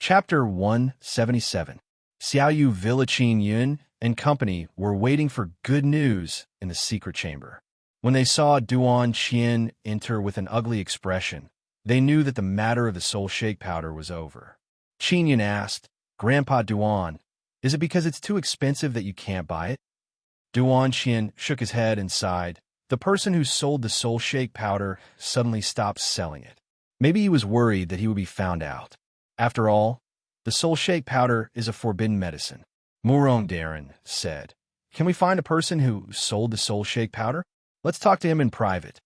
Chapter 177. Xiaoyu Villa Qin Yun and company were waiting for good news in the secret chamber. When they saw Duan Qian enter with an ugly expression, they knew that the matter of the soul shake powder was over. Qin Yun asked, "Grandpa Duan, is it because it's too expensive that you can't buy it?" Duan Qian shook his head and sighed. The person who sold the soul shake powder suddenly stopped selling it. Maybe he was worried that he would be found out. After all, the soul shake powder is a forbidden medicine. Murong Darren said, "Can we find a person who sold the soul shake powder? Let's talk to him in private."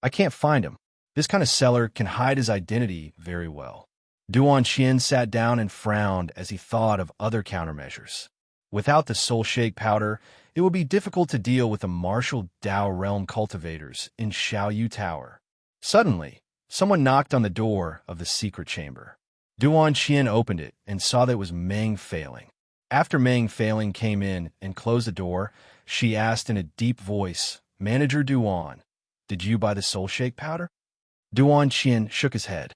"I can't find him. This kind of seller can hide his identity very well." Duan Qian sat down and frowned as he thought of other countermeasures. Without the soul shake powder, it would be difficult to deal with the martial Dao realm cultivators in Xiaoyu Tower. Suddenly, someone knocked on the door of the secret chamber. Duan Qian opened it and saw that it was Meng Failing. After Meng Failing came in and closed the door, she asked in a deep voice, "Manager Duan, did you buy the soul shake powder?" Duan Qian shook his head.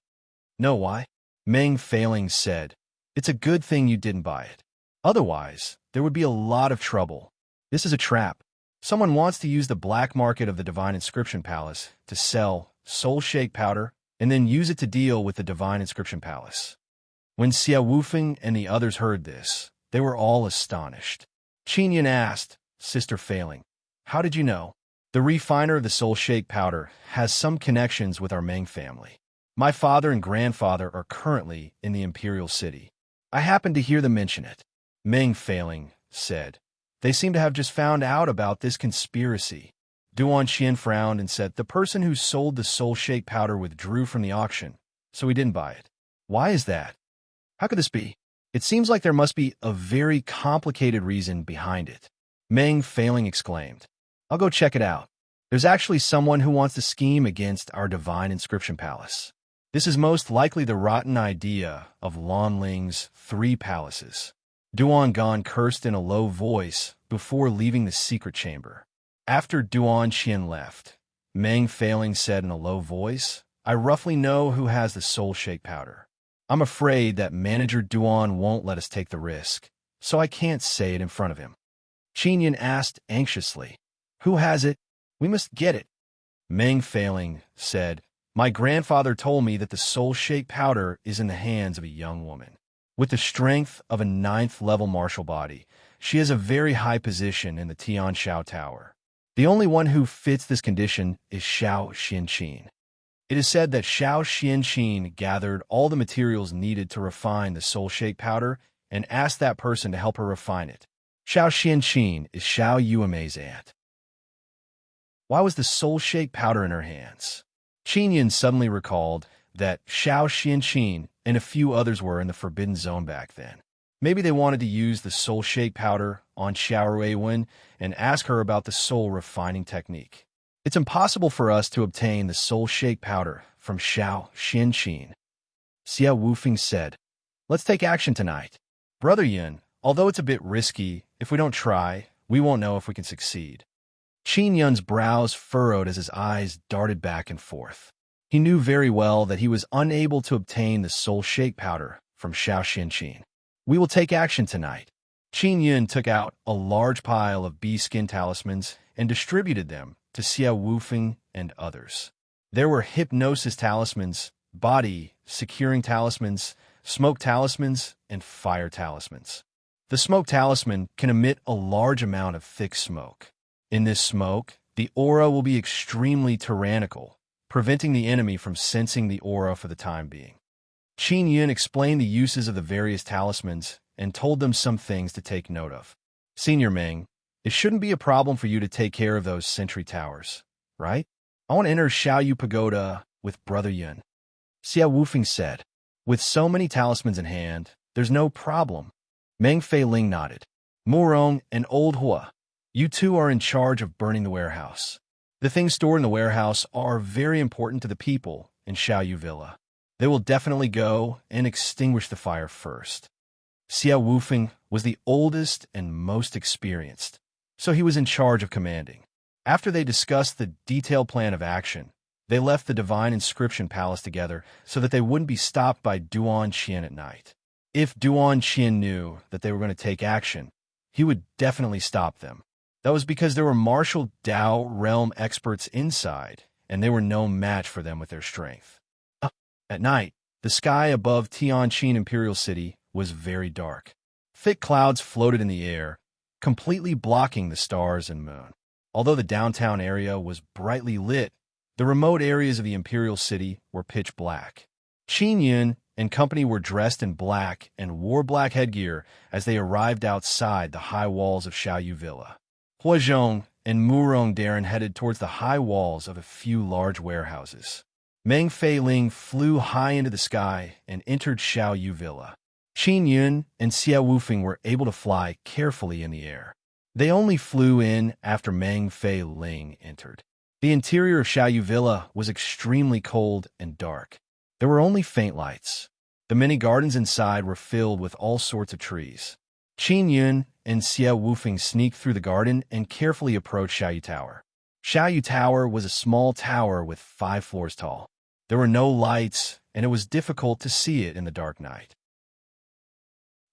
"No, why?" Meng Failing said, "It's a good thing you didn't buy it. Otherwise, there would be a lot of trouble. This is a trap. Someone wants to use the black market of the Divine Inscription Palace to sell soul shake powder and then use it to deal with the Divine Inscription Palace." When Xia Wufeng and the others heard this, they were all astonished. Qin Yun asked, "Sister Failing, how did you know?" "The refiner of the soul shake powder has some connections with our Meng family. My father and grandfather are currently in the Imperial City. I happened to hear them mention it." Meng Failing said, "They seem to have just found out about this conspiracy." Duan Qian frowned and said, "The person who sold the soul shake powder withdrew from the auction, so he didn't buy it. Why is that? How could this be? It seems like there must be a very complicated reason behind it." Meng Failing exclaimed, "I'll go check it out. There's actually someone who wants to scheme against our Divine Inscription Palace. This is most likely the rotten idea of Lan Ling's 3 palaces." Duan Gan cursed in a low voice before leaving the secret chamber. After Duan Qian left, Meng Failing said in a low voice, "I roughly know who has the soul shake powder. I'm afraid that Manager Duan won't let us take the risk, so I can't say it in front of him." Qin Yun asked anxiously, "Who has it? We must get it." Meng Failing said, "My grandfather told me that the soul shake powder is in the hands of a young woman. With the strength of a 9th-level martial body, she has a very high position in the Tianshao Tower. The only one who fits this condition is Xiao Xianqin. It is said that Xiao Xianqin gathered all the materials needed to refine the soul shake powder and asked that person to help her refine it. Xiao Xianqin is Xiao Yuamei's aunt." Why was the soul shake powder in her hands? Qin Yun suddenly recalled that Xiao Xianqin and a few others were in the Forbidden Zone back then. Maybe they wanted to use the soul shake powder on Xiao Ruiwen and ask her about the soul refining technique. "It's impossible for us to obtain the soul shake powder from Xiao Xianqin," Xia Wufeng said. "Let's take action tonight. Brother Yun, although it's a bit risky, if we don't try, we won't know if we can succeed." Qin Yun's brows furrowed as his eyes darted back and forth. He knew very well that he was unable to obtain the soul shake powder from Xiao Xianqin. "We will take action tonight." Qin Yun took out a large pile of bee skin talismans and distributed them to Xia Wufeng and others. There were hypnosis talismans, body securing talismans, smoke talismans, and fire talismans. The smoke talisman can emit a large amount of thick smoke. In this smoke, the aura will be extremely tyrannical, preventing the enemy from sensing the aura for the time being. Qin Yun explained the uses of the various talismans and told them some things to take note of. "Senior Meng, it shouldn't be a problem for you to take care of those sentry towers, right? I want to enter Xiaoyu Pagoda with Brother Yun," Xia Wufeng said. "With so many talismans in hand, there's no problem." Meng Feiling nodded. "Murong and Old Hua, you two are in charge of burning the warehouse. The things stored in the warehouse are very important to the people in Xiaoyu Villa. They will definitely go and extinguish the fire first." Xia Wufeng was the oldest and most experienced, so he was in charge of commanding. After they discussed the detailed plan of action, they left the Divine Inscription Palace together so that they wouldn't be stopped by Duan Qian at night. If Duan Qian knew that they were going to take action, he would definitely stop them. That was because there were martial Dao realm experts inside, and they were no match for them with their strength. At night, the sky above Tianqin Imperial City was very dark. Thick clouds floated in the air, completely blocking the stars and moon. Although the downtown area was brightly lit, the remote areas of the Imperial City were pitch black. Qin Yun and company were dressed in black and wore black headgear as they arrived outside the high walls of Xiaoyu Villa. Huazhong and Murong Darren headed towards the high walls of a few large warehouses. Meng Feiling flew high into the sky and entered Xiaoyu Villa. Qin Yun and Xia Wufeng were able to fly carefully in the air. They only flew in after Meng Feiling entered. The interior of Xiaoyu Villa was extremely cold and dark. There were only faint lights. The many gardens inside were filled with all sorts of trees. Qin Yun and Xia Wufeng sneaked through the garden and carefully approached Xiaoyu Tower. Xiaoyu Tower was a small tower with 5 floors tall. There were no lights, and it was difficult to see it in the dark night.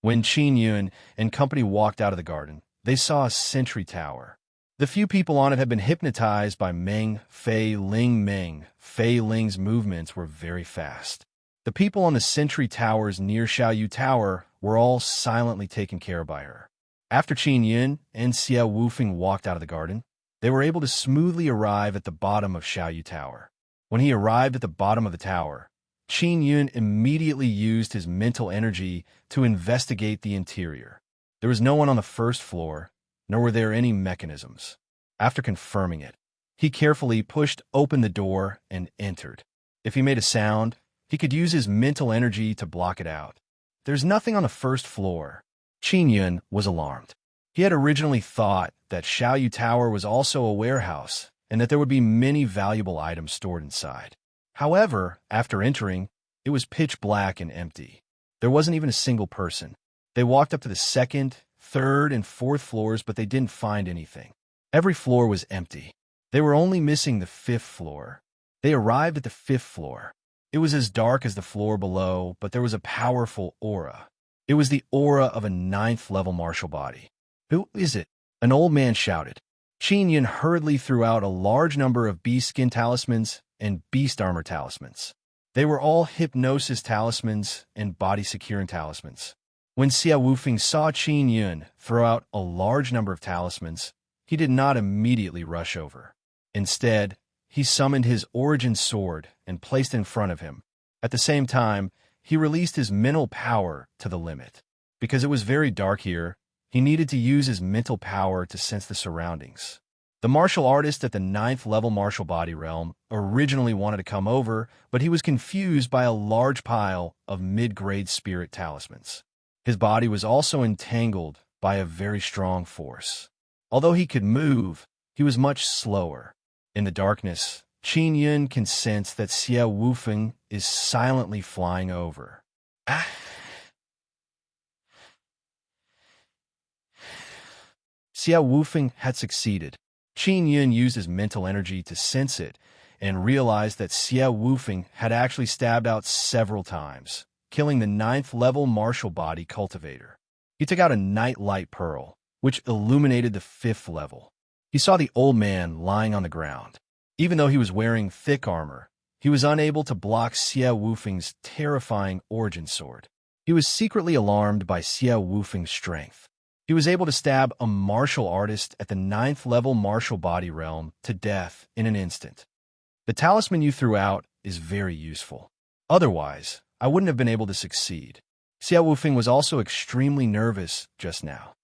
When Qin Yun and company walked out of the garden, they saw a sentry tower. The few people on it had been hypnotized by Meng Feiling. Meng Feiling's movements were very fast. The people on the sentry towers near Xiaoyu Tower were all silently taken care of by her. After Qin Yun and Xia Wufeng walked out of the garden, they were able to smoothly arrive at the bottom of Xiaoyu Tower. When he arrived at the bottom of the tower, Qin Yun immediately used his mental energy to investigate the interior. There was no one on the first floor, nor were there any mechanisms. After confirming it, he carefully pushed open the door and entered. If he made a sound, he could use his mental energy to block it out. There's nothing on the first floor. Qin Yun was alarmed. He had originally thought that Xiaoyu Tower was also a warehouse and that there would be many valuable items stored inside. However, after entering, it was pitch black and empty. There wasn't even a single person. They walked up to the second, third, and fourth floors, but they didn't find anything. Every floor was empty. They were only missing the 5th floor. They arrived at the 5th floor. It was as dark as the floor below, but there was a powerful aura. It was the aura of a 9th-level martial body. "Who is it?" an old man shouted. Qin Yun hurriedly threw out a large number of beast skin talismans and beast armor talismans. They were all hypnosis talismans and body-securing talismans. When Xia Wufeng saw Qin Yun throw out a large number of talismans, he did not immediately rush over. Instead, he summoned his origin sword and placed it in front of him. At the same time, he released his mental power to the limit. Because it was very dark here, he needed to use his mental power to sense the surroundings. The martial artist at the 9th level martial body realm originally wanted to come over, but he was confused by a large pile of mid-grade spirit talismans. His body was also entangled by a very strong force. Although he could move, he was much slower. In the darkness, Qin Yun can sense that Xia Wufeng is silently flying over. Xia Wufeng had succeeded. Qin Yun used his mental energy to sense it and realized that Xia Wufeng had actually stabbed out several times, killing the 9th level martial body cultivator. He took out a night light pearl, which illuminated the 5th level. He saw the old man lying on the ground. Even though he was wearing thick armor, he was unable to block Xia Wufeng's terrifying origin sword. He was secretly alarmed by Xia Wufeng's strength. He was able to stab a martial artist at the 9th level martial body realm to death in an instant. The talisman you threw out is very useful. Otherwise, I wouldn't have been able to succeed. Xia Wufeng was also extremely nervous just now.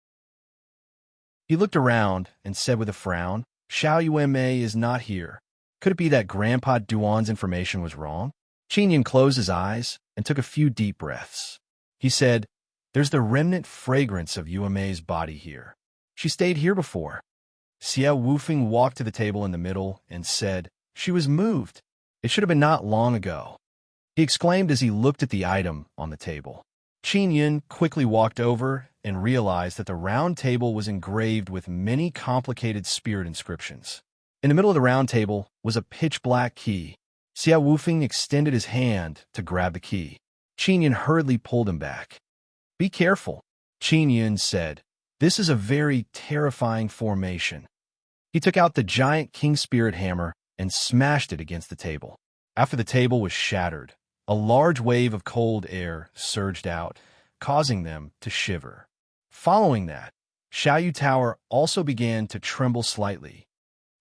He looked around and said with a frown, "Xiaoyu Ma is not here. Could it be that Grandpa Duan's information was wrong?" Qin Yun closed his eyes and took a few deep breaths. He said, "There's the remnant fragrance of Yuamei's body here. She stayed here before." Xia Wufeng walked to the table in the middle and said, "She was moved. It should have been not long ago." He exclaimed as he looked at the item on the table. Qin Yun quickly walked over and realized that the round table was engraved with many complicated spirit inscriptions. In the middle of the round table was a pitch-black key. Xia Wufeng extended his hand to grab the key. Qin Yun hurriedly pulled him back. Be careful, Qin Yun said. This is a very terrifying formation. He took out the giant king spirit hammer and smashed it against the table. After the table was shattered, a large wave of cold air surged out, causing them to shiver. Following that, Xiaoyu Tower also began to tremble slightly.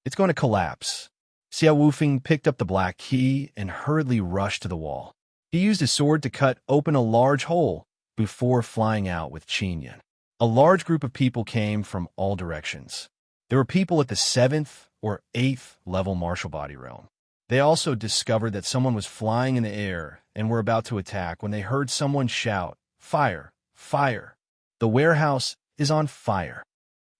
It's going to collapse. Xiao Wufeng picked up the black key and hurriedly rushed to the wall. He used his sword to cut open a large hole before flying out with Qin Yun. A large group of people came from all directions. There were people at the 7th or 8th level martial body realm. They also discovered that someone was flying in the air and were about to attack when they heard someone shout, "Fire! Fire! The warehouse is on fire!"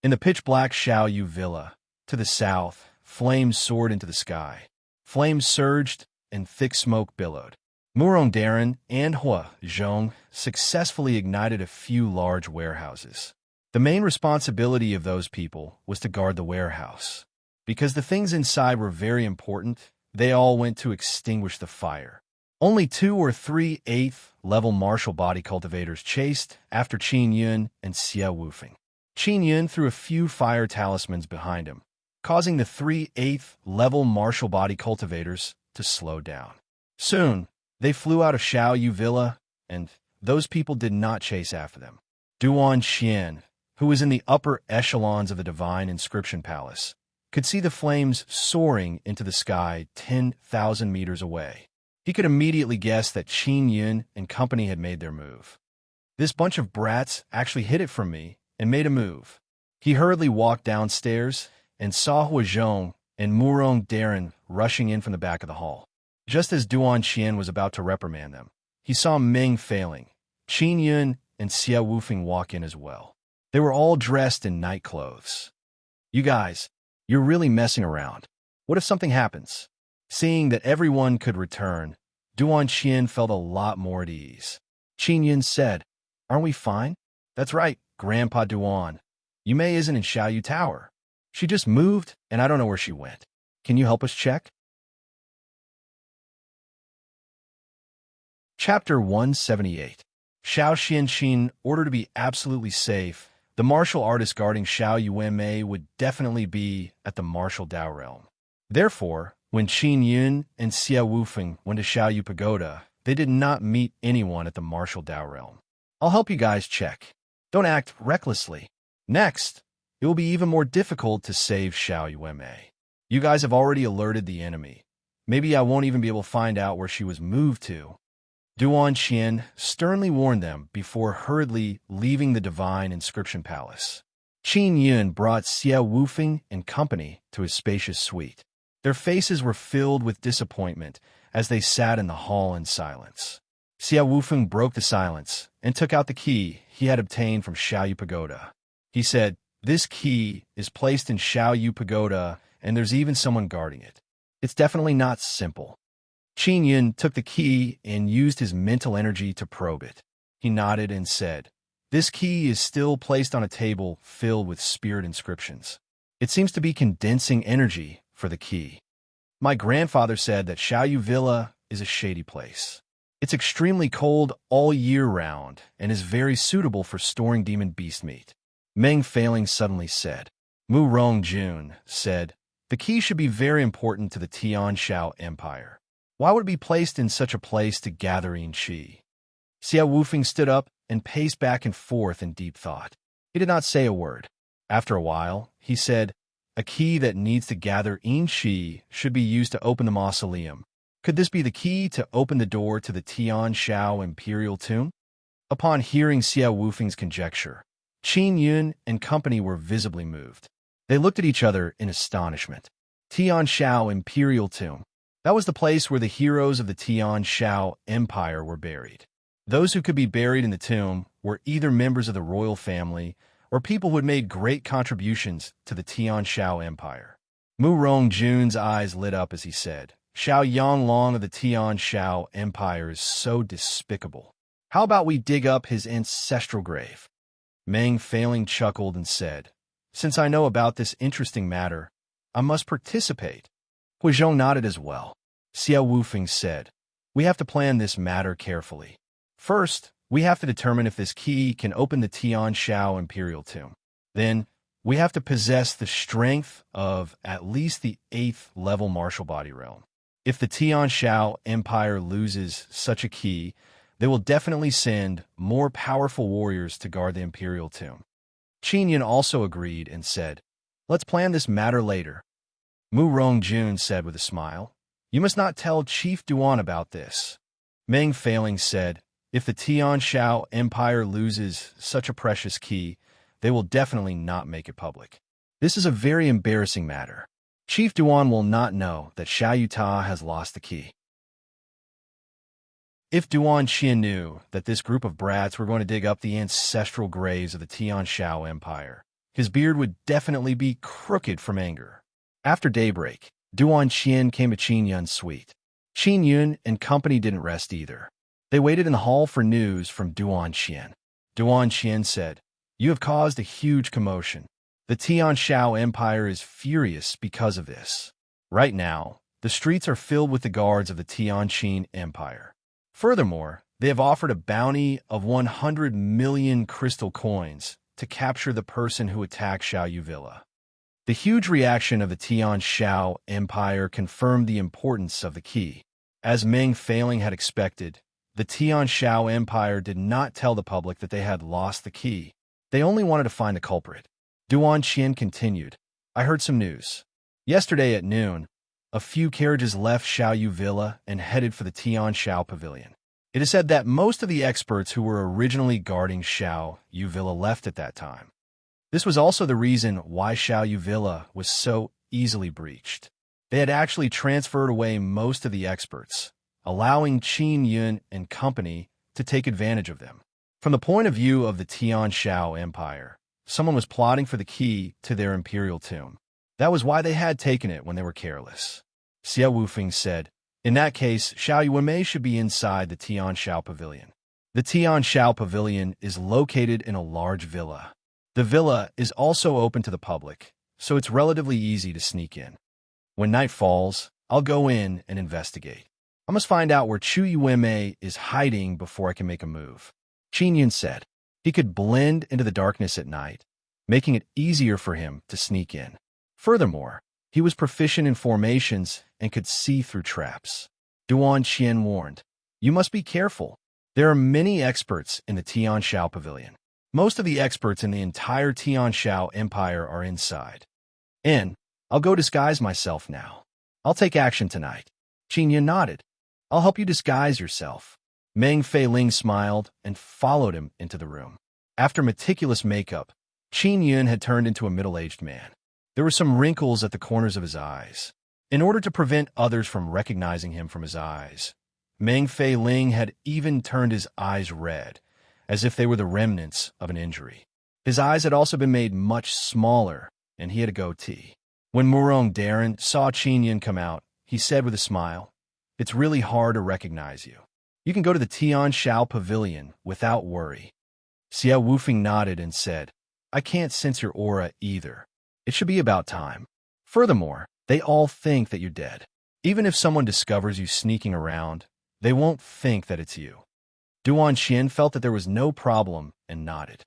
In the pitch-black Xiaoyu Villa, to the south, flames soared into the sky. Flames surged and thick smoke billowed. Murong Darren and Hua Zhong successfully ignited a few large warehouses. The main responsibility of those people was to guard the warehouse. Because the things inside were very important, they all went to extinguish the fire. Only 2 or 3 8th level martial body cultivators chased after Qin Yun and Xiao Wufeng. Qin Yun threw a few fire talismans behind him, causing the 3 8th level martial body cultivators to slow down. Soon, they flew out of Xiaoyu Villa, and those people did not chase after them. Duan Xian, who was in the upper echelons of the Divine Inscription Palace, could see the flames soaring into the sky 10,000 meters away. He could immediately guess that Qin Yun and company had made their move. This bunch of brats actually hid it from me and made a move. He hurriedly walked downstairs and saw Hua Zhong and Murong Darren rushing in from the back of the hall. Just as Duan Xian was about to reprimand them, he saw Meng failing. Qin Yun and Xiao Wufeng walk in as well. They were all dressed in night clothes. "You guys, you're really messing around. What if something happens?" Seeing that everyone could return, Duan Xian felt a lot more at ease. Qin Yun said, "Aren't we fine?" "That's right, Grandpa Duan. Yumei isn't in Xiaoyu Tower. She just moved, and I don't know where she went. Can you help us check?" Chapter 178. Xiao Xianxin ordered to be absolutely safe. The martial artist guarding Xiao Yuanmei would definitely be at the martial Dao realm. Therefore, when Qin Yun and Xiao Wufeng went to Xiaoyu Pagoda, they did not meet anyone at the martial Dao realm. "I'll help you guys check. Don't act recklessly. Next, it will be even more difficult to save Xiao Yuanmei. You guys have already alerted the enemy. Maybe I won't even be able to find out where she was moved to." Duan Xian sternly warned them before hurriedly leaving the Divine Inscription Palace. Qin Yun brought Xiao Wufeng and company to his spacious suite. Their faces were filled with disappointment as they sat in the hall in silence. Xiao Wufeng broke the silence and took out the key he had obtained from Xiaoyu Pagoda. He said, "This key is placed in Xiaoyu Pagoda, and there's even someone guarding it. It's definitely not simple." Qin Yun took the key and used his mental energy to probe it. He nodded and said, "This key is still placed on a table filled with spirit inscriptions. It seems to be condensing energy for the key. My grandfather said that Xiaoyu Villa is a shady place. It's extremely cold all year round and is very suitable for storing demon beast meat." Meng Failing suddenly said. Mu Rongjun said, "The key should be very important to the Tian Shao Empire. Why would it be placed in such a place to gather in qi?" Xiao Wufeng stood up and paced back and forth in deep thought. He did not say a word. After a while, he said, "A key that needs to gather in qi should be used to open the mausoleum. Could this be the key to open the door to the Tian Shao Imperial Tomb?" Upon hearing Xiao Wufeng's conjecture, Qin Yun and company were visibly moved. They looked at each other in astonishment. Tian Shao Imperial Tomb. That was the place where the heroes of the Tian Shao Empire were buried. Those who could be buried in the tomb were either members of the royal family or people who had made great contributions to the Tian Shao Empire. Mu Rongjun's eyes lit up as he said, "Xiao Yanglong of the Tian Shao Empire is so despicable. How about we dig up his ancestral grave?" Meng Failing chuckled and said, "Since I know about this interesting matter, I must participate." Hua Zhong nodded as well. Xiao Wufeng said, "We have to plan this matter carefully. First, We have to determine if this key can open the Tian Shao Imperial Tomb. Then, we have to possess the strength of at least the 8th level martial body realm. If the Tian Shao Empire loses such a key, they will definitely send more powerful warriors to guard the Imperial Tomb. Qin Yun also agreed and said, "Let's plan this matter later." Mu Rongjun said with a smile, "You must not tell Chief Duan about this." Meng Failing said, "If the Tian Shao Empire loses such a precious key, they will definitely not make it public. This is a very embarrassing matter. Chief Duan will not know that Xiao Yuta has lost the key." If Duan Qian knew that this group of brats were going to dig up the ancestral graves of the Tian Shao Empire, his beard would definitely be crooked from anger. After daybreak, Duan Qian came to Qin Yun's suite. Qin Yun and company didn't rest either. They waited in the hall for news from Duan Qian. Duan Qian said, "You have caused a huge commotion. The Tian Shao Empire is furious because of this. Right now, the streets are filled with the guards of the Tianqin Empire. Furthermore, they have offered a bounty of 100 million crystal coins to capture the person who attacked Xiaoyu Villa." The huge reaction of the Tian Shao Empire confirmed the importance of the key. As Meng Failing had expected, the Tian Shao Empire did not tell the public that they had lost the key. They only wanted to find the culprit. Duan Qian continued, "I heard some news. Yesterday at noon, a few carriages left Xiaoyu Villa and headed for the Tian Shao Pavilion. It is said that most of the experts who were originally guarding Xiaoyu Villa left at that time. This was also the reason why Xiaoyu Villa was so easily breached. They had actually transferred away most of the experts, allowing Qin Yun and company to take advantage of them. From the point of view of the Tian Shao Empire, someone was plotting for the key to their imperial tomb. That was why they had taken it when they were careless." Xiao Wufeng said, "In that case, Xiao Yuanmei should be inside the Tian Shao Pavilion. The Tian Shao Pavilion is located in a large villa. The villa is also open to the public, so it's relatively easy to sneak in. When night falls, I'll go in and investigate. I must find out where Chu Yuanmei is hiding before I can make a move." Qin Yun said. He could blend into the darkness at night, making it easier for him to sneak in. Furthermore, he was proficient in formations and could see through traps. Duan Qian warned, "You must be careful. There are many experts in the Tian Shao Pavilion. Most of the experts in the entire Tian Shao Empire are inside. And I'll go disguise myself now. I'll take action tonight." Qin Yun nodded. "I'll help you disguise yourself." Meng Feiling smiled and followed him into the room. After meticulous makeup, Qin Yun had turned into a middle-aged man. There were some wrinkles at the corners of his eyes. In order to prevent others from recognizing him from his eyes, Meng Feiling had even turned his eyes red, as if they were the remnants of an injury. His eyes had also been made much smaller, and he had a goatee. When Murong Darren saw Qin Yun come out, he said with a smile, "It's really hard to recognize you. You can go to the Tian Shao Pavilion without worry." Xiao Wufeng nodded and said, "I can't sense your aura either. It should be about time. Furthermore, they all think that you're dead. Even if someone discovers you sneaking around, they won't think that it's you." Duan Qian felt that there was no problem and nodded.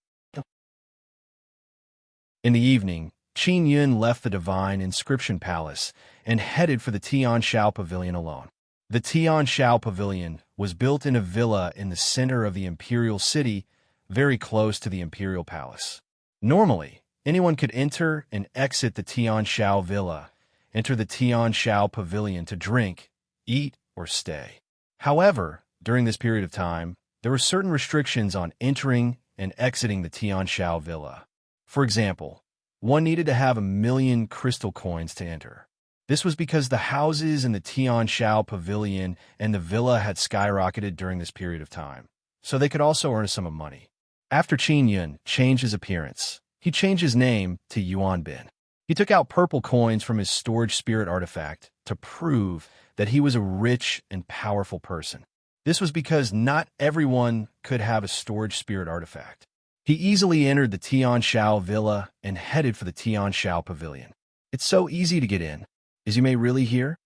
In the evening, Qin Yun left the Divine Inscription Palace and headed for the Tian Shao Pavilion alone. The Tian Shao Pavilion was built in a villa in the center of the imperial city, very close to the imperial palace. Normally, anyone could enter and exit the Tian Shao Villa, enter the Tian Shao Pavilion to drink, eat, or stay. However, during this period of time, there were certain restrictions on entering and exiting the Tian Shao Villa. For example, one needed to have 1,000,000 crystal coins to enter. This was because the houses in the Tian Shao Pavilion and the villa had skyrocketed during this period of time, so they could also earn a sum of money. After Qin Yun changed his appearance, he changed his name to Yuan Bin. He took out purple coins from his storage spirit artifact to prove that he was a rich and powerful person. This was because not everyone could have a storage spirit artifact. He easily entered the Tian Shao Villa and headed for the Tian Shao Pavilion. "It's so easy to get in. Is Yuanmei really here?"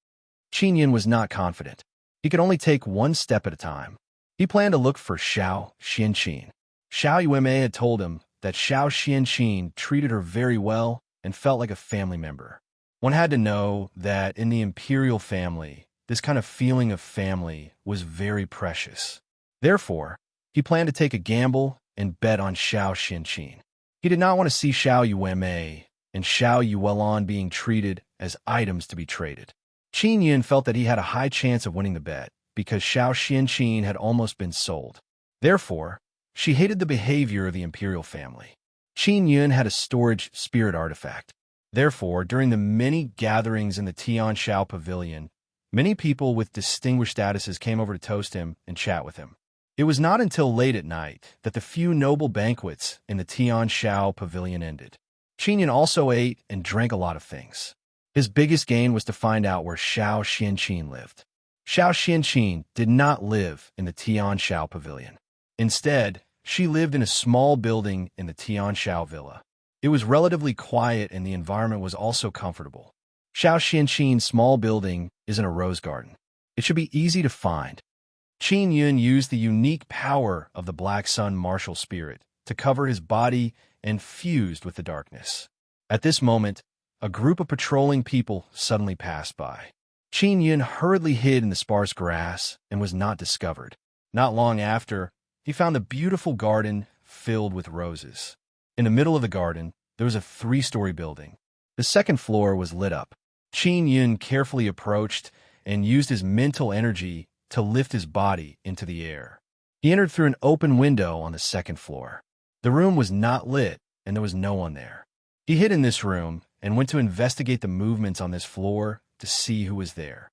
Qin Yun was not confident. He could only take one step at a time. He planned to look for Xiao Xianqin. Xiao Yuemei had told him that Xiao Xianqin treated her very well and felt like a family member. One had to know that in the imperial family, this kind of feeling of family was very precious. Therefore, he planned to take a gamble and bet on Xiao Xianqin. He did not want to see Xiao Yuemei and Xiao Yuelon being treated as items to be traded. Qin Yun felt that he had a high chance of winning the bet because Xiao Xianqin had almost been sold. Therefore, she hated the behavior of the imperial family. Qin Yun had a storage spirit artifact. Therefore, during the many gatherings in the Tianshao Pavilion, many people with distinguished statuses came over to toast him and chat with him. It was not until late at night that the few noble banquets in the Tianshao Pavilion ended. Qin Yun also ate and drank a lot of things. His biggest gain was to find out where Xiao Xianqin lived. Xiao Xianqin did not live in the Tianshao Pavilion. Instead, she lived in a small building in the Tianshao Villa. It was relatively quiet and the environment was also comfortable. Xiao Xianqin's small building is in a rose garden. It should be easy to find. Qin Yun used the unique power of the Black Sun martial spirit to cover his body and fused with the darkness. At this moment, a group of patrolling people suddenly passed by. Qin Yun hurriedly hid in the sparse grass and was not discovered. Not long after, he found a beautiful garden filled with roses. In the middle of the garden, there was a 3-story building. The second floor was lit up. Qin Yun carefully approached and used his mental energy to lift his body into the air. He entered through an open window on the second floor. The room was not lit, and there was no one there. He hid in this room and went to investigate the movements on this floor to see who was there.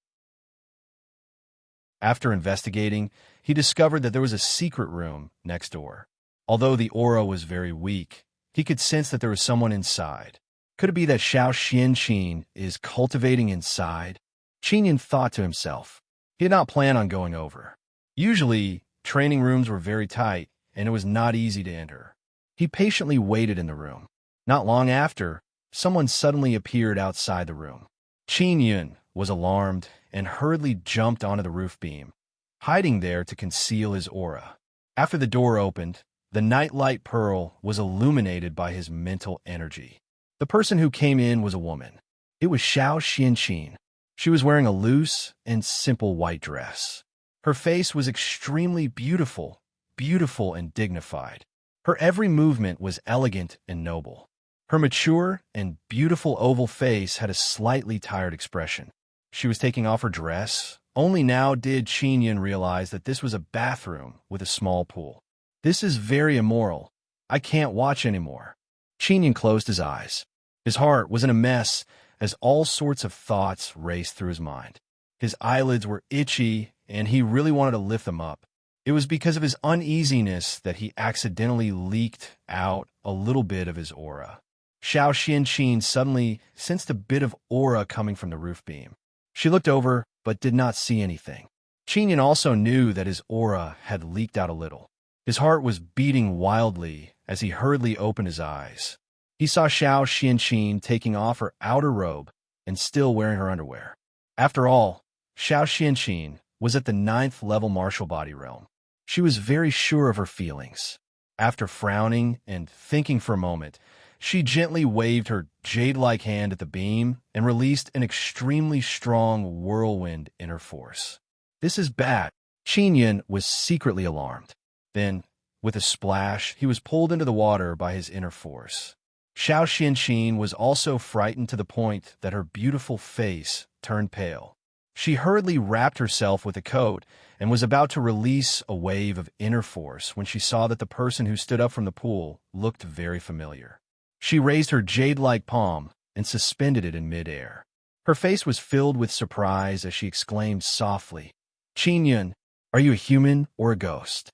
After investigating, he discovered that there was a secret room next door. Although the aura was very weak, he could sense that there was someone inside. Could it be that Xiao Xianqin is cultivating inside? Qin Yun thought to himself. He had not planned on going over. Usually, training rooms were very tight, and it was not easy to enter. He patiently waited in the room. Not long after, someone suddenly appeared outside the room. Qin Yun was alarmed and hurriedly jumped onto the roof beam, hiding there to conceal his aura. After the door opened, the nightlight pearl was illuminated by his mental energy. The person who came in was a woman. It was Xiao Xianqin. She was wearing a loose and simple white dress. Her face was extremely beautiful and dignified. Her every movement was elegant and noble. Her mature and beautiful oval face had a slightly tired expression. She was taking off her dress. Only now did Qin Yun realize that this was a bathroom with a small pool. This is very immoral. I can't watch anymore. Qin Yun closed his eyes. His heart was in a mess as all sorts of thoughts raced through his mind. His eyelids were itchy, and he really wanted to lift them up. It was because of his uneasiness that he accidentally leaked out a little bit of his aura. Xiao Xianqin suddenly sensed a bit of aura coming from the roof beam. She looked over, but did not see anything. Qin Yun also knew that his aura had leaked out a little. His heart was beating wildly as he hurriedly opened his eyes. He saw Xiao Xianqin taking off her outer robe and still wearing her underwear. After all, Xiao Xianqin was at the 9th level martial body realm. She was very sure of her feelings. After frowning and thinking for a moment, she gently waved her jade-like hand at the beam and released an extremely strong whirlwind in her force. This is bad. Qin Yun was secretly alarmed. Then, with a splash, he was pulled into the water by his inner force. Xiao Xianqin was also frightened to the point that her beautiful face turned pale. She hurriedly wrapped herself with a coat and was about to release a wave of inner force when she saw that the person who stood up from the pool looked very familiar. She raised her jade-like palm and suspended it in midair. Her face was filled with surprise as she exclaimed softly, "Qin Yun, are you a human or a ghost?"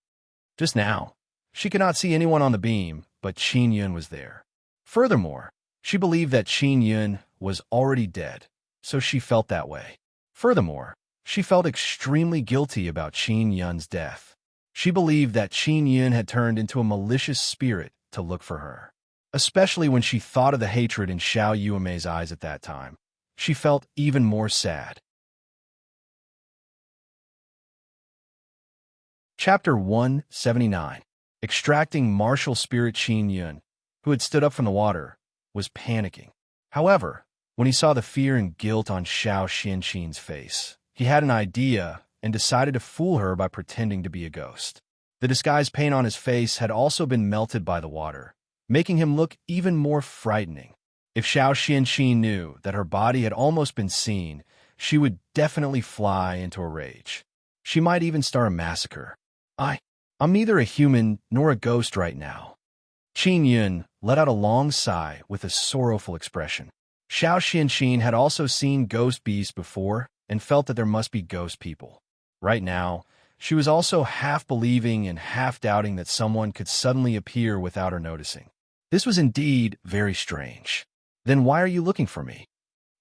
Just now, she could not see anyone on the beam, but Qin Yun was there. Furthermore, she believed that Qin Yun was already dead, so she felt that way. Furthermore, she felt extremely guilty about Qin Yun's death. She believed that Qin Yun had turned into a malicious spirit to look for her. Especially when she thought of the hatred in Xiao Yuemei's eyes at that time, she felt even more sad. Chapter 179. Extracting martial spirit. Qin Yun, who had stood up from the water, was panicking. However, when he saw the fear and guilt on Xiao Xianqin's face, he had an idea and decided to fool her by pretending to be a ghost. The disguise paint on his face had also been melted by the water, making him look even more frightening. If Xiao Xianqin knew that her body had almost been seen, she would definitely fly into a rage. She might even start a massacre. I'm neither a human nor a ghost right now. Qin Yun let out a long sigh with a sorrowful expression. Xiao Xianqin had also seen ghost beasts before and felt that there must be ghost people. Right now, she was also half believing and half doubting that someone could suddenly appear without her noticing. This was indeed very strange. Then why are you looking for me?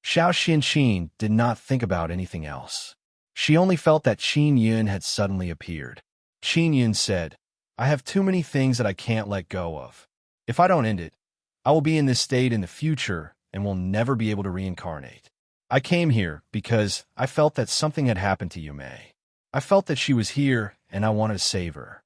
Xiao Xianqin did not think about anything else. She only felt that Qin Yun had suddenly appeared. Qin Yun said, I have too many things that I can't let go of. If I don't end it, I will be in this state in the future and will never be able to reincarnate. I came here because I felt that something had happened to Yume. I felt that she was here and I wanted to save her.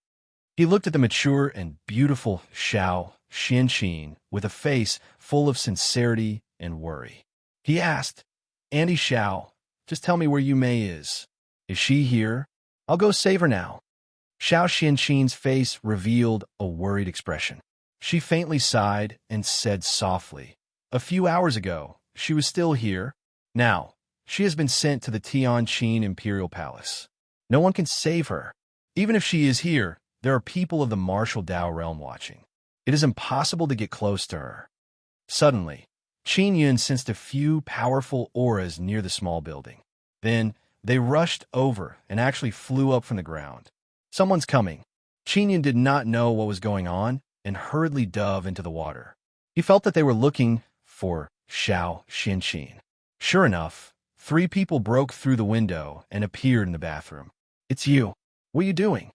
He looked at the mature and beautiful Xiao Xianqin with a face full of sincerity and worry. He asked, Auntie Xiao, just tell me where Yume is. Is she here? I'll go save her now. Xiao Xianqin's face revealed a worried expression. She faintly sighed and said softly, A few hours ago, she was still here. Now, she has been sent to the Tianqin Imperial Palace. No one can save her. Even if she is here, there are people of the martial Dao realm watching. It is impossible to get close to her. Suddenly, Qin Yun sensed a few powerful auras near the small building. Then, they rushed over and actually flew up from the ground. Someone's coming. Qin Yun did not know what was going on and hurriedly dove into the water. He felt that they were looking for Xiao Xianqin. Sure enough, 3 people broke through the window and appeared in the bathroom. It's you. What are you doing?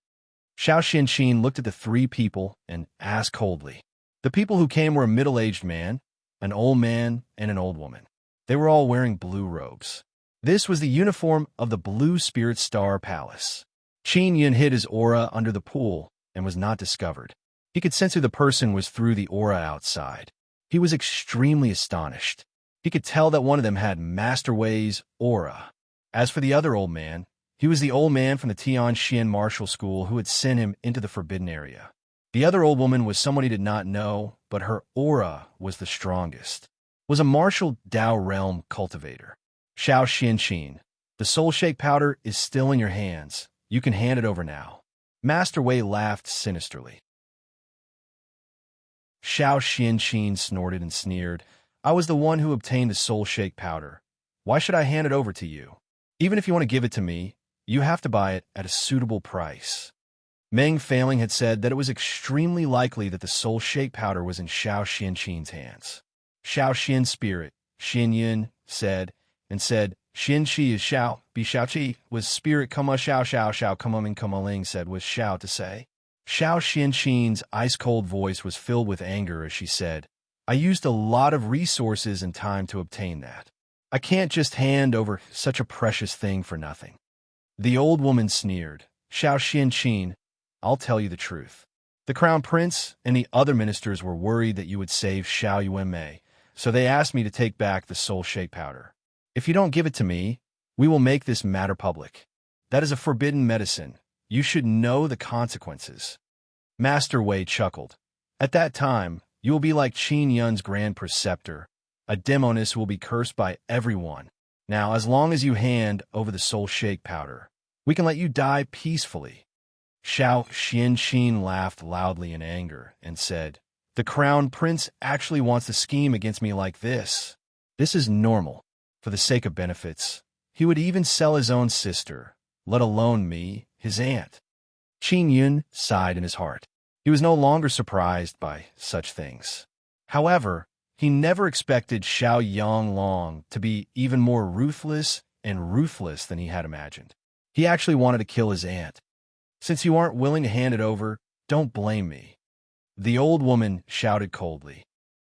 Xiao Xianqin looked at the 3 people and asked coldly. The people who came were a middle-aged man, an old man, and an old woman. They were all wearing blue robes. This was the uniform of the Blue Spirit Star Palace. Qin Yun hid his aura under the pool and was not discovered. He could sense who the person was through the aura outside. He was extremely astonished. He could tell that one of them had Master Wei's aura. As for the other old man, he was the old man from the Tianqin Martial School who had sent him into the forbidden area. The other old woman was someone he did not know, but her aura was the strongest. Was a martial Dao realm cultivator. Xiao Xianqin, the soul shake powder is still in your hands. You can hand it over now. Master Wei laughed sinisterly. Xiao Xianqin snorted and sneered. I was the one who obtained the soul shake powder. Why should I hand it over to you? Even if you want to give it to me, you have to buy it at a suitable price. Meng Failing had said that it was extremely likely that the soul shake powder was in Xiao Xianqin's hands. Xiao Xian's spirit, Xin Yun, said, Xin Shi is Xiao, Bi Xiao Qi, was spirit, Xiao Xiao Xiao, Ming Ling said, was Xiao to say. Xiao Xianqin's ice-cold voice was filled with anger as she said, I used a lot of resources and time to obtain that. I can't just hand over such a precious thing for nothing. The old woman sneered. Xiao Xianqin, I'll tell you the truth. The crown prince and the other ministers were worried that you would save Xiao Yuanmei, so they asked me to take back the soul shake powder. If you don't give it to me, we will make this matter public. That is a forbidden medicine. You should know the consequences. Master Wei chuckled. At that time, you will be like Qin Yun's grand preceptor. A demoness who will be cursed by everyone. Now, as long as you hand over the soul shake powder, we can let you die peacefully. Xiao Xianqin laughed loudly in anger and said, The crown prince actually wants to scheme against me like this. This is normal. For the sake of benefits, he would even sell his own sister, let alone me, his aunt. Qin Yun sighed in his heart. He was no longer surprised by such things. However, he never expected Xiao Yanglong to be even more ruthless than he had imagined. He actually wanted to kill his aunt. Since you aren't willing to hand it over, don't blame me. The old woman shouted coldly.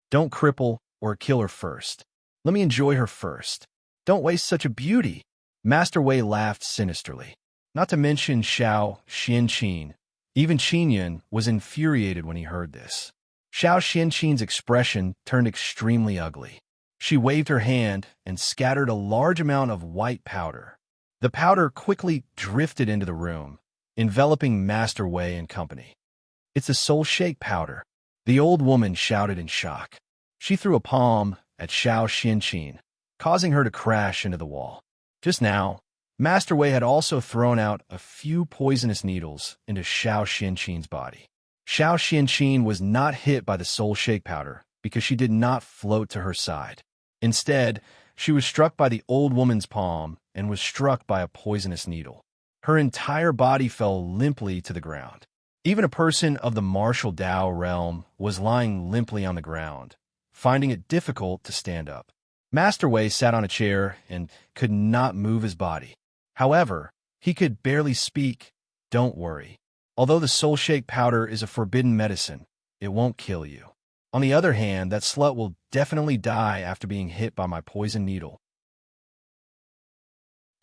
Don't cripple or kill her first. Let me enjoy her first. Don't waste such a beauty. Master Wei laughed sinisterly. not to mention Xiao Xianqin. Even Qingyun was infuriated when he heard this. Xiao Xianqin's expression turned extremely ugly. She waved her hand and scattered a large amount of white powder. The powder quickly drifted into the room, enveloping Master Wei and company. "It's the soul shake powder," the old woman shouted in shock. She threw a palm at Xiao Xianqin, causing her to crash into the wall. Just now, Master Wei had also thrown out a few poisonous needles into Xiao Xianqin's body. Xiao Xianqin was not hit by the soul shake powder because she did not float to her side. Instead, she was struck by the old woman's palm and was struck by a poisonous needle. Her entire body fell limply to the ground. Even a person of the martial Dao realm was lying limply on the ground, finding it difficult to stand up. Master Wei sat on a chair and could not move his body. However, he could barely speak. "Don't worry. Although the soul shake powder is a forbidden medicine, it won't kill you. On the other hand, that slut will definitely die after being hit by my poison needle."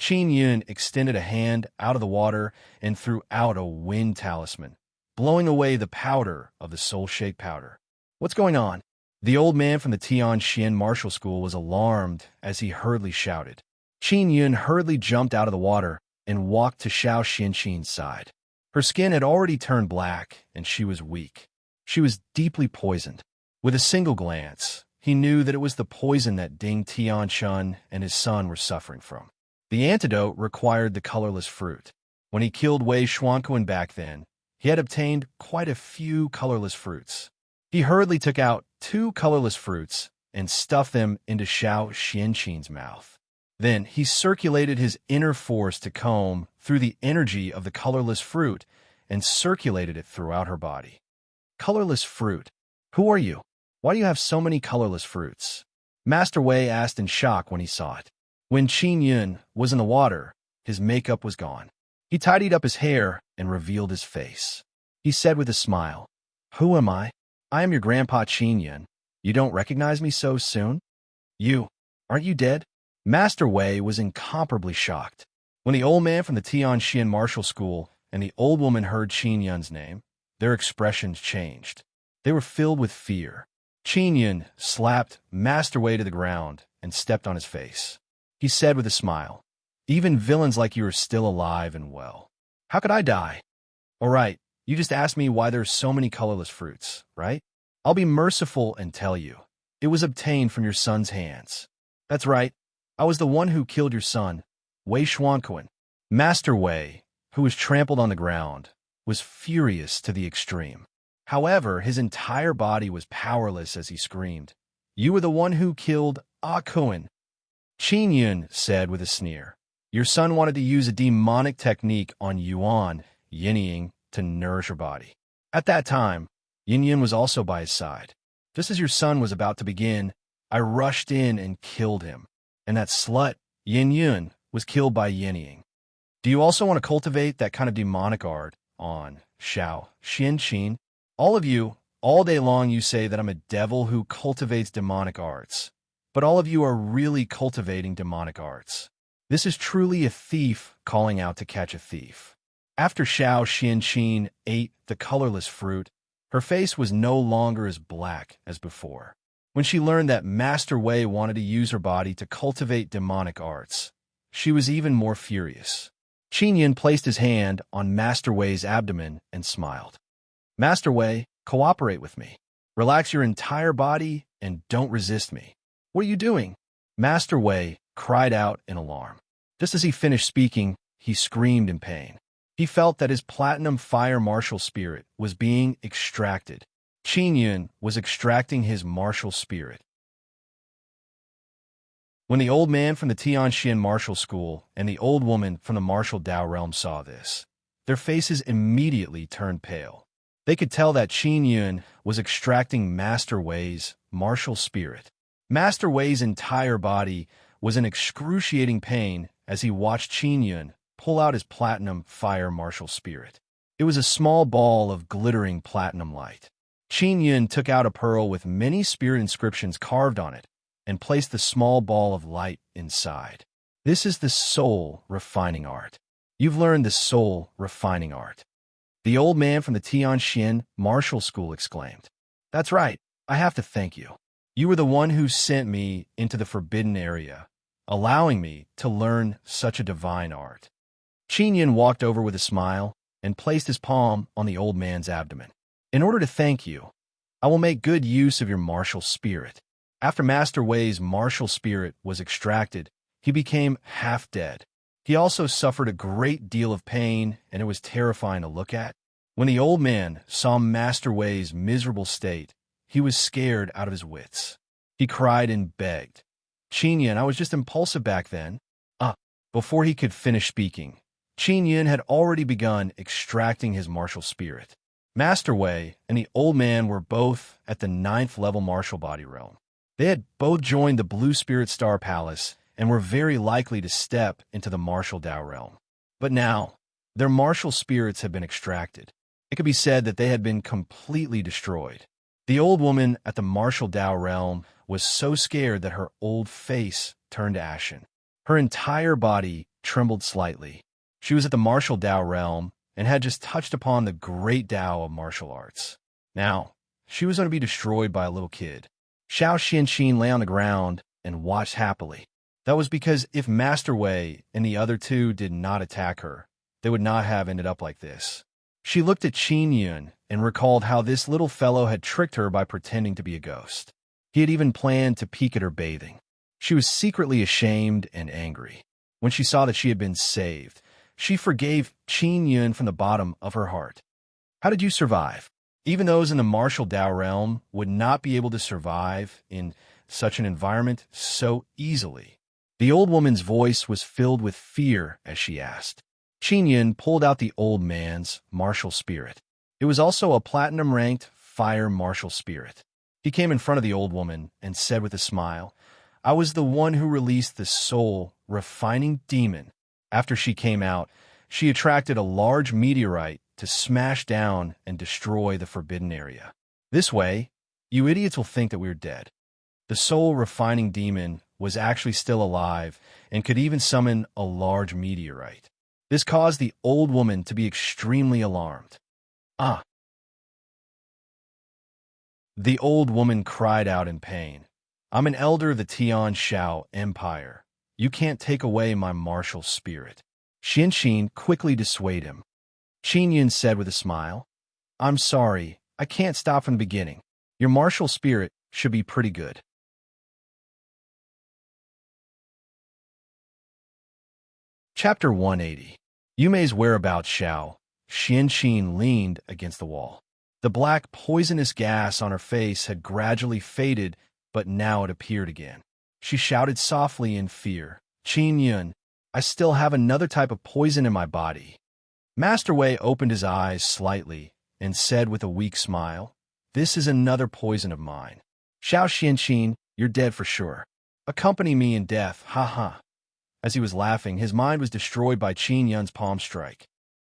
Qin Yun extended a hand out of the water and threw out a wind talisman, blowing away the powder of the soul shake powder. "What's going on?" The old man from the Tianxian martial school was alarmed as he hurriedly shouted. Qin Yun hurriedly jumped out of the water and walked to Xiao Xianqin's side. Her skin had already turned black, and she was weak. She was deeply poisoned. With a single glance, he knew that it was the poison that Ding Tianchun and his son were suffering from. The antidote required the colorless fruit. When he killed Wei Xuanquan back then, he had obtained quite a few colorless fruits. He hurriedly took out 2 colorless fruits and stuffed them into Xiao Xianqin's mouth. Then he circulated his inner force to comb through the energy of the colorless fruit and circulated it throughout her body. "Colorless fruit? Who are you? Why do you have so many colorless fruits?" Master Wei asked in shock when he saw it. When Qin Yun was in the water, his makeup was gone. He tidied up his hair and revealed his face. He said with a smile, "Who am I? I am your grandpa Qin Yun. You don't recognize me so soon? Aren't you dead?" Master Wei was incomparably shocked. When the old man from the Tianxian martial school and the old woman heard Qin Yun's name, their expressions changed. They were filled with fear. Qin Yun slapped Master Wei to the ground and stepped on his face. He said with a smile, "Even villains like you are still alive and well. How could I die? All right, you just asked me why there's so many colorless fruits, right? I'll be merciful and tell you. It was obtained from your son's hands. That's right. I was the one who killed your son, Wei Xuanquan." Master Wei, who was trampled on the ground, was furious to the extreme. However, his entire body was powerless as he screamed, "You were the one who killed Ah Kuan." Qin Yun said with a sneer, "Your son wanted to use a demonic technique on Yuan, Yinying, to nourish her body. At that time, Yin Yun was also by his side. Just as your son was about to begin, I rushed in and killed him. And that slut, Yin Yun, was killed by Yinying. Do you also want to cultivate that kind of demonic art on Xiao Xianqin? All of you, all day long you say that I'm a devil who cultivates demonic arts. But all of you are really cultivating demonic arts. This is truly a thief calling out to catch a thief." After Xiao Xianqin ate the colorless fruit, her face was no longer as black as before. When she learned that Master Wei wanted to use her body to cultivate demonic arts, she was even more furious. Qin Yun placed his hand on Master Wei's abdomen and smiled. "Master Wei, cooperate with me. Relax your entire body and don't resist me." "What are you doing?" Master Wei cried out in alarm. Just as he finished speaking, he screamed in pain. He felt that his platinum fire martial spirit was being extracted. Qin Yun was extracting his martial spirit. When the old man from the Tianxian martial school and the old woman from the martial Dao realm saw this, their faces immediately turned pale. They could tell that Qin Yun was extracting Master Wei's martial spirit. Master Wei's entire body was in excruciating pain as he watched Qin Yun pull out his platinum fire martial spirit. It was a small ball of glittering platinum light. Qin Yun took out a pearl with many spirit inscriptions carved on it and placed the small ball of light inside. This is the soul refining art. You've learned the soul refining art. The old man from the Tianxian martial school exclaimed. That's right. I have to thank you. You were the one who sent me into the forbidden area, allowing me to learn such a divine art. Qin Yin walked over with a smile and placed his palm on the old man's abdomen. In order to thank you, I will make good use of your martial spirit. After Master Wei's martial spirit was extracted, he became half dead. He also suffered a great deal of pain, and it was terrifying to look at. When the old man saw Master Wei's miserable state, he was scared out of his wits. He cried and begged. Qin Yin, I was just impulsive back then. Before he could finish speaking, Qin Yin had already begun extracting his martial spirit. Master Wei and the old man were both at the 9th level martial body realm. They had both joined the Blue Spirit Star Palace and were very likely to step into the martial Dao realm. But now, their martial spirits had been extracted. It could be said that they had been completely destroyed. The old woman at the martial Dao realm was so scared that her old face turned ashen. Her entire body trembled slightly. She was at the martial Dao realm and had just touched upon the great Dao of martial arts. Now, she was going to be destroyed by a little kid. Xiao Xianqin lay on the ground and watched happily. That was because if Master Wei and the other two did not attack her, they would not have ended up like this. She looked at Qin Yin and recalled how this little fellow had tricked her by pretending to be a ghost. He had even planned to peek at her bathing. She was secretly ashamed and angry. When she saw that she had been saved, she forgave Qin Yin from the bottom of her heart. How did you survive? Even those in the martial Dao realm would not be able to survive in such an environment so easily. The old woman's voice was filled with fear as she asked. Qin Yin pulled out the old man's martial spirit. It was also a platinum-ranked fire martial spirit. He came in front of the old woman and said with a smile, I was the one who released the soul refining demon. After she came out, she attracted a large meteorite to smash down and destroy the forbidden area. This way, you idiots will think that we're dead. The soul refining demon was actually still alive and could even summon a large meteorite. This caused the old woman to be extremely alarmed. The old woman cried out in pain. I'm an elder of the Tian Shao Empire. You can't take away my martial spirit. Xianqin quickly dissuaded him. Qin Yin said with a smile, I'm sorry, I can't stop from the beginning. Your martial spirit should be pretty good. Chapter 180. Yumei's whereabouts. Xianqin leaned against the wall. The black, poisonous gas on her face had gradually faded, but now it appeared again. She shouted softly in fear, Qin Yin, I still have another type of poison in my body. Master Wei opened his eyes slightly and said with a weak smile, This is another poison of mine. Xianqin, you're dead for sure. Accompany me in death, ha. As he was laughing, his mind was destroyed by Qin Yun's palm strike.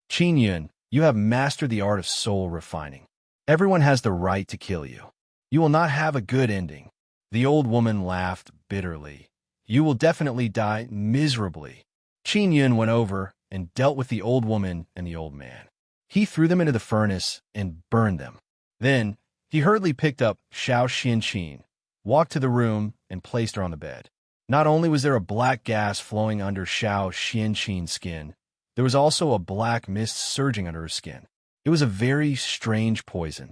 Qin Yun, you have mastered the art of soul refining. Everyone has the right to kill you. You will not have a good ending. The old woman laughed bitterly. You will definitely die miserably. Qin Yun went over and dealt with the old woman and the old man. He threw them into the furnace and burned them. Then he hurriedly picked up Xiao Xianqin, walked to the room, and placed her on the bed. Not only was there a black gas flowing under Xiao Xianqin's skin, there was also a black mist surging under her skin. It was a very strange poison.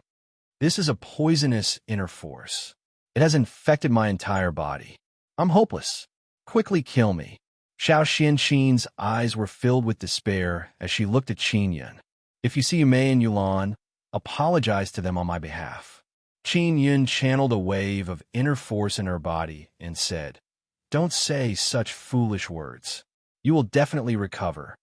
This is a poisonous inner force. It has infected my entire body. I'm hopeless. Quickly kill me. Xiao Xianqin's eyes were filled with despair as she looked at Qin Yun. If you see Yumei and Yulan, apologize to them on my behalf. Qin Yun channeled a wave of inner force in her body and said, Don't say such foolish words. You will definitely recover.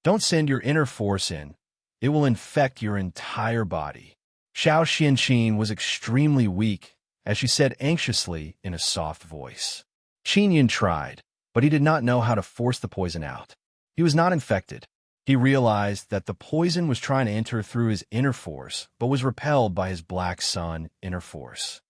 Don't send your inner force in. It will infect your entire body. Xiao Xianqin was extremely weak, as she said anxiously in a soft voice. Qin Yun tried, but he did not know how to force the poison out. He was not infected. He realized that the poison was trying to enter through his inner force, but was repelled by his Black Sun inner force.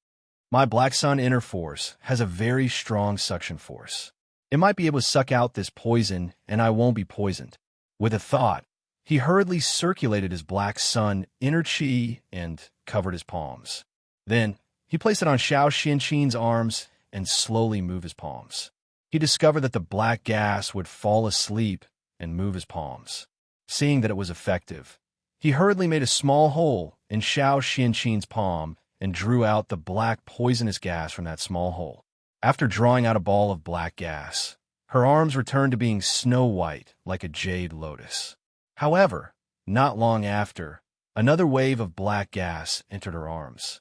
My Black Sun inner force has a very strong suction force. It might be able to suck out this poison, and I won't be poisoned. With a thought, he hurriedly circulated his black sun inner chi and covered his palms. Then, he placed it on Xiao Xianqin's arms and slowly moved his palms. He discovered that the black gas would fall asleep and move his palms. Seeing that it was effective, he hurriedly made a small hole in Xiao Xianqin's palm and drew out the black poisonous gas from that small hole. After drawing out a ball of black gas, her arms returned to being snow white like a jade lotus. However, not long after, another wave of black gas entered her arms.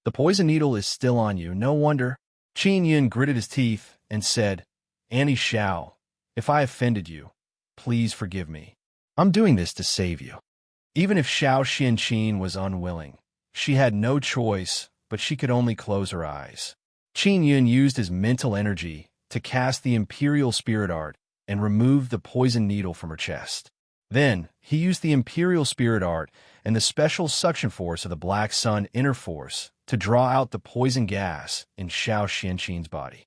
The poison needle is still on you, no wonder. Qin Yun gritted his teeth and said, Annie Xiao, if I offended you, please forgive me. I'm doing this to save you. Even if Xiao Xianqin was unwilling, she had no choice, but she could only close her eyes. Qin Yun used his mental energy to cast the Imperial Spirit Art and remove the poison needle from her chest. Then, he used the Imperial Spirit Art and the special suction force of the Black Sun Inner Force to draw out the poison gas in Xiao Xianqin's body.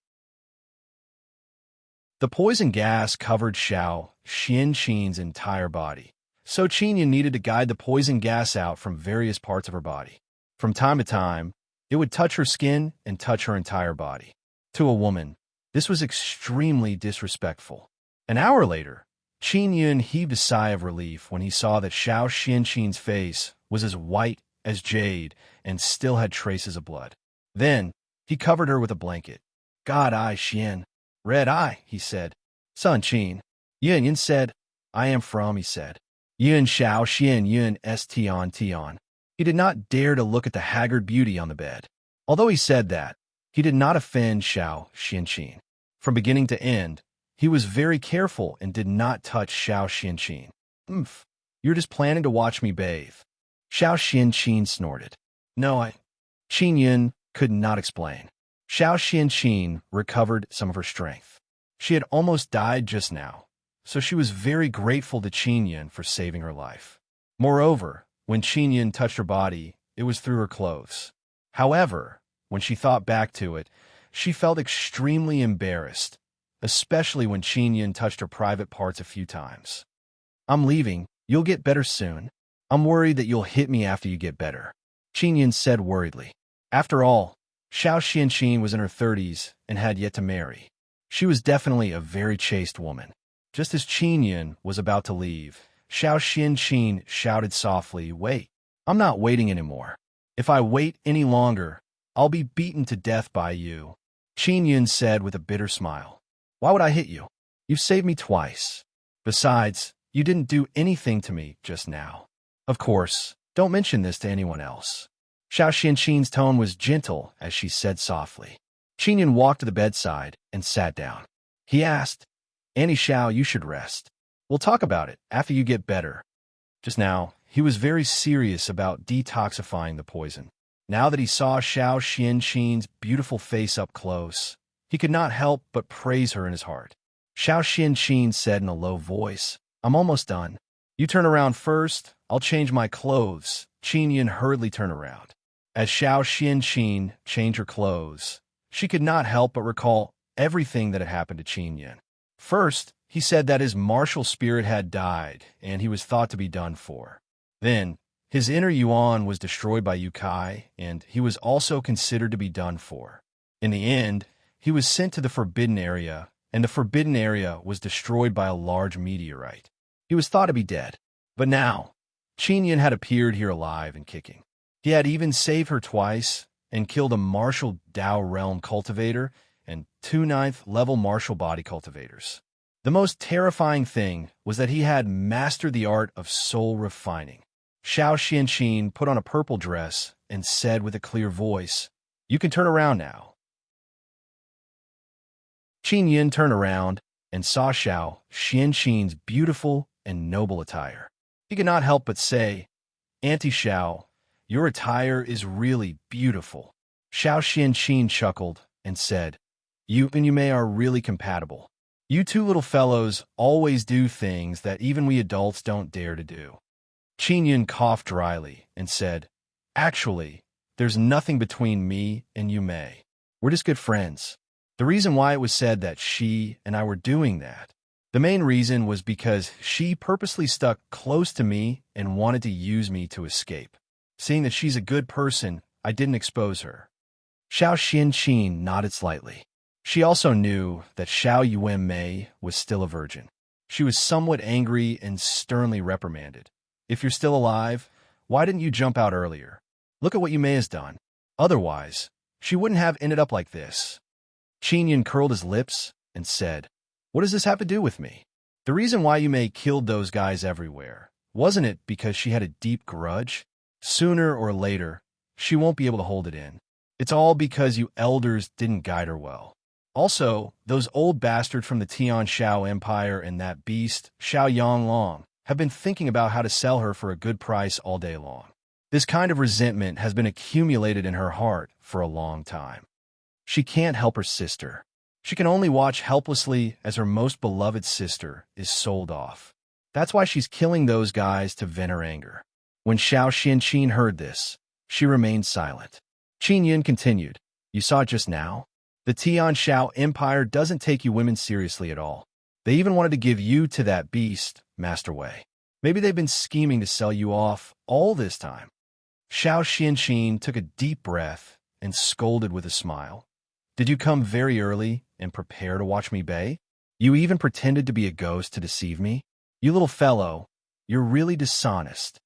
The poison gas covered Xiao Xianqin's entire body, so Qin Yun needed to guide the poison gas out from various parts of her body. From time to time, it would touch her skin and touch her entire body. To a woman, this was extremely disrespectful. An hour later, Qin Yun heaved a sigh of relief when he saw that Xiao Xianqin's face was as white as jade and still had traces of blood. Then, he covered her with a blanket. God Eye Xian. Red Eye, he said. Sun Qin. Yun said. I am from, he said. Yun Xiao Xian Yun Tion. He did not dare to look at the haggard beauty on the bed. Although he said that, he did not offend Xiao Xianqin. From beginning to end, he was very careful and did not touch Xiao Xianqin. You're just planning to watch me bathe. Xiao Xianqin snorted. No, Qin Yun could not explain. Xiao Xianqin recovered some of her strength. She had almost died just now, so she was very grateful to Qin Yun for saving her life. Moreover, when Qin Yun touched her body, it was through her clothes. However, when she thought back to it, she felt extremely embarrassed, especially when Qin Yun touched her private parts a few times. I'm leaving. You'll get better soon. I'm worried that you'll hit me after you get better, Qin Yun said worriedly. After all, Xiao Xianqin was in her 30s and had yet to marry. She was definitely a very chaste woman. Just as Qin Yun was about to leave, Xiao Xianqin shouted softly, Wait, I'm not waiting anymore. If I wait any longer, I'll be beaten to death by you, Qin Yun said with a bitter smile. Why would I hit you? You've saved me twice. Besides, you didn't do anything to me just now. Of course, don't mention this to anyone else. Xiao Xianqin's tone was gentle as she said softly. Qin Yun walked to the bedside and sat down. He asked, Annie Xiao, you should rest. We'll talk about it after you get better. Just now, he was very serious about detoxifying the poison. Now that he saw Xiao Xianqin's beautiful face up close, he could not help but praise her in his heart. Xiao Xianqin said in a low voice, I'm almost done. You turn around first, I'll change my clothes. Qin Yun hurriedly turned around. As Xiao Xianqin changed her clothes, she could not help but recall everything that had happened to Qin Yun. First, he said that his martial spirit had died, and he was thought to be done for. Then, his inner yuan was destroyed by Yu Kai, and he was also considered to be done for. In the end, he was sent to the Forbidden Area, and the Forbidden Area was destroyed by a large meteorite. He was thought to be dead. But now, Qin Yun had appeared here alive and kicking. He had even saved her twice and killed a martial Dao realm cultivator and 2 9th-level martial body cultivators. The most terrifying thing was that he had mastered the art of soul refining. Xiao Xianqin put on a purple dress and said with a clear voice, You can turn around now. Qin Yun turned around and saw Xiao Xianqin's beautiful and noble attire. He could not help but say, Auntie Xiao, your attire is really beautiful. Xiao Xianqin chuckled and said, You and Yume are really compatible. You two little fellows always do things that even we adults don't dare to do. Qin Yun coughed dryly and said, Actually, there's nothing between me and Yume. We're just good friends. The reason why it was said that she and I were doing that The main reason was because she purposely stuck close to me and wanted to use me to escape. Seeing that she's a good person, I didn't expose her. Xiao Xianqin nodded slightly. She also knew that Xiao Yuanmei was still a virgin. She was somewhat angry and sternly reprimanded. If you're still alive, why didn't you jump out earlier? Look at what Yumei has done. Otherwise, she wouldn't have ended up like this. Qin Yun curled his lips and said, "What does this have to do with me? The reason why Yumei killed those guys everywhere, wasn't it because she had a deep grudge? Sooner or later, she won't be able to hold it in. It's all because you elders didn't guide her well. Also, those old bastards from the Tian Shao Empire and that beast, Xiao Yanglong, have been thinking about how to sell her for a good price all day long. This kind of resentment has been accumulated in her heart for a long time. She can't help her sister. She can only watch helplessly as her most beloved sister is sold off. That's why she's killing those guys to vent her anger." When Xiao Xianqin heard this, she remained silent. Qin Yun continued, "You saw it just now? The Tian Shao Empire doesn't take you women seriously at all. They even wanted to give you to that beast, Master Wei. Maybe they've been scheming to sell you off all this time." Xiao Xianqin took a deep breath and scolded with a smile. "Did you come very early and prepare to watch me bay? You even pretended to be a ghost to deceive me? You little fellow, you're really dishonest."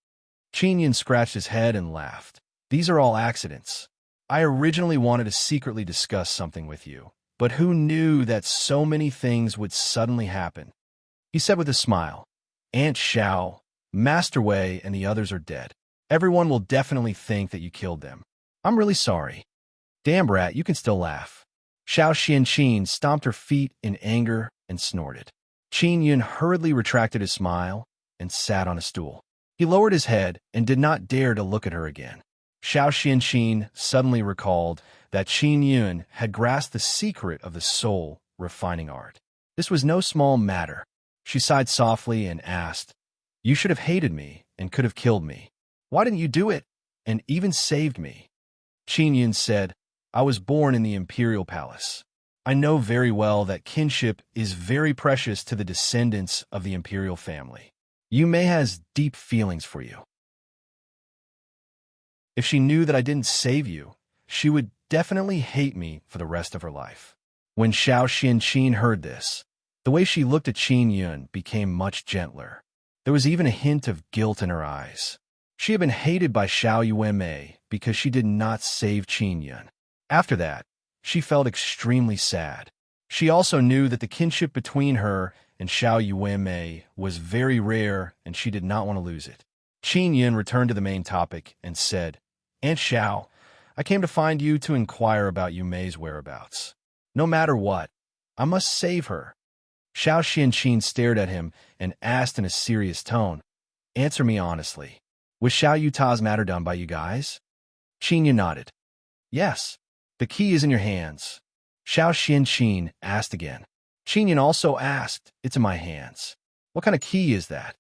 Qin Yun scratched his head and laughed. "These are all accidents. I originally wanted to secretly discuss something with you, but who knew that so many things would suddenly happen?" He said with a smile, "Aunt Xiao, Master Wei, and the others are dead. Everyone will definitely think that you killed them. I'm really sorry." "Damn, brat, you can still laugh." Xiao Xianqin stomped her feet in anger and snorted. Qin Yun hurriedly retracted his smile and sat on a stool. He lowered his head and did not dare to look at her again. Xiao Xianqin suddenly recalled that Qin Yun had grasped the secret of the soul refining art. This was no small matter. She sighed softly and asked, "You should have hated me and could have killed me. Why didn't you do it and even saved me?" Qin Yun said, "I was born in the imperial palace. I know very well that kinship is very precious to the descendants of the imperial family. Yumei has deep feelings for you. If she knew that I didn't save you, she would definitely hate me for the rest of her life." When Xiao Xianqin heard this, the way she looked at Qin Yun became much gentler. There was even a hint of guilt in her eyes. She had been hated by Xiao Yuanmei because she did not save Qin Yun. After that, she felt extremely sad. She also knew that the kinship between her and Xiao Yuanmei was very rare and she did not want to lose it. Qin Yun returned to the main topic and said, "Aunt Xiao, I came to find you to inquire about Yumei's whereabouts. No matter what, I must save her." Xiao Xianqin stared at him and asked in a serious tone, "Answer me honestly. Was Xiao Yuta's matter done by you guys?" Qin Yun nodded. "Yes. The key is in your hands." Xiao Xianqin asked again. Qin Yun also asked, "It's in my hands. What kind of key is that?"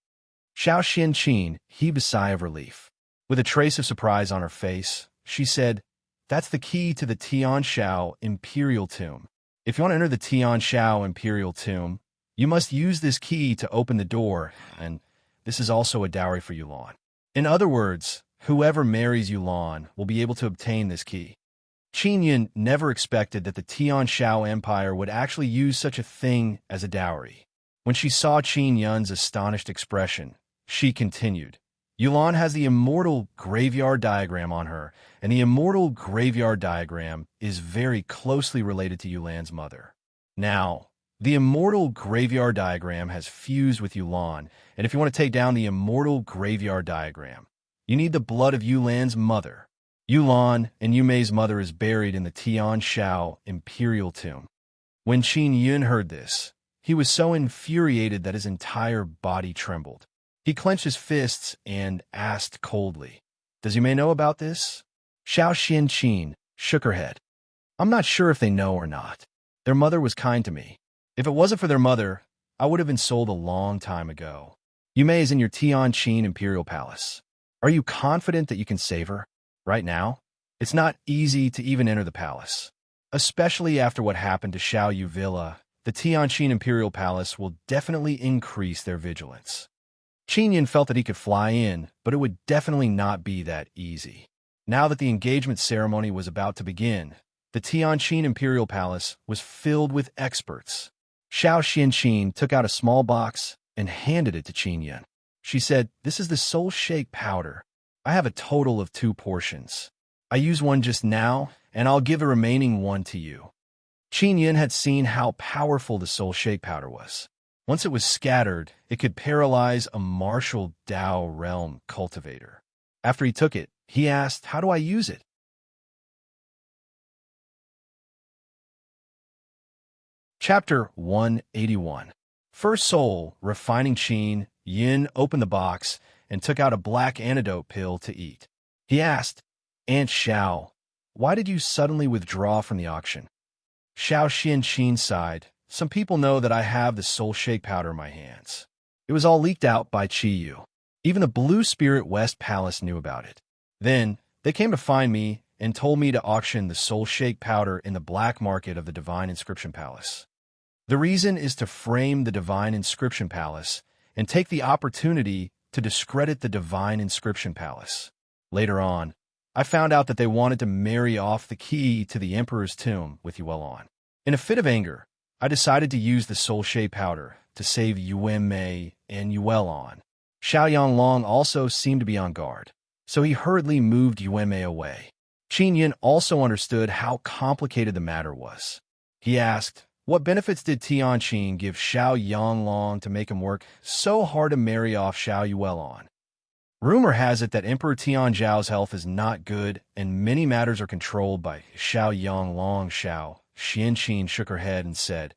Xiao Xianqin heaved a sigh of relief. With a trace of surprise on her face, she said, "That's the key to the Tian Shao Imperial Tomb. If you want to enter the Tian Shao Imperial Tomb, you must use this key to open the door, and this is also a dowry for Yulan. In other words, whoever marries Yulan will be able to obtain this key." Qin Yun never expected that the Tian Shao Empire would actually use such a thing as a dowry. When she saw Qin Yun's astonished expression, she continued, "Yulan has the immortal graveyard diagram on her, and the immortal graveyard diagram is very closely related to Yulan's mother. Now, the immortal graveyard diagram has fused with Yulan, and if you want to take down the immortal graveyard diagram, you need the blood of Yulan's mother. Yulan and Yumei's mother is buried in the Tian Shao Imperial Tomb." When Qin Yun heard this, he was so infuriated that his entire body trembled. He clenched his fists and asked coldly, "Does Yumei know about this?" Xiao Xianqin shook her head. "I'm not sure if they know or not. Their mother was kind to me. If it wasn't for their mother, I would have been sold a long time ago. Yumei is in your Tianqin Imperial Palace. Are you confident that you can save her? Right now, it's not easy to even enter the palace, especially after what happened to Xiao Yu Villa the Tianqin Imperial Palace will definitely increase their vigilance. Qin Yin felt that he could fly in, but it would definitely not be that easy. Now that the engagement ceremony was about to begin, the Tianqin Imperial Palace was filled with experts. Xiao Xianqin took out a small box and handed it to Qin Yin. She said, "This is the soul shake powder. I have a total of 2 portions. I used one just now, and I'll give the remaining one to you." Qin Yin had seen how powerful the soul shake powder was. Once it was scattered, it could paralyze a martial Dao realm cultivator. After he took it, he asked, "How do I use it?" Chapter 181. First Soul, refining Qin Yin opened the box and took out a black antidote pill to eat. He asked, "Aunt Xiao, why did you suddenly withdraw from the auction?" Xiao Xianqin sighed. "Some people know that I have the soul shake powder in my hands. It was all leaked out by Qi Yu. Even the Blue Spirit West Palace knew about it. Then they came to find me and told me to auction the soul shake powder in the black market of the Divine Inscription Palace. The reason is to frame the Divine Inscription Palace and take the opportunity to discredit the Divine Inscription Palace. Later on, I found out that they wanted to marry off the key to the Emperor's tomb with Yuelon. In a fit of anger, I decided to use the soul shade powder to save Yuan Mei and Yuelon. Xiao Yanglong also seemed to be on guard, so he hurriedly moved Yuan Mei away. Qin Yin also understood how complicated the matter was. He asked, "What benefits did Tianqin give Xiao Yanglong to make him work so hard to marry off Xiao Yuelon? Rumor has it that Emperor Tianzhao's health is not good, and many matters are controlled by Xiao Yanglong." Xiao Xianqin shook her head and said,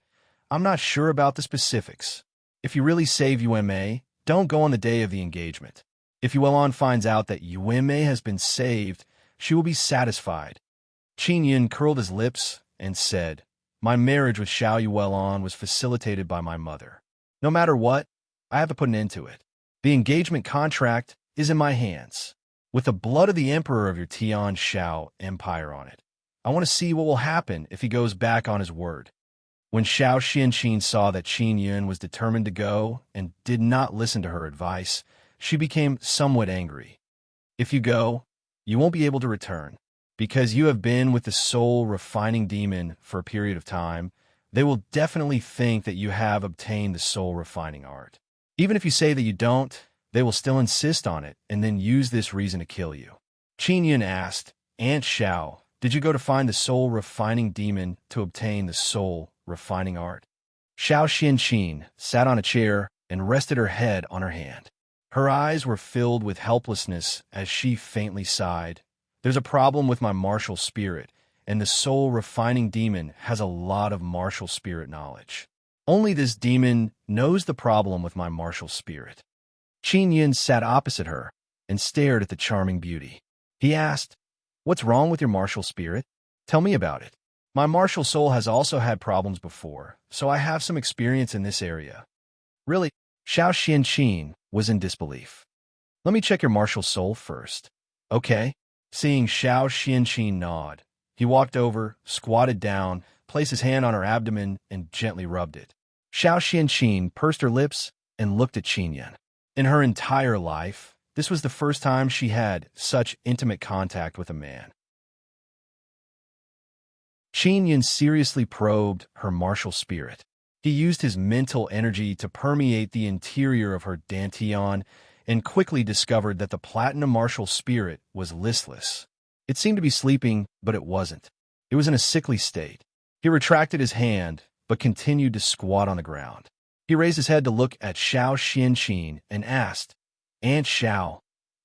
"I'm not sure about the specifics. If you really save Yuan Mei, don't go on the day of the engagement. If Yuelon finds out that Yuan Mei has been saved, she will be satisfied." Qin Yin curled his lips and said, "My marriage with Xiao Yuelon was facilitated by my mother. No matter what, I have to put an end to it. The engagement contract is in my hands, with the blood of the emperor of your Tian Xiao Empire on it. I want to see what will happen if he goes back on his word." When Xiao Xianqin saw that Qin Yin was determined to go and did not listen to her advice, she became somewhat angry. "If you go, you won't be able to return. Because you have been with the soul-refining demon for a period of time, they will definitely think that you have obtained the soul-refining art. Even if you say that you don't, they will still insist on it and then use this reason to kill you." Qin Yin asked, "Aunt Xiao, did you go to find the soul-refining demon to obtain the soul-refining art?" Xiao Xianqin sat on a chair and rested her head on her hand. Her eyes were filled with helplessness as she faintly sighed. "There's a problem with my martial spirit, and the soul-refining demon has a lot of martial spirit knowledge. Only this demon knows the problem with my martial spirit." Qin Yin sat opposite her and stared at the charming beauty. He asked, "What's wrong with your martial spirit? Tell me about it. My martial soul has also had problems before, so I have some experience in this area." "Really?" Xiao Xianqin was in disbelief. "Let me check your martial soul first." "Okay." Seeing Xiao Xianqin nod, he walked over, squatted down, placed his hand on her abdomen, and gently rubbed it. Xiao Xianqin pursed her lips and looked at Qin Yin. In her entire life, this was the first time she had such intimate contact with a man. Qin Yin seriously probed her martial spirit. He used his mental energy to permeate the interior of her dantian and quickly discovered that the platinum martial spirit was listless. It seemed to be sleeping, but it wasn't. It was in a sickly state. He retracted his hand, but continued to squat on the ground. He raised his head to look at Xiao Xianqin and asked, "Aunt Xiao,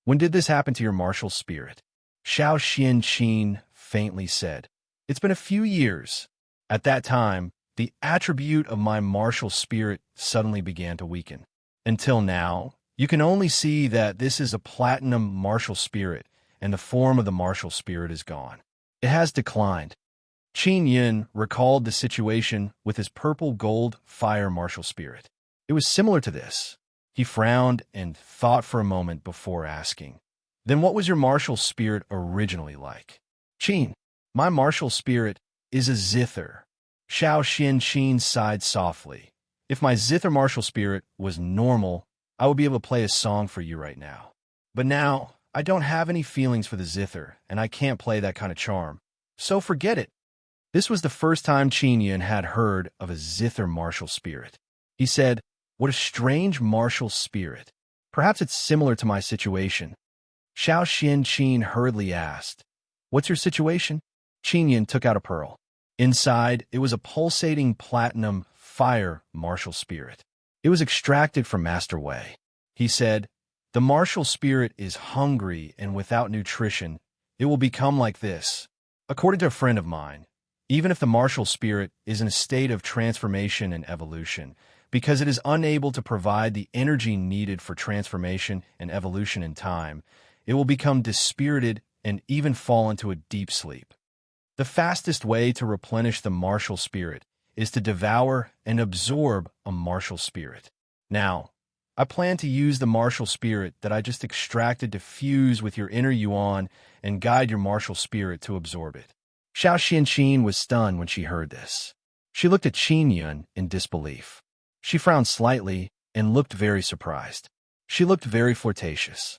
when did this happen to your martial spirit?" Xiao Xianqin faintly said, "It's been a few years. At that time, the attribute of my martial spirit suddenly began to weaken. Until now, you can only see that this is a platinum martial spirit, and the form of the martial spirit is gone. It has declined." Qin Yin recalled the situation with his purple-gold fire martial spirit. It was similar to this. He frowned and thought for a moment before asking, "Then what was your martial spirit originally like?" "Qin, my martial spirit is a zither." Xiao Xianqin sighed softly. If my zither martial spirit was normal, I would be able to play a song for you right now. But now, I don't have any feelings for the zither, and I can't play that kind of charm. So forget it. This was the first time Qin Yun had heard of a zither martial spirit. He said, "What a strange martial spirit. Perhaps it's similar to my situation." Xiao Xianqin hurriedly asked, "What's your situation?" Qin Yun took out a pearl. Inside, it was a pulsating platinum fire martial spirit. It was extracted from Master Wei. He said, "The martial spirit is hungry and without nutrition. It will become like this." According to a friend of mine, even if the martial spirit is in a state of transformation and evolution, because it is unable to provide the energy needed for transformation and evolution in time, it will become dispirited and even fall into a deep sleep. The fastest way to replenish the martial spirit is to devour and absorb a martial spirit. Now, I plan to use the martial spirit that I just extracted to fuse with your inner yuan and guide your martial spirit to absorb it. Xiao Xianqin was stunned when she heard this. She looked at Qin Yun in disbelief. She frowned slightly and looked very surprised. She looked very flirtatious.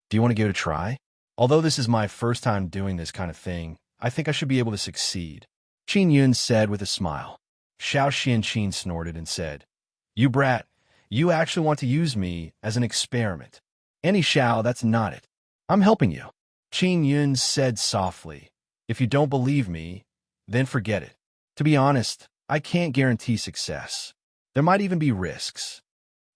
"Do you want to give it a try? Although this is my first time doing this kind of thing, I think I should be able to succeed," Qin Yun said with a smile. Xiao Xianqin snorted and said, "You brat, you actually want to use me as an experiment." "Any Xiao, that's not it. I'm helping you," Qin Yun said softly. "If you don't believe me, then forget it. To be honest, I can't guarantee success. There might even be risks.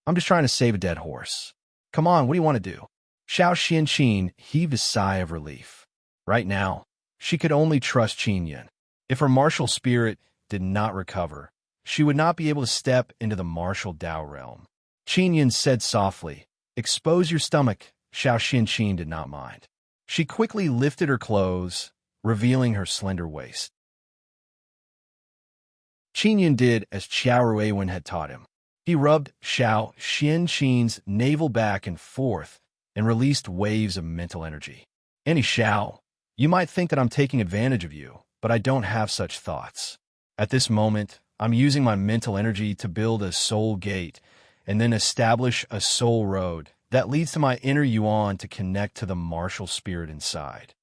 I'm just trying to save a dead horse. Come on, what do you want to do?" Xiao Xianqin heaved a sigh of relief. Right now, she could only trust Qin Yun. If her martial spirit did not recover, she would not be able to step into the martial Dao realm. Qin Yun said softly, "Expose your stomach." Xiao Xianqin did not mind. She quickly lifted her clothes, revealing her slender waist. Qin Yun did as Qiao Ruiwen had taught him. He rubbed Xiao Xianqin's navel back and forth and released waves of mental energy. "Any Xiao, you might think that I'm taking advantage of you, but I don't have such thoughts. At this moment, I'm using my mental energy to build a soul gate and then establish a soul road that leads to my inner yuan to connect to the martial spirit inside."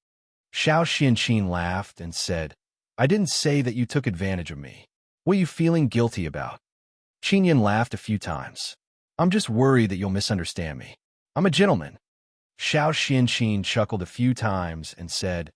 Xiao Xianqin laughed and said, "I didn't say that you took advantage of me. What are you feeling guilty about?" Qin Yun laughed a few times. "I'm just worried that you'll misunderstand me. I'm a gentleman." Xiao Xianqin chuckled a few times and said,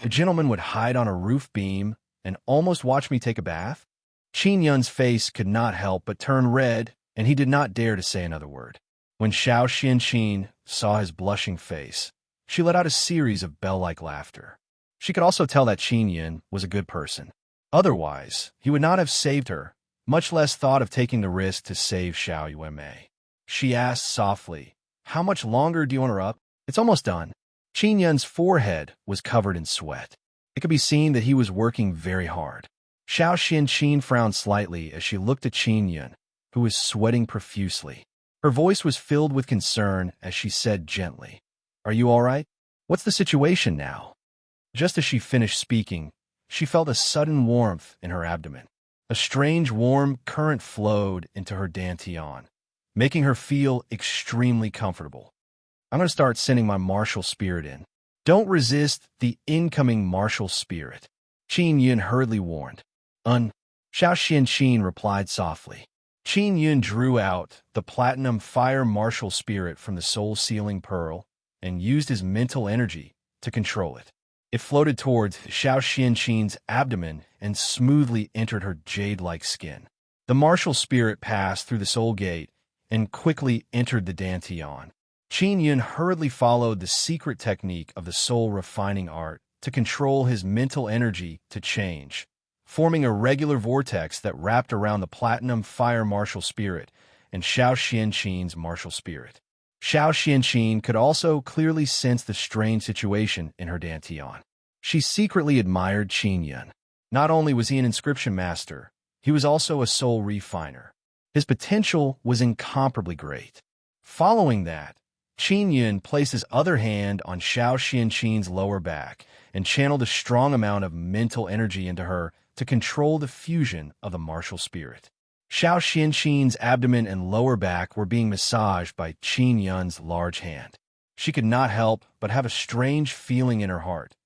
"A gentleman would hide on a roof beam and almost watch me take a bath?" Qin Yun's face could not help but turn red, and he did not dare to say another word. When Xiao Xianqin saw his blushing face, she let out a series of bell-like laughter. She could also tell that Qin Yun was a good person. Otherwise, he would not have saved her, much less thought of taking the risk to save Xiao Yuanmei. She asked softly, "How much longer do you want her up?" "It's almost done." Qin Yun's forehead was covered in sweat. It could be seen that he was working very hard. Xiao Xianqin frowned slightly as she looked at Qin Yun, who was sweating profusely. Her voice was filled with concern as she said gently, "Are you all right? What's the situation now?" Just as she finished speaking, she felt a sudden warmth in her abdomen. A strange warm current flowed into her dantian, making her feel extremely comfortable. "I'm going to start sending my martial spirit in. Don't resist the incoming martial spirit," Qin Yun hurriedly warned. Xiao Xianqin replied softly. Qin Yun drew out the platinum fire martial spirit from the soul-sealing pearl and used his mental energy to control it. It floated towards Xiao Xianqin's abdomen and smoothly entered her jade-like skin. The martial spirit passed through the soul gate and quickly entered the dantian. Qin Yun hurriedly followed the secret technique of the soul refining art to control his mental energy to change, forming a regular vortex that wrapped around the platinum fire martial spirit and Xiao Xianqin's martial spirit. Xiao Xianqin could also clearly sense the strange situation in her dantian. She secretly admired Qin Yun. Not only was he an inscription master, he was also a soul refiner. His potential was incomparably great. Following that, Qin Yun placed his other hand on Xiao Xianqin's lower back and channeled a strong amount of mental energy into her to control the fusion of the martial spirit. Xiao Xianqin's abdomen and lower back were being massaged by Qin Yun's large hand. She could not help but have a strange feeling in her heart.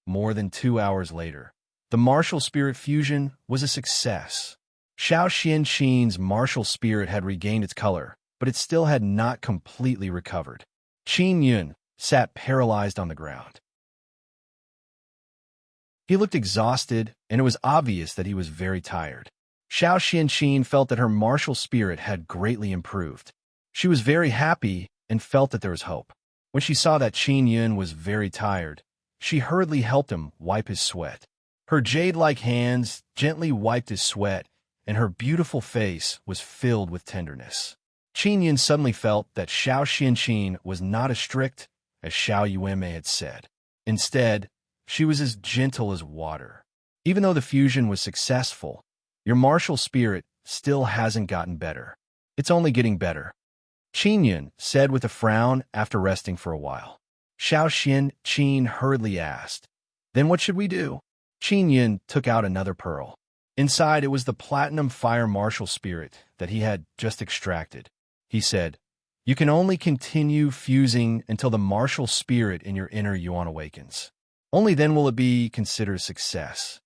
More than 2 hours later, the martial spirit fusion was a success. Xiao Xianqin's martial spirit had regained its color, but it still had not completely recovered. Qin Yun sat paralyzed on the ground. He looked exhausted, and it was obvious that he was very tired. Xiao Xianqin felt that her martial spirit had greatly improved. She was very happy and felt that there was hope. When she saw that Qin Yun was very tired, she hurriedly helped him wipe his sweat. Her jade-like hands gently wiped his sweat, and her beautiful face was filled with tenderness. Qin Yun suddenly felt that Xiao Xianqin was not as strict as Xiao Yuanmei had said. Instead, she was as gentle as water. Even though the fusion was successful, your martial spirit still hasn't gotten better. It's only getting better, Qin Yun said with a frown after resting for a while. Xiao Xianqin hurriedly asked, "Then what should we do?" Qin Yun took out another pearl. Inside it was the platinum fire martial spirit that he had just extracted. He said, "You can only continue fusing until the martial spirit in your inner yuan awakens. Only then will it be considered a success."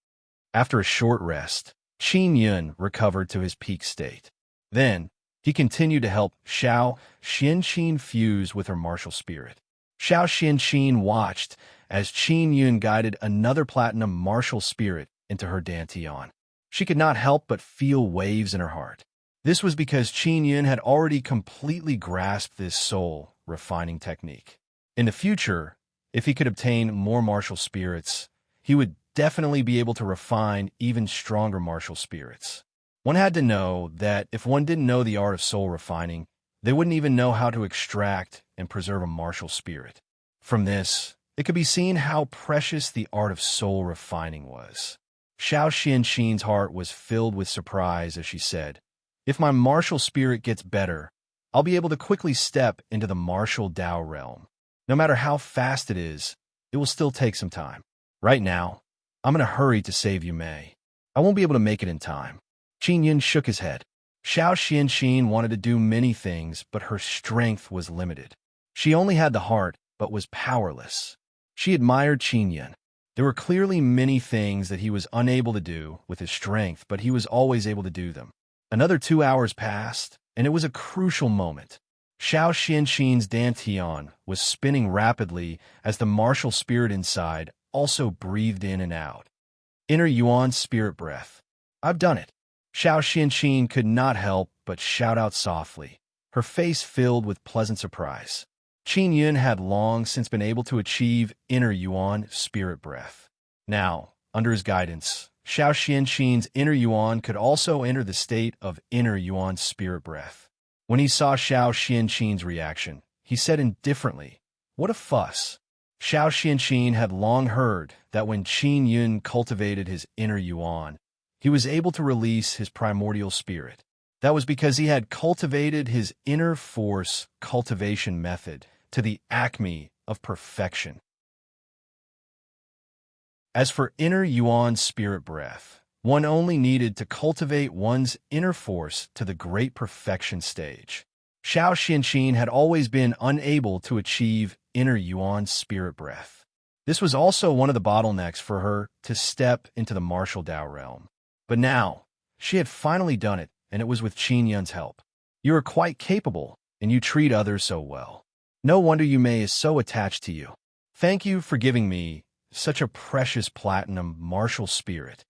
After a short rest, Qin Yun recovered to his peak state. Then, he continued to help Xiao Xianqin fuse with her martial spirit. Xiao Xianqin watched as Qin Yun guided another platinum martial spirit into her dantian. She could not help but feel waves in her heart. This was because Qin Yun had already completely grasped this soul-refining technique. In the future, if he could obtain more martial spirits, he would definitely be able to refine even stronger martial spirits. One had to know that if one didn't know the art of soul refining, they wouldn't even know how to extract and preserve a martial spirit. From this, it could be seen how precious the art of soul refining was. Xiao Xianqin's heart was filled with surprise as she said, "If my martial spirit gets better, I'll be able to quickly step into the martial Dao realm. No matter how fast it is, it will still take some time. Right now, I'm in a hurry to save Yuanmei. I won't be able to make it in time." Qin Yun shook his head. Xiao Xianqin wanted to do many things, but her strength was limited. She only had the heart, but was powerless. She admired Qin Yun. There were clearly many things that he was unable to do with his strength, but he was always able to do them. Another 2 hours passed, and it was a crucial moment. Xiao Xianqin's dantian was spinning rapidly as the martial spirit inside also breathed in and out. Inner Yuan spirit breath. "I've done it." Xiao Xianqin could not help but shout out softly, her face filled with pleasant surprise. Qin Yun had long since been able to achieve inner Yuan spirit breath. Now, under his guidance, Xiao Xianqin's inner Yuan could also enter the state of inner Yuan spirit breath. When he saw Xiao Xianqin's reaction, he said indifferently, "What a fuss." Xiao Xianqin had long heard that when Qin Yun cultivated his inner Yuan, he was able to release his primordial spirit. That was because he had cultivated his inner force cultivation method to the acme of perfection. As for inner Yuan spirit breath, one only needed to cultivate one's inner force to the great perfection stage. Xiao Xianqin had always been unable to achieve inner Yuan spirit breath. This was also one of the bottlenecks for her to step into the martial Dao realm. But now, she had finally done it, and it was with Qin Yun's help. "You are quite capable, and you treat others so well. No wonder Yuanmei is so attached to you. Thank you for giving me such a precious platinum martial spirit."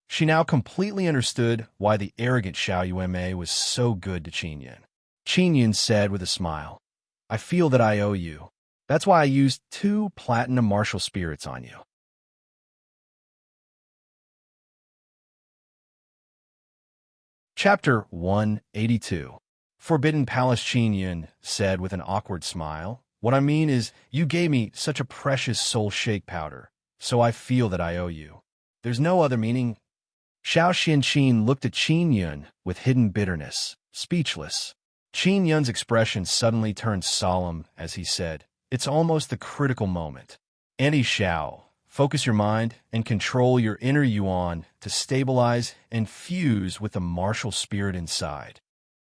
She now completely understood why the arrogant Xiao Yuanmei was so good to Qin Yun. Qin Yun said with a smile, "I feel that I owe you. That's why I used 2 platinum martial spirits on you." Chapter 182. Forbidden Palace. Qin Yun said with an awkward smile, "What I mean is, you gave me such a precious soul shake powder, so I feel that I owe you. There's no other meaning." Xiao Xianqin looked at Qin Yun with hidden bitterness, speechless. Qin Yun's expression suddenly turned solemn as he said, "It's almost the critical moment. Anti Xiao, focus your mind and control your inner yuan to stabilize and fuse with the martial spirit inside."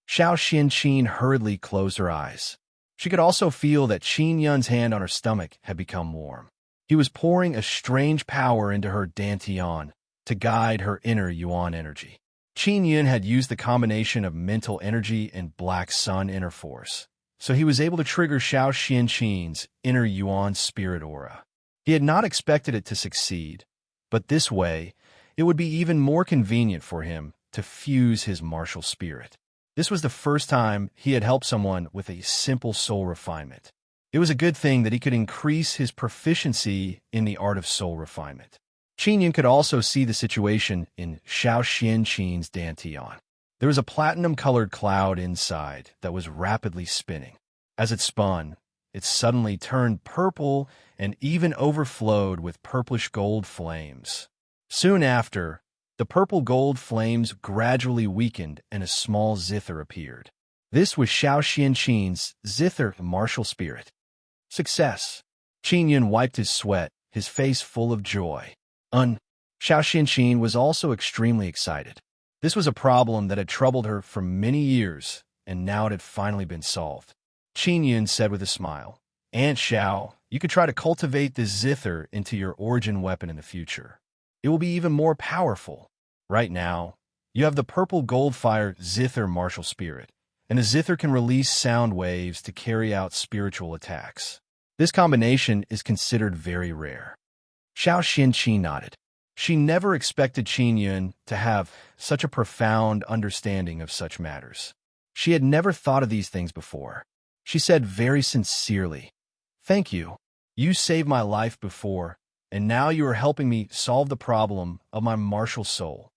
Xiao Xianqin hurriedly closed her eyes. She could also feel that Qin Yun's hand on her stomach had become warm. He was pouring a strange power into her dantian to guide her inner yuan energy. Qin Yun had used the combination of mental energy and Black Sun inner force, so he was able to trigger Xiao Xianqin's inner yuan spirit aura. He had not expected it to succeed, but this way, it would be even more convenient for him to fuse his martial spirit. This was the first time he had helped someone with a simple soul refinement. It was a good thing that he could increase his proficiency in the art of soul refinement. Qin Yun could also see the situation in Xiao Xianqin's dantian. There was a platinum-colored cloud inside that was rapidly spinning. As it spun, it suddenly turned purple and even overflowed with purplish-gold flames. Soon after, the purple-gold flames gradually weakened and a small zither appeared. This was Xiao Xianqin's zither martial spirit. Success! Qin Yun wiped his sweat, his face full of joy. Xiao Xianqin was also extremely excited. This was a problem that had troubled her for many years, and now it had finally been solved. Qin Yun said with a smile, "Aunt Xiao, you could try to cultivate this zither into your origin weapon in the future. It will be even more powerful. Right now, you have the purple gold fire zither martial spirit, and the zither can release sound waves to carry out spiritual attacks. This combination is considered very rare." Xiao Xianqin nodded. She never expected Qin Yun to have such a profound understanding of such matters. She had never thought of these things before. She said very sincerely, "Thank you. You saved my life before, and now you are helping me solve the problem of my martial soul."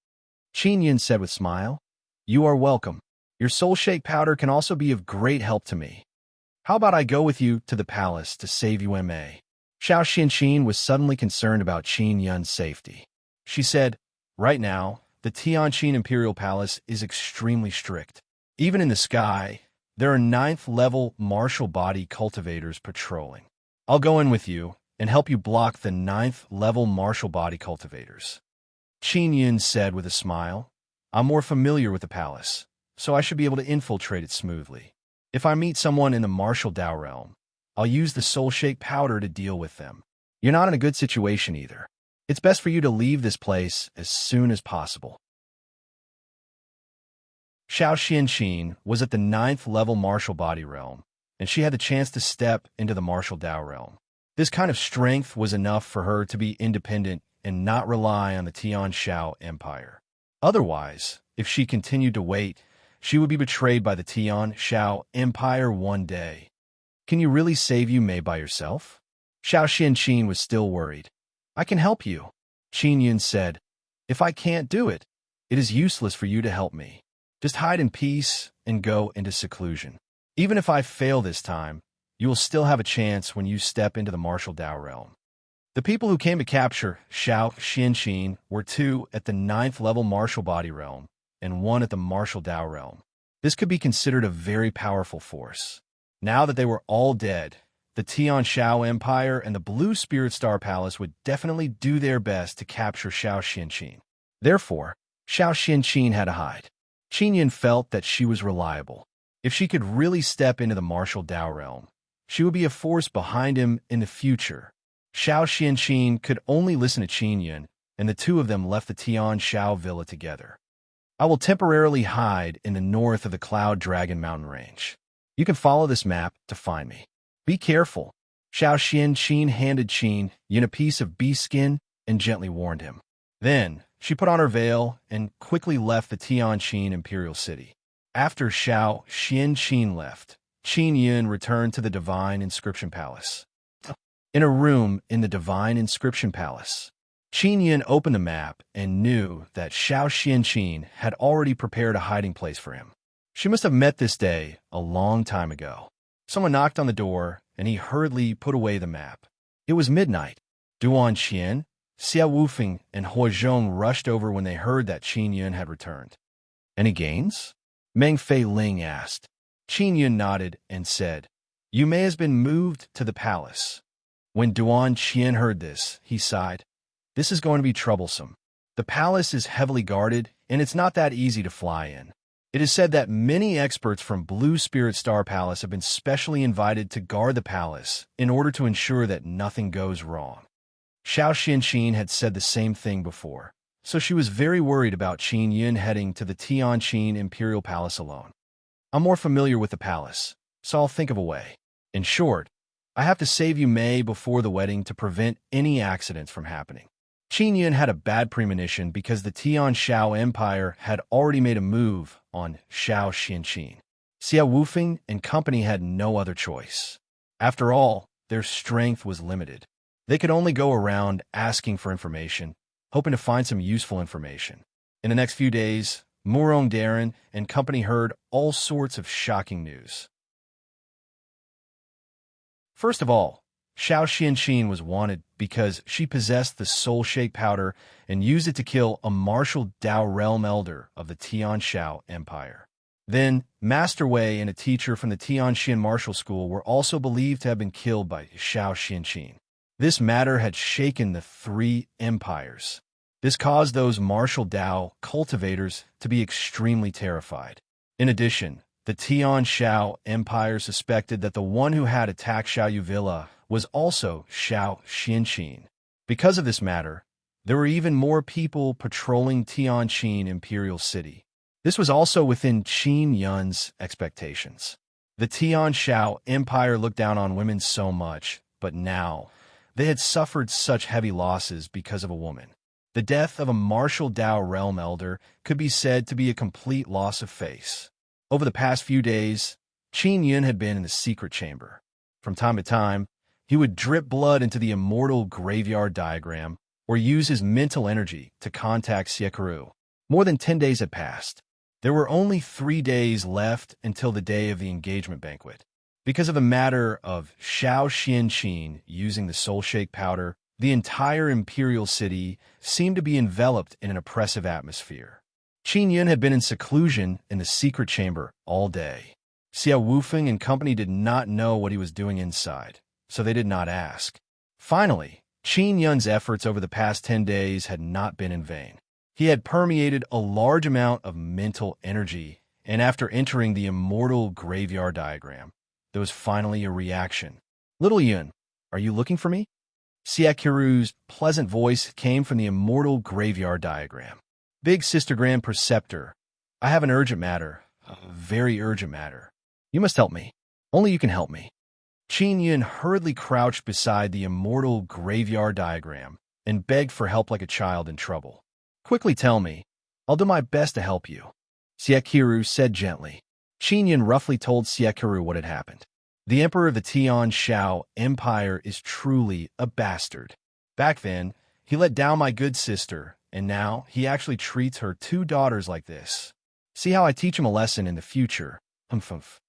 Qin Yun said with a smile, "You are welcome. Your soul shake powder can also be of great help to me. How about I go with you to the palace to save you, Ma?" Xiao Xianqin was suddenly concerned about Qin Yun's safety. She said, "Right now, the Tianqin Imperial Palace is extremely strict. Even in the sky, there are 9th-level martial body cultivators patrolling. I'll go in with you and help you block the 9th-level martial body cultivators." Qin Yun said with a smile, "I'm more familiar with the palace, so I should be able to infiltrate it smoothly. If I meet someone in the martial Dao realm, I'll use the soul shake powder to deal with them. You're not in a good situation either. It's best for you to leave this place as soon as possible." Xiao Xianqin was at the 9th-level martial body realm, and she had the chance to step into the martial Dao realm. This kind of strength was enough for her to be independent and not rely on the Tian Shao Empire. Otherwise, if she continued to wait, she would be betrayed by the Tian Shao Empire one day. "Can you really save you Mei by yourself?" Xiao Xianqin was still worried. "I can help you," Qin Yun said. "If I can't do it, it is useless for you to help me. Just hide in peace and go into seclusion. Even if I fail this time, you will still have a chance when you step into the martial Dao realm." The people who came to capture Xiao Xianqin were 2 at the 9th-level martial body realm and 1 at the martial Dao realm. This could be considered a very powerful force. Now that they were all dead, the Tian Shao Empire and the Blue Spirit Star Palace would definitely do their best to capture Xiao Xianqin. Therefore, Xiao Xianqin had to hide. Qin Yun felt that she was reliable. If she could really step into the martial Dao realm, she would be a force behind him in the future. Xiao Xianqin could only listen to Qin Yun, and the 2 of them left the Tian Shao villa together. "I will temporarily hide in the north of the Cloud Dragon mountain range. You can follow this map to find me. Be careful." Xiao Xianqin handed Qin Yun a piece of bee skin and gently warned him. Then, she put on her veil and quickly left the Tianqin Imperial City. After Xiao Xianqin left, Qin Yun returned to the Divine Inscription Palace. In a room in the Divine Inscription Palace, Qin Yun opened the map and knew that Xiao Xianqin had already prepared a hiding place for him. She must have met this day a long time ago. Someone knocked on the door, and he hurriedly put away the map. It was midnight. Duan Qian, Xia Wufeng, and Huo Zhong rushed over when they heard that Qin Yun had returned. "Any gains?" Meng Fei Ling asked. Qin Yun nodded and said, "You may has been moved to the palace." When Duan Qian heard this, he sighed. This is going to be troublesome. The palace is heavily guarded, and it's not that easy to fly in. It is said that many experts from Blue Spirit Star Palace have been specially invited to guard the palace in order to ensure that nothing goes wrong. Xiao Xianqin had said the same thing before, so she was very worried about Qin Yun heading to the Tianqin Imperial Palace alone. I'm more familiar with the palace, so I'll think of a way. In short, I have to save you Mei before the wedding to prevent any accidents from happening. Qin Yun had a bad premonition because the Tian Shao Empire had already made a move on Xiao Xianqin. Xia Wufeng and company had no other choice. After all, their strength was limited. They could only go around asking for information, hoping to find some useful information. In the next few days, Murong Darren and company heard all sorts of shocking news. First of all, Xiao Xianqin was wanted because she possessed the soul shake powder and used it to kill a martial Dao realm elder of the Tian Shao Empire. Then, Master Wei and a teacher from the Tianxian martial school were also believed to have been killed by Xiao Xianqin. This matter had shaken the three empires. This caused those martial Dao cultivators to be extremely terrified. In addition, the Tian Shao Empire suspected that the one who had attacked Xiaoyu Villa was also Xiao Xianqin. Because of this matter, there were even more people patrolling Tianqin Imperial City. This was also within Qin Yun's expectations. The Tian Shao Empire looked down on women so much, but now they had suffered such heavy losses because of a woman. The death of a martial Dao realm elder could be said to be a complete loss of face. Over the past few days, Qin Yun had been in the secret chamber. From time to time, he would drip blood into the immortal graveyard diagram or use his mental energy to contact Siekaru. More than 10 days had passed. There were only 3 days left until the day of the engagement banquet. Because of the matter of Xiao Xianqin using the soul shake powder, the entire imperial city seemed to be enveloped in an oppressive atmosphere. Qin Yun had been in seclusion in the secret chamber all day. Xia Wufeng and company did not know what he was doing inside, so they did not ask. Finally, Qin Yun's efforts over the past 10 days had not been in vain. He had permeated a large amount of mental energy, and after entering the immortal graveyard diagram, there was finally a reaction. "Little Yun, are you looking for me?" Siekaru's pleasant voice came from the immortal graveyard diagram. "Big Sister Grand Preceptor, I have an urgent matter, a very urgent matter. You must help me. Only you can help me." Qin Yun hurriedly crouched beside the immortal graveyard diagram and begged for help like a child in trouble. "Quickly tell me. I'll do my best to help you," Siekaru said gently. Qin Yun roughly told Siekaru what had happened. The Emperor of the Tian Shao Empire is truly a bastard. Back then, he let down my good sister, and now he actually treats her 2 daughters like this. See how I teach him a lesson in the future, humph.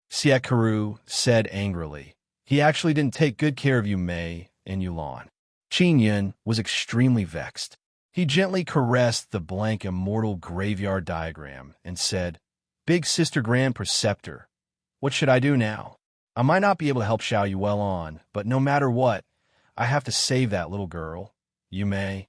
Siekaru said angrily. He actually didn't take good care of you, Mei and Yulan. Qin Yun was extremely vexed. He gently caressed the blank immortal graveyard diagram and said, "Big Sister Grand Preceptor, what should I do now? I might not be able to help Xiao Yu well on, but no matter what, I have to save that little girl. You may."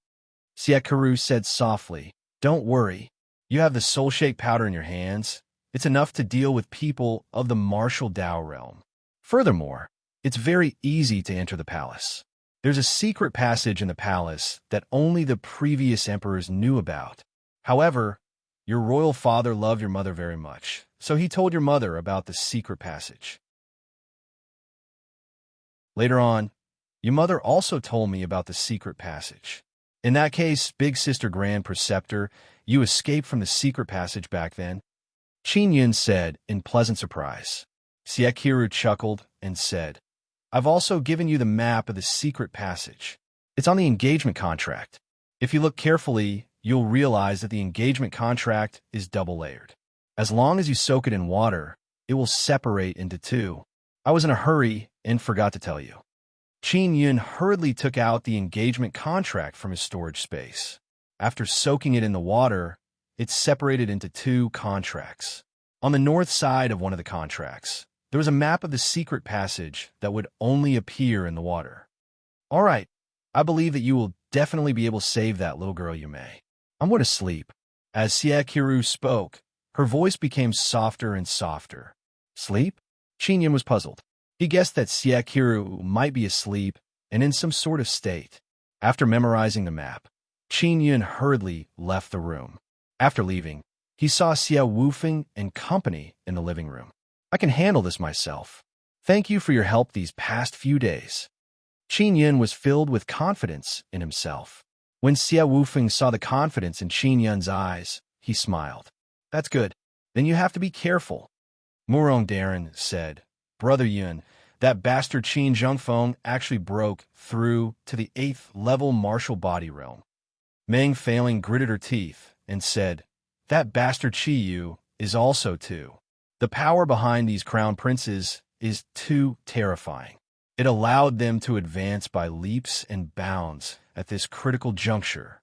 Siekaru said softly, "Don't worry. You have the soul shake powder in your hands. It's enough to deal with people of the martial Dao realm. Furthermore, it's very easy to enter the palace. There's a secret passage in the palace that only the previous emperors knew about. However, your royal father loved your mother very much, so he told your mother about the secret passage. Later on, your mother also told me about the secret passage. In that case, Big Sister Grand Preceptor, you escaped from the secret passage back then," Qin Yun said in pleasant surprise. Siekaru chuckled and said, "I've also given you the map of the secret passage. It's on the engagement contract. If you look carefully, you'll realize that the engagement contract is double-layered. As long as you soak it in water, it will separate into 2. I was in a hurry and forgot to tell you." Qin Yun hurriedly took out the engagement contract from his storage space. After soaking it in the water, it separated into 2 contracts. On the north side of one of the contracts, there was a map of the secret passage that would only appear in the water. All right, I believe that you will definitely be able to save that little girl Yume. I'm going to sleep. As Syakiru spoke, her voice became softer and softer. Sleep? Qin was puzzled. He guessed that Syakiru might be asleep and in some sort of state. After memorizing the map, Qin hurriedly left the room. After leaving, he saw Xia Wufeng and company in the living room. I can handle this myself. Thank you for your help these past few days. Qin was filled with confidence in himself. When Xia Wufeng saw the confidence in Qin eyes, he smiled. That's good. Then you have to be careful. Murong Darren said, Brother Yun, that bastard Qin Zhengfeng actually broke through to the 8th level martial body realm. Meng Failing gritted her teeth and said, that bastard Qi Yu is also too. The power behind these crown princes is too terrifying. It allowed them to advance by leaps and bounds at this critical juncture.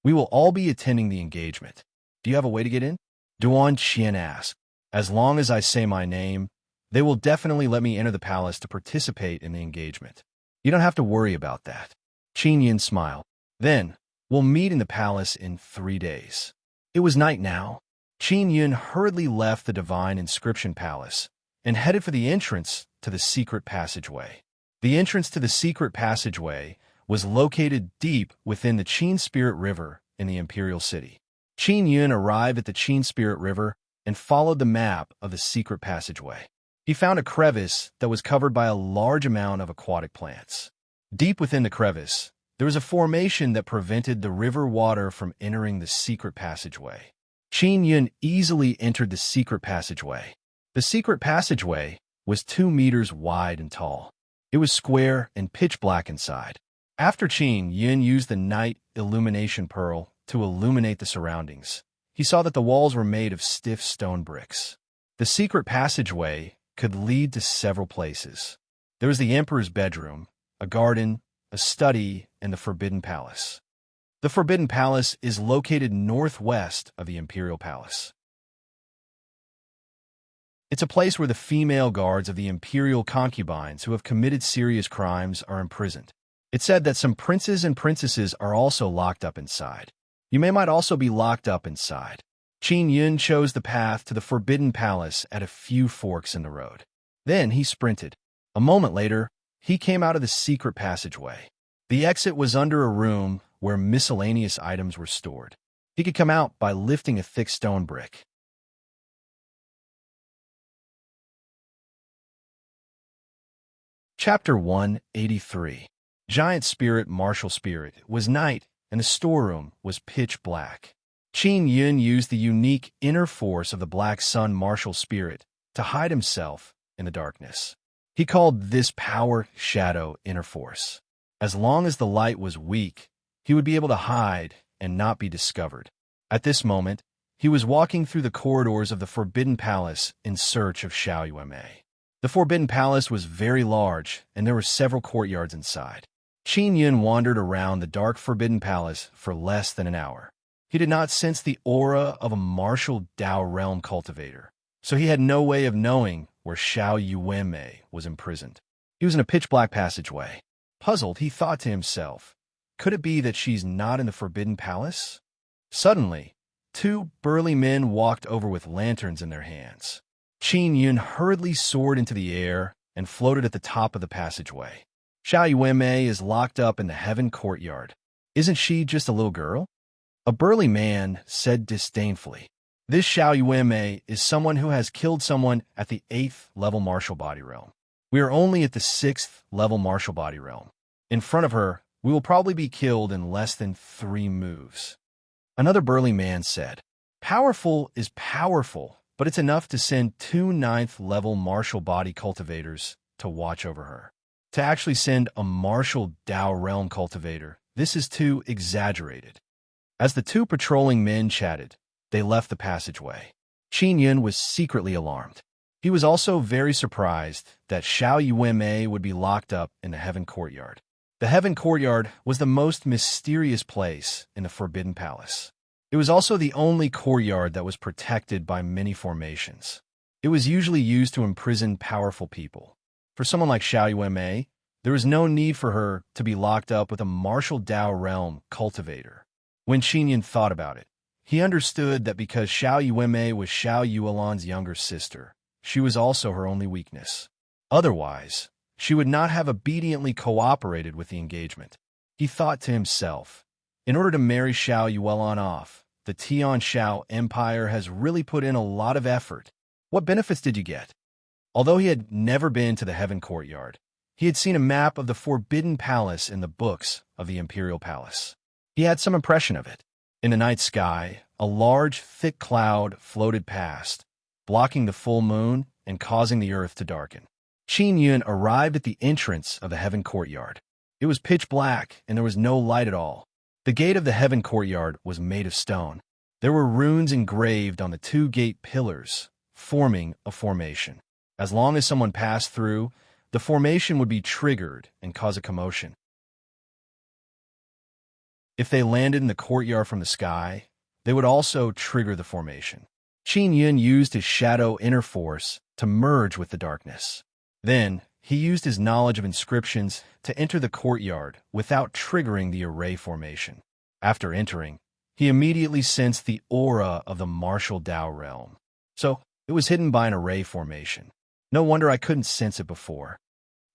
We will all be attending the engagement. Do you have a way to get in? Duan Qian asked. As long as I say my name, they will definitely let me enter the palace to participate in the engagement. You don't have to worry about that. Qin smiled. Then, we'll meet in the palace in 3 days. It was night now. Qin hurriedly left the Divine Inscription Palace and headed for the entrance to the secret passageway. The entrance to the secret passageway was located deep within the Qin Spirit River in the Imperial City. Qin arrived at the Qin Spirit River and followed the map of the secret passageway. He found a crevice that was covered by a large amount of aquatic plants. Deep within the crevice, there was a formation that prevented the river water from entering the secret passageway. Qin easily entered the secret passageway. The secret passageway was 2 meters wide and tall. It was square and pitch black inside. After Qin used the night illumination pearl to illuminate the surroundings, he saw that the walls were made of stiff stone bricks. The secret passageway could lead to several places. There was the Emperor's bedroom, a garden, a study, and the Forbidden Palace. The Forbidden Palace is located northwest of the Imperial Palace. It's a place where the female guards of the imperial concubines who have committed serious crimes are imprisoned. It's said that some princes and princesses are also locked up inside. You might also be locked up inside. Qin chose the path to the Forbidden Palace at a few forks in the road. Then he sprinted. A moment later, he came out of the secret passageway. The exit was under a room where miscellaneous items were stored. He could come out by lifting a thick stone brick. Chapter 183. Giant Spirit Martial Spirit. It was night, and the storeroom was pitch black. Qin used the unique inner force of the Black Sun Martial Spirit to hide himself in the darkness. He called this power Shadow Inner Force. As long as the light was weak, he would be able to hide and not be discovered. At this moment, he was walking through the corridors of the Forbidden Palace in search of Xiao Yuanmei. The Forbidden Palace was very large, and there were several courtyards inside. Qin wandered around the dark Forbidden Palace for less than an hour. He did not sense the aura of a martial Dao realm cultivator, so he had no way of knowing where Xiao Yuanmei was imprisoned. He was in a pitch-black passageway. Puzzled, he thought to himself, could it be that she's not in the Forbidden Palace? Suddenly, 2 burly men walked over with lanterns in their hands. Qin hurriedly soared into the air and floated at the top of the passageway. Xiao Yuanmei is locked up in the Heaven Courtyard. Isn't she just a little girl? A burly man said disdainfully. This Xiao Yuanmei is someone who has killed someone at the 8th level martial body realm. We are only at the 6th level martial body realm. In front of her, we will probably be killed in less than 3 moves. Another burly man said, powerful is powerful, but it's enough to send 2 9th level martial body cultivators to watch over her. To actually send a martial Dao realm cultivator, this is too exaggerated. As the 2 patrolling men chatted, they left the passageway. Qin was secretly alarmed. He was also very surprised that Xiao Yuanmei would be locked up in the Heaven Courtyard. The Heaven Courtyard was the most mysterious place in the Forbidden Palace. It was also the only courtyard that was protected by many formations. It was usually used to imprison powerful people. For someone like Xiao Yuanmei, there was no need for her to be locked up with a martial Dao realm cultivator. When Qinyan thought about it, he understood that because Xiao Yuanmei was Xiao Yuelan's younger sister, she was also her only weakness. Otherwise, she would not have obediently cooperated with the engagement. He thought to himself, in order to marry Xiao Yuelan off, the Tian Shao Empire has really put in a lot of effort. What benefits did you get? Although he had never been to the Heaven Courtyard, he had seen a map of the Forbidden Palace in the books of the Imperial Palace. He had some impression of it. In the night sky, a large, thick cloud floated past, blocking the full moon and causing the earth to darken. Qin Yun arrived at the entrance of the Heaven Courtyard. It was pitch black, and there was no light at all. The gate of the Heaven Courtyard was made of stone. There were runes engraved on the two gate pillars, forming a formation. As long as someone passed through, the formation would be triggered and cause a commotion. If they landed in the courtyard from the sky, they would also trigger the formation. Qin Yun used his shadow inner force to merge with the darkness. Then, he used his knowledge of inscriptions to enter the courtyard without triggering the array formation. After entering, he immediately sensed the aura of the martial Dao realm. So, it was hidden by an array formation. No wonder I couldn't sense it before.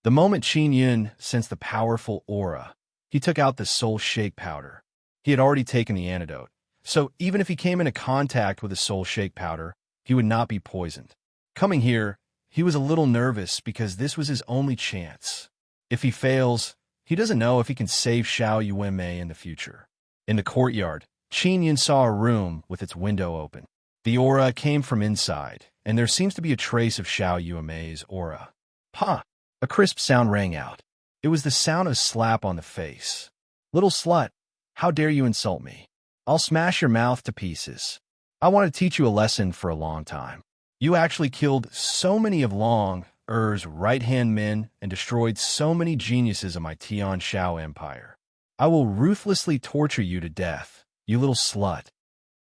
The moment Qin Yun sensed the powerful aura, he took out the soul shake powder. He had already taken the antidote, so even if he came into contact with the soul shake powder, he would not be poisoned. Coming here, he was a little nervous because this was his only chance. If he fails, he doesn't know if he can save Xiao Yuanmei in the future. In the courtyard, Qin Yun saw a room with its window open. The aura came from inside, and there seems to be a trace of Xiao Yuanmei's aura. Ha! A crisp sound rang out. It was the sound of a slap on the face. Little slut, how dare you insult me? I'll smash your mouth to pieces. I want to teach you a lesson for a long time. You actually killed so many of Long Er's right-hand men and destroyed so many geniuses of my Tian Shao Empire. I will ruthlessly torture you to death, you little slut.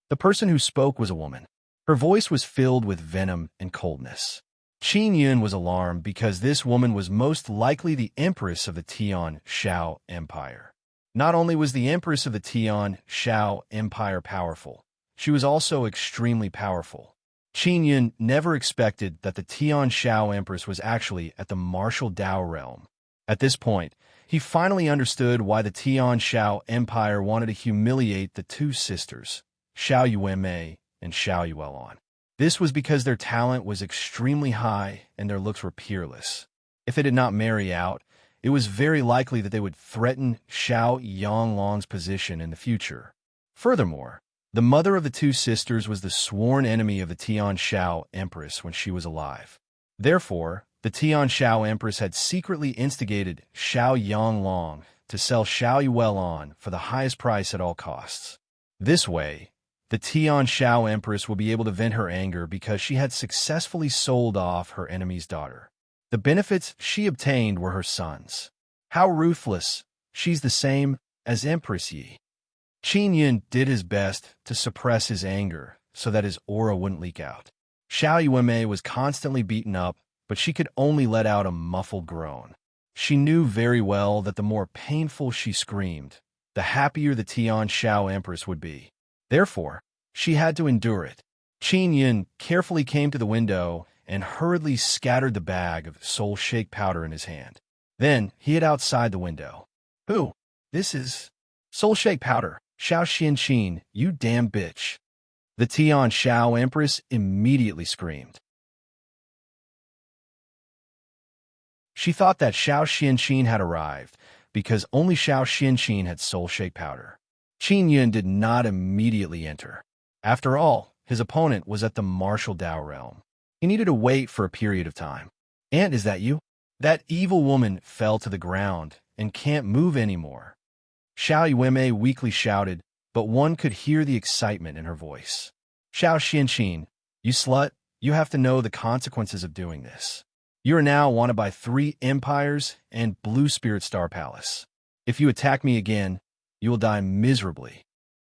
The person who spoke was a woman. Her voice was filled with venom and coldness. Qin Yun was alarmed because this woman was most likely the empress of the Tian Shao Empire. Not only was the empress of the Tian Shao Empire powerful, she was also extremely powerful. Qin Yun never expected that the Tian Shao Empress was actually at the martial Dao realm. At this point, he finally understood why the Tian Shao Empire wanted to humiliate the two sisters, Xiao Yuanmei and Xiao Yuelan. This was because their talent was extremely high and their looks were peerless. If they did not marry out, it was very likely that they would threaten Xiao Yanglong's position in the future. Furthermore, the mother of the two sisters was the sworn enemy of the Tian Shao Empress when she was alive. Therefore, the Tian Shao Empress had secretly instigated Xiao Yanglong to sell Xiao Yuelan for the highest price at all costs. This way, the Tian Shao Empress would be able to vent her anger because she had successfully sold off her enemy's daughter. The benefits she obtained were her sons. How ruthless! She's the same as Empress Yi. Qin Yun did his best to suppress his anger so that his aura wouldn't leak out. Xiao Yuanmei was constantly beaten up, but she could only let out a muffled groan. She knew very well that the more painful she screamed, the happier the Tian Shao Empress would be. Therefore, she had to endure it. Qin Yun carefully came to the window and hurriedly scattered the bag of soul shake powder in his hand. Then he hid outside the window. Who? This is soul shake powder. Xiao Xianqin, you damn bitch. The Tian Shao Empress immediately screamed. She thought that Xiao Xianqin had arrived because only Xiao Xianqin had soul shake powder. Qin Yun did not immediately enter. After all, his opponent was at the martial Dao realm. He needed to wait for a period of time. "Aunt, is that you?" That evil woman fell to the ground and can't move anymore. Xiao Yuanmei weakly shouted, but one could hear the excitement in her voice. "Xiao Xianqin, you slut, you have to know the consequences of doing this. You are now wanted by 3 empires and Blue Spirit Star Palace. If you attack me again, you will die miserably."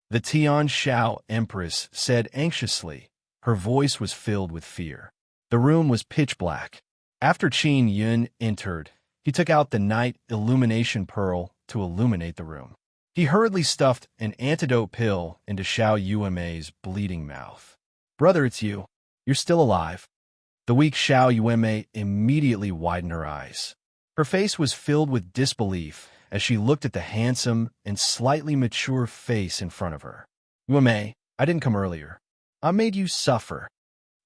The Tian Shao Empress said anxiously. Her voice was filled with fear. The room was pitch black. After Qin Yun entered, he took out the night illumination pearl to illuminate the room. He hurriedly stuffed an antidote pill into Xiao Yuemei's bleeding mouth. "Brother, it's you. You're still alive." The weak Xiao Yuemei immediately widened her eyes. Her face was filled with disbelief as she looked at the handsome and slightly mature face in front of her. "Yuemei, I didn't come earlier. I made you suffer."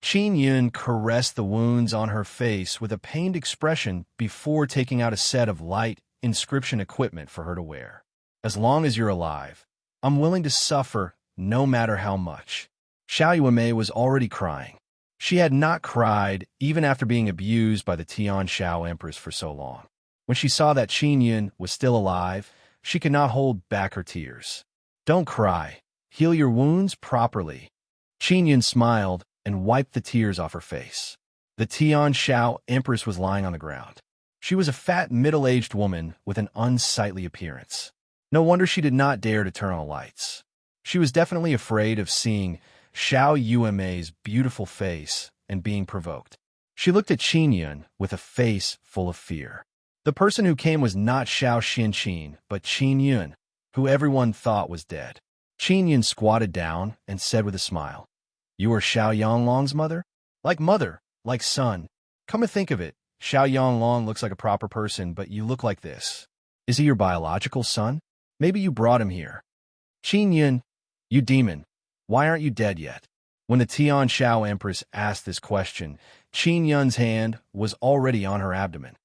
Qin Yun caressed the wounds on her face with a pained expression before taking out a set of light inscription equipment for her to wear. "As long as you're alive, I'm willing to suffer no matter how much." Xiao Yuemei was already crying. She had not cried even after being abused by the Tian Shao Empress for so long. When she saw that Qin Yun was still alive, she could not hold back her tears. "Don't cry. Heal your wounds properly." Qin Yun smiled and wiped the tears off her face. The Tian Shao Empress was lying on the ground. She was a fat, middle-aged woman with an unsightly appearance. No wonder she did not dare to turn on the lights. She was definitely afraid of seeing Xiao Yuemei's beautiful face and being provoked. She looked at Qin Yun with a face full of fear. The person who came was not Xiao Xinqin, but Qin Yun, who everyone thought was dead. Qin Yun squatted down and said with a smile, "You are Xiao Yanglong's mother? Mother, like son. Come to think of it, Xiao Yanglong looks like a proper person, but you look like this. Is he your biological son? Maybe you brought him here." "Qin Yun, you demon, why aren't you dead yet?" When the Tian Shao Empress asked this question, Qin Yun's hand was already on her abdomen.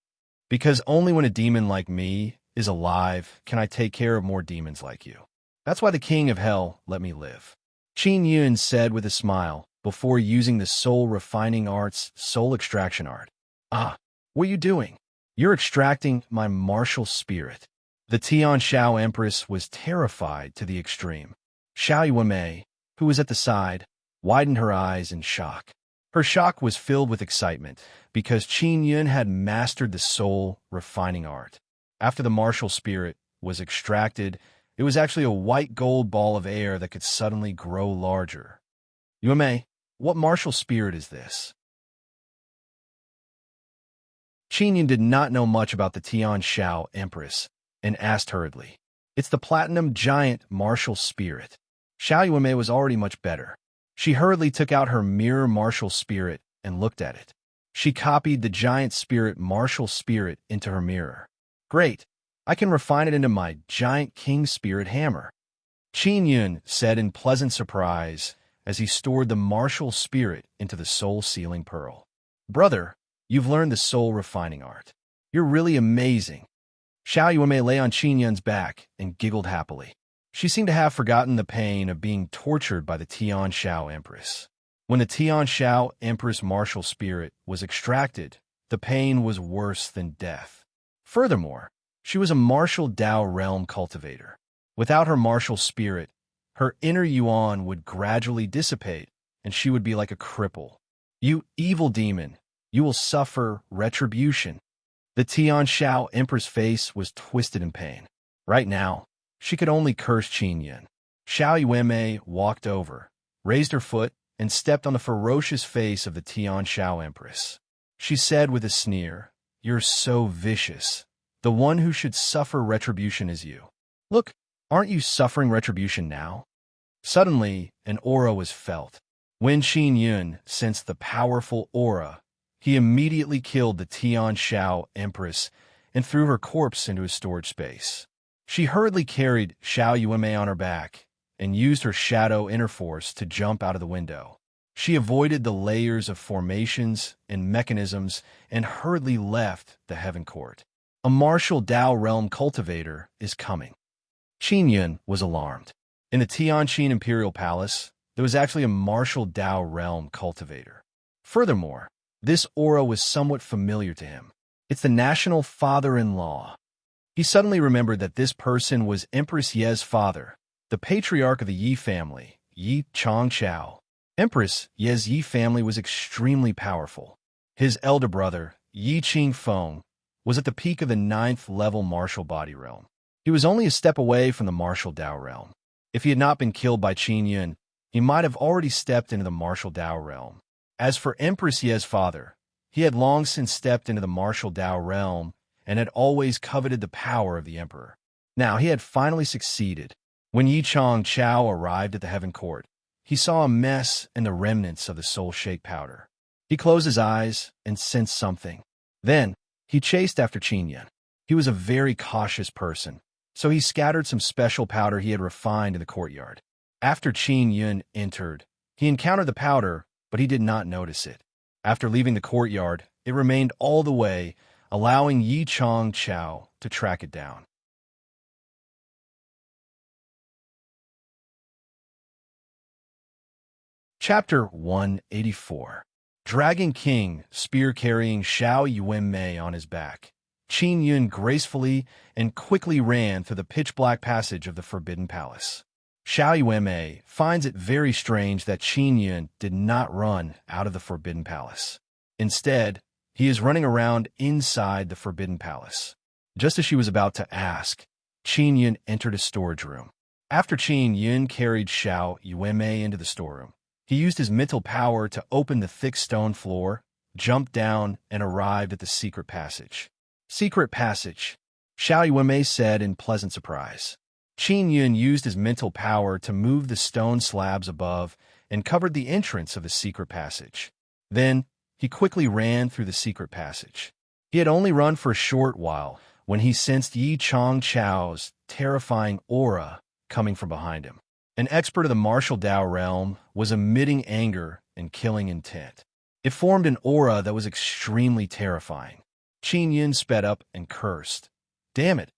"Because only when a demon like me is alive can I take care of more demons like you. That's why the king of hell let me live." Qin Yun said with a smile before using the soul refining art's soul extraction art. "Ah, what are you doing? You're extracting my martial spirit." The Tian Shao Empress was terrified to the extreme. Xiao Yuemei, who was at the side, widened her eyes in shock. Her shock was filled with excitement because Qin Yun had mastered the soul refining art. After the martial spirit was extracted, it was actually a white gold ball of air that could suddenly grow larger. "Yuemei, what martial spirit is this?" Qin Yun did not know much about the Tian Shao Empress and asked hurriedly. "It's the platinum giant martial spirit." Xiao Yuemei was already much better. She hurriedly took out her mirror martial spirit and looked at it. She copied the giant spirit martial spirit into her mirror. "Great! I can refine it into my giant king spirit hammer." Qin Yun said in pleasant surprise as he stored the martial spirit into the soul sealing pearl. "Brother, you've learned the soul refining art. You're really amazing." Xiao Yuemei lay on Qin Yun's back and giggled happily. She seemed to have forgotten the pain of being tortured by the Tian Shao Empress. When the Tian Shao Empress martial spirit was extracted, the pain was worse than death. Furthermore, she was a martial Dao realm cultivator. Without her martial spirit, her inner yuan would gradually dissipate, and she would be like a cripple. "You evil demon, you will suffer retribution." The Tian Shao Empress' face was twisted in pain. Right now, she could only curse Qin Yun. Xiao Yuemei walked over, raised her foot, and stepped on the ferocious face of the Tian Shao Empress. She said with a sneer, "You're so vicious. The one who should suffer retribution is you. Look, aren't you suffering retribution now?" Suddenly, an aura was felt. When Qin Yun sensed the powerful aura, he immediately killed the Tian Shao Empress and threw her corpse into a storage space. She hurriedly carried Xiao Yuemei on her back and used her shadow inner force to jump out of the window. She avoided the layers of formations and mechanisms and hurriedly left the heaven court. A martial Dao realm cultivator is coming. Qin Yun was alarmed. In the Tianqin Imperial Palace, there was actually a martial Dao realm cultivator. Furthermore, this aura was somewhat familiar to him. It's the national father-in-law. He suddenly remembered that this person was Empress Ye's father, the patriarch of the Yi family, Yi Changchao. Empress Ye's Yi family was extremely powerful. His elder brother, Yi Qingfeng, was at the peak of the 9th level martial body realm. He was only a step away from the martial Dao realm. If he had not been killed by Qin Yun, he might have already stepped into the martial Dao realm. As for Empress Ye's father, he had long since stepped into the martial Dao realm and had always coveted the power of the emperor. Now he had finally succeeded. When Yi Chong Chao arrived at the Heaven Court, he saw a mess and the remnants of the soul shake powder. He closed his eyes and sensed something. Then he chased after Qin Yun. He was a very cautious person, so he scattered some special powder he had refined in the courtyard. After Qin Yun entered, he encountered the powder, but he did not notice it. After leaving the courtyard, it remained all the way, allowing Yi Chong Chao to track it down. Chapter 184. Dragon King, spear-carrying Xiao Yuanmei on his back. Qin Yun gracefully and quickly ran through the pitch-black passage of the Forbidden Palace. Xiao Yuanmei finds it very strange that Qin Yun did not run out of the Forbidden Palace. Instead, he is running around inside the Forbidden Palace. Just as she was about to ask, Qin Yun entered a storage room. After Qin Yun carried Xiao Yuanmei into the storeroom, he used his mental power to open the thick stone floor, jumped down, and arrived at the secret passage. Secret passage, Xiao Yuanmei said in pleasant surprise. Qin Yun used his mental power to move the stone slabs above and covered the entrance of the secret passage. Then, he quickly ran through the secret passage. He had only run for a short while when he sensed Yi Chong Chao's terrifying aura coming from behind him. An expert of the martial Dao realm was emitting anger and killing intent. It formed an aura that was extremely terrifying. Qin Yun sped up and cursed. Damn it!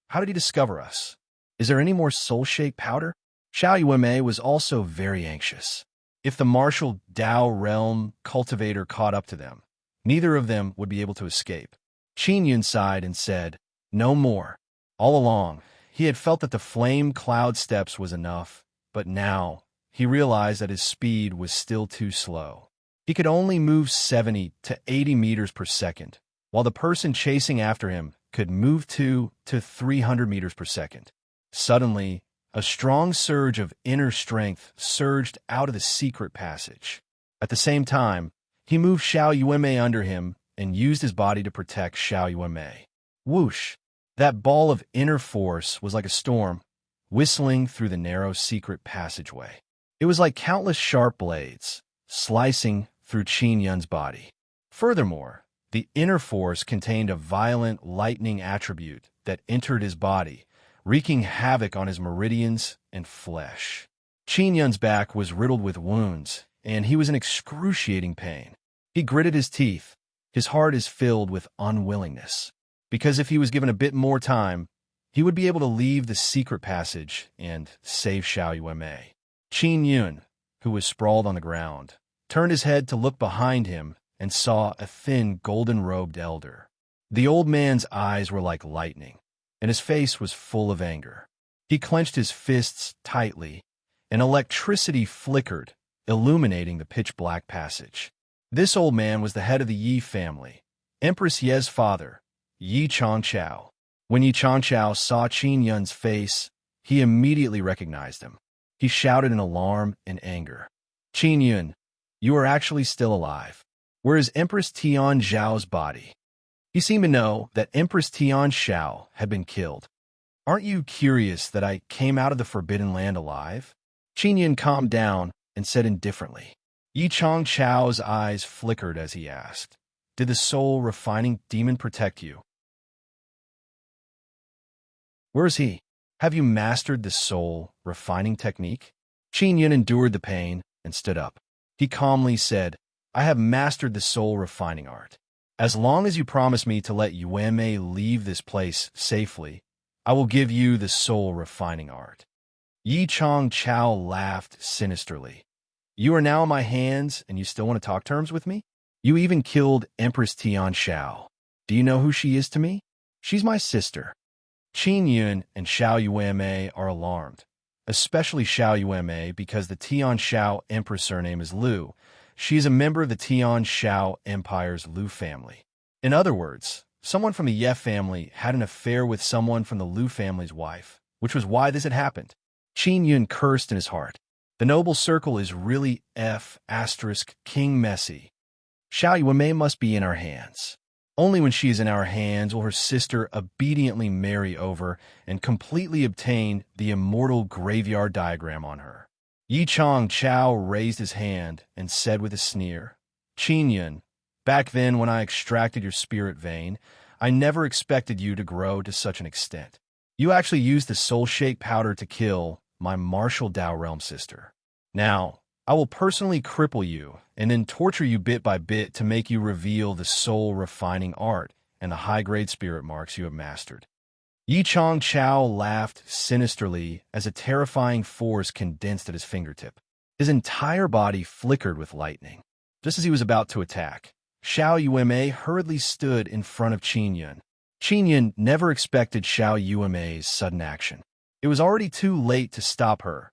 How did he discover us? Is there any more soul-shake powder? Xiao Yuanmei was also very anxious. If the martial Dao realm cultivator caught up to them, neither of them would be able to escape. Qin Yun sighed and said, no more. All along, he had felt that the flame cloud steps was enough, but now he realized that his speed was still too slow. He could only move 70 to 80 meters per second, while the person chasing after him could move 2 to 300 meters per second. Suddenly, a strong surge of inner strength surged out of the secret passage. At the same time, he moved Xiao Yuanmei under him and used his body to protect Xiao Yuanmei. Whoosh! That ball of inner force was like a storm, whistling through the narrow secret passageway. It was like countless sharp blades, slicing through Qin Yun's body. Furthermore, the inner force contained a violent lightning attribute that entered his body, wreaking havoc on his meridians and flesh. Qin Yun's back was riddled with wounds, and he was in excruciating pain. He gritted his teeth. His heart is filled with unwillingness, because if he was given a bit more time, he would be able to leave the secret passage and save Xiao Yuanmei. Qin Yun, who was sprawled on the ground, turned his head to look behind him and saw a thin, golden-robed elder. The old man's eyes were like lightning, and his face was full of anger. He clenched his fists tightly, and electricity flickered, illuminating the pitch-black passage. This old man was the head of the Yi family, Empress Ye's father, Yi Chong Chao. When Yi Chong Chao saw Qin Yun's face, he immediately recognized him. He shouted in alarm and anger. Qin Yun, you are actually still alive. Where is Empress Tian Zhao's body? He seemed to know that Empress Tian Zhao had been killed. Aren't you curious that I came out of the Forbidden Land alive? Qin Yun calmed down and said indifferently. Yi Chong Chao's eyes flickered as he asked, did the soul-refining demon protect you? Where is he? Have you mastered the soul-refining technique? Qin Yun endured the pain and stood up. He calmly said, I have mastered the soul-refining art. As long as you promise me to let Yuanmei leave this place safely, I will give you the soul-refining art. Yi Chong Chao laughed sinisterly. You are now in my hands, and you still want to talk terms with me? You even killed Empress Tian Zhao. Do you know who she is to me? She's my sister. Qin Yun and Xiao Yuanmei are alarmed, especially Xiao Yuanmei because the Tian Zhao Empress surname is Liu. She is a member of the Tian Zhao Empire's Liu family. In other words, someone from the Ye family had an affair with someone from the Liu family's wife, which was why this had happened. Qin Yun cursed in his heart. The noble circle is really King messy. Xiao Yuanmei must be in our hands. Only when she is in our hands will her sister obediently marry over and completely obtain the immortal graveyard diagram on her. Yi Chong Chao raised his hand and said with a sneer, Qin Yun, back then when I extracted your spirit vein, I never expected you to grow to such an extent. You actually used the soul shake powder to kill my martial Dao realm sister. Now, I will personally cripple you and then torture you bit by bit to make you reveal the soul-refining art and the high-grade spirit marks you have mastered. Yi Chong Chao laughed sinisterly as a terrifying force condensed at his fingertip. His entire body flickered with lightning. Just as he was about to attack, Xiao Yuanmei hurriedly stood in front of Qin Yun. Qin Yun never expected Xiao Yuanmei's sudden action. It was already too late to stop her.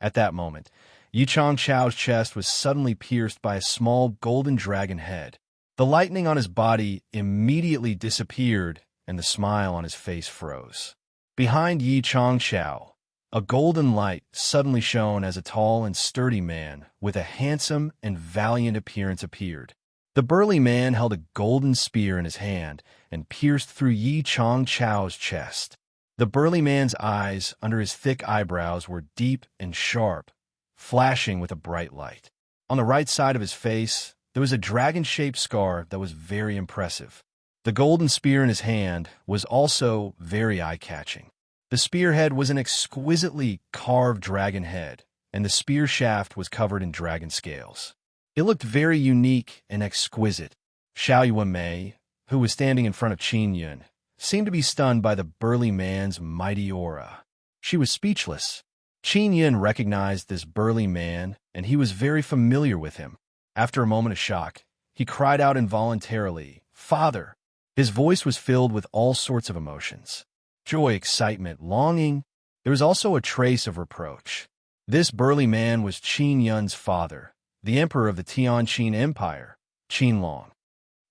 At that moment, Yi Chong Chao's chest was suddenly pierced by a small golden dragon head. The lightning on his body immediately disappeared, and the smile on his face froze. Behind Yi Chong Chao, a golden light suddenly shone as a tall and sturdy man with a handsome and valiant appearance appeared. The burly man held a golden spear in his hand and pierced through Yi Chong Chao's chest. The burly man's eyes under his thick eyebrows were deep and sharp, flashing with a bright light. On the right side of his face, there was a dragon-shaped scar that was very impressive. The golden spear in his hand was also very eye-catching. The spearhead was an exquisitely carved dragon head, and the spear shaft was covered in dragon scales. It looked very unique and exquisite. Xiao Yuanmei, who was standing in front of Qin Yun, seemed to be stunned by the burly man's mighty aura. She was speechless. Qin Yun recognized this burly man, and he was very familiar with him. After a moment of shock, he cried out involuntarily, "Father!" His voice was filled with all sorts of emotions. Joy, excitement, longing. There was also a trace of reproach. This burly man was Qin Yun's father, the emperor of the Tianqin Empire, Qin Long.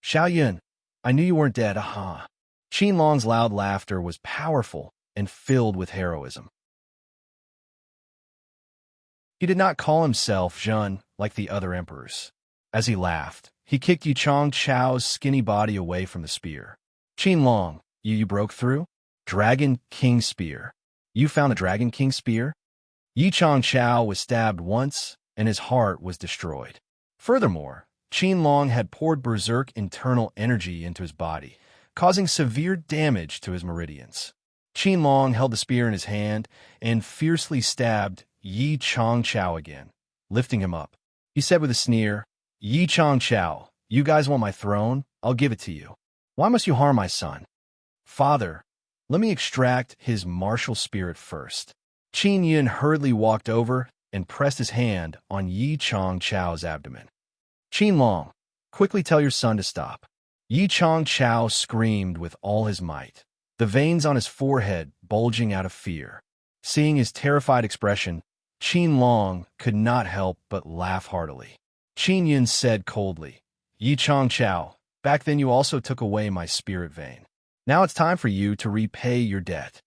Xiao Yun, I knew you weren't dead, aha. Qin Long's loud laughter was powerful and filled with heroism. He did not call himself Zhen like the other emperors. As he laughed, he kicked Yi Chong Chao's skinny body away from the spear. Qin Long, you broke through? Dragon King Spear. You found a Dragon King Spear? Yi Chong Chao was stabbed once, and his heart was destroyed. Furthermore, Qin Long had poured berserk internal energy into his body, causing severe damage to his meridians. Qin Long held the spear in his hand and fiercely stabbed Yi Chong Chao again, lifting him up. He said with a sneer, Yi Chong Chao, you guys want my throne? I'll give it to you. Why must you harm my son? Father, let me extract his martial spirit first. Qin Yun hurriedly walked over and pressed his hand on Yi Chong Chao's abdomen. Qin Long, quickly tell your son to stop. Yi Chong Chao screamed with all his might, the veins on his forehead bulging out of fear. Seeing his terrified expression, Qin Long could not help but laugh heartily. Qin Yun said coldly, Yi Chong Chao, back then you also took away my spirit vein. Now it's time for you to repay your debt.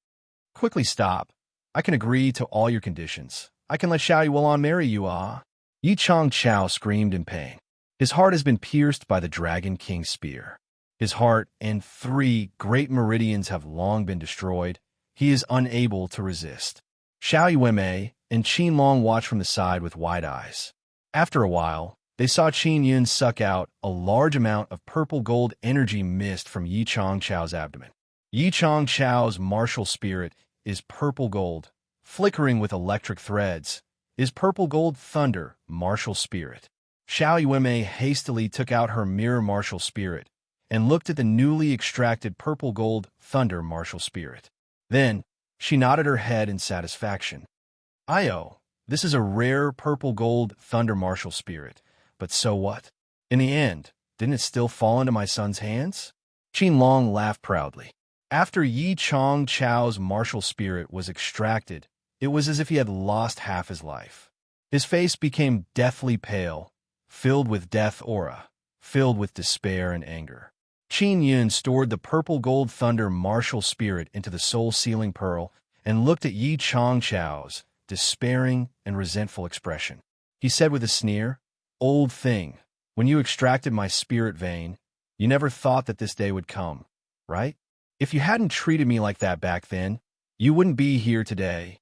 Quickly stop. I can agree to all your conditions. I can let Xiao Yuan marry you, ah. Yi Chong Chao screamed in pain. His heart has been pierced by the Dragon King Spear. His heart and 3 great meridians have long been destroyed. He is unable to resist. Xiao Yuanmei and Qin Long watched from the side with wide eyes. After a while, they saw Qin Yun suck out a large amount of purple gold energy mist from Yi Chong Chao's abdomen. Yi Chong Chao's martial spirit is purple gold, flickering with electric threads, is purple gold thunder martial spirit. Xiao Yuanmei hastily took out her mirror martial spirit and looked at the newly extracted purple gold thunder martial spirit. Then, she nodded her head in satisfaction. Io, this is a rare purple gold thunder martial spirit, but so what? In the end, didn't it still fall into my son's hands? Qin Long laughed proudly. After Yi Chong Chao's martial spirit was extracted, it was as if he had lost half his life. His face became deathly pale, filled with death aura, filled with despair and anger. Qin Yun stored the purple gold thunder martial spirit into the soul sealing pearl and looked at Yi Chong Chao's despairing and resentful expression. He said with a sneer, "Old thing, when you extracted my spirit vein, you never thought that this day would come, right? If you hadn't treated me like that back then, you wouldn't be here today.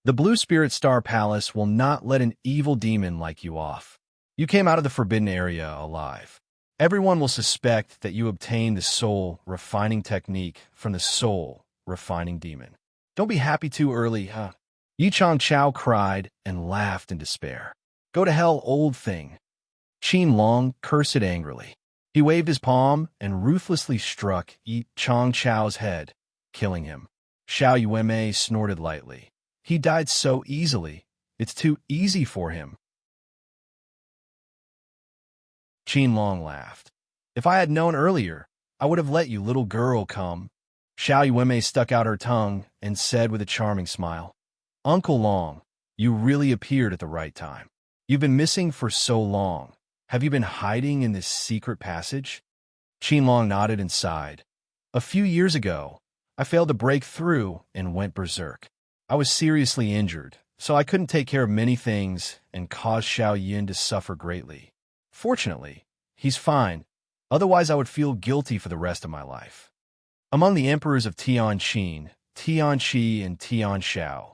The Blue Spirit Star Palace will not let an evil demon like you off. You came out of the forbidden area alive. Everyone will suspect that you obtained the soul-refining technique from the soul-refining demon. Don't be happy too early, huh?" Yi Changchao cried and laughed in despair. "Go to hell, old thing." Qin Long cursed angrily. He waved his palm and ruthlessly struck Yi Changchao's head, killing him. Xiao Yuemei snorted lightly. He died so easily. It's too easy for him. Qin Long laughed. "If I had known earlier, I would have let you, little girl, come." Xiao Yuemei stuck out her tongue and said with a charming smile, "Uncle Long, you really appeared at the right time. You've been missing for so long. Have you been hiding in this secret passage?" Qin Long nodded and sighed. "A few years ago, I failed to break through and went berserk. I was seriously injured, so I couldn't take care of many things and caused Xiao Yin to suffer greatly. Fortunately, he's fine, otherwise I would feel guilty for the rest of my life." Among the emperors of Tianqin, Tianqi, and Tianshao,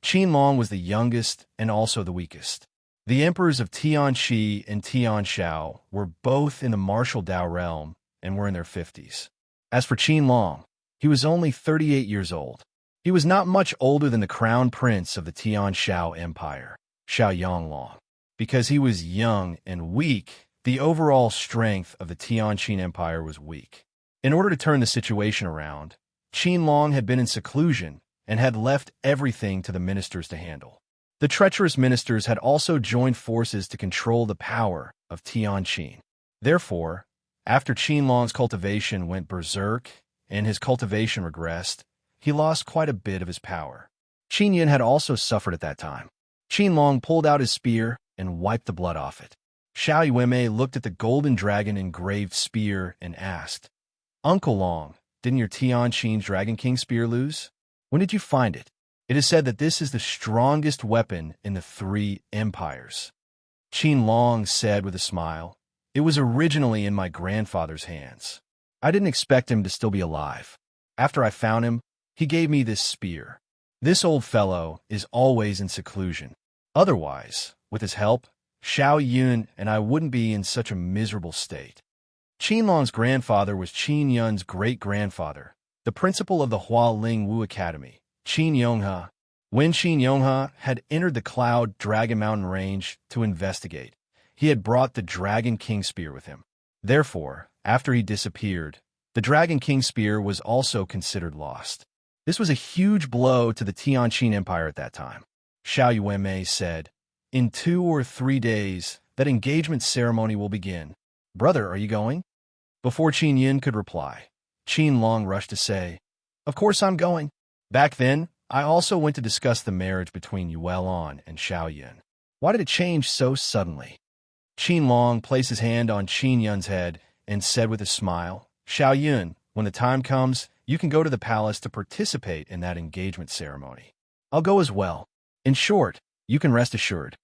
Qin Long was the youngest and also the weakest. The emperors of Tianqi and Tianshao were both in the martial Dao realm and were in their 50s. As for Qin Long, he was only 38 years old. He was not much older than the crown prince of the Tianshao Empire, Xiao Yanglong. Because he was young and weak, the overall strength of the Tianqin Empire was weak. In order to turn the situation around, Qin Long had been in seclusion and had left everything to the ministers to handle. The treacherous ministers had also joined forces to control the power of Tianqin. Therefore, after Qin Long's cultivation went berserk and his cultivation regressed, he lost quite a bit of his power. Qin Yin had also suffered at that time. Qin Long pulled out his spear and wiped the blood off it. Xiao Yuemei looked at the golden dragon engraved spear and asked, "Uncle Long, didn't your Tianqin's Dragon King spear lose? When did you find it? It is said that this is the strongest weapon in the 3 empires." Qin Long said with a smile, "It was originally in my grandfather's hands. I didn't expect him to still be alive. After I found him, he gave me this spear. This old fellow is always in seclusion. Otherwise, with his help, Xiao Yun and I wouldn't be in such a miserable state." Qin Long's grandfather was Qin Yun's great-grandfather, the principal of the Hualing Wu Academy, Qin Yonghe. When Qin Yonghe had entered the Cloud Dragon Mountain Range to investigate, he had brought the Dragon King Spear with him. Therefore, after he disappeared, the Dragon King Spear was also considered lost. This was a huge blow to the Tianqin Empire at that time. Xiao Yuemei said, "In 2 or 3 days, that engagement ceremony will begin. Brother, are you going?" Before Qin Yin could reply, Qin Long rushed to say, "Of course I'm going. Back then, I also went to discuss the marriage between Yuelon and Xiao Yin. Why did it change so suddenly?" Qin Long placed his hand on Qin Yun's head and said with a smile, "Xiao Yun, when the time comes, you can go to the palace to participate in that engagement ceremony. I'll go as well. In short, you can rest assured."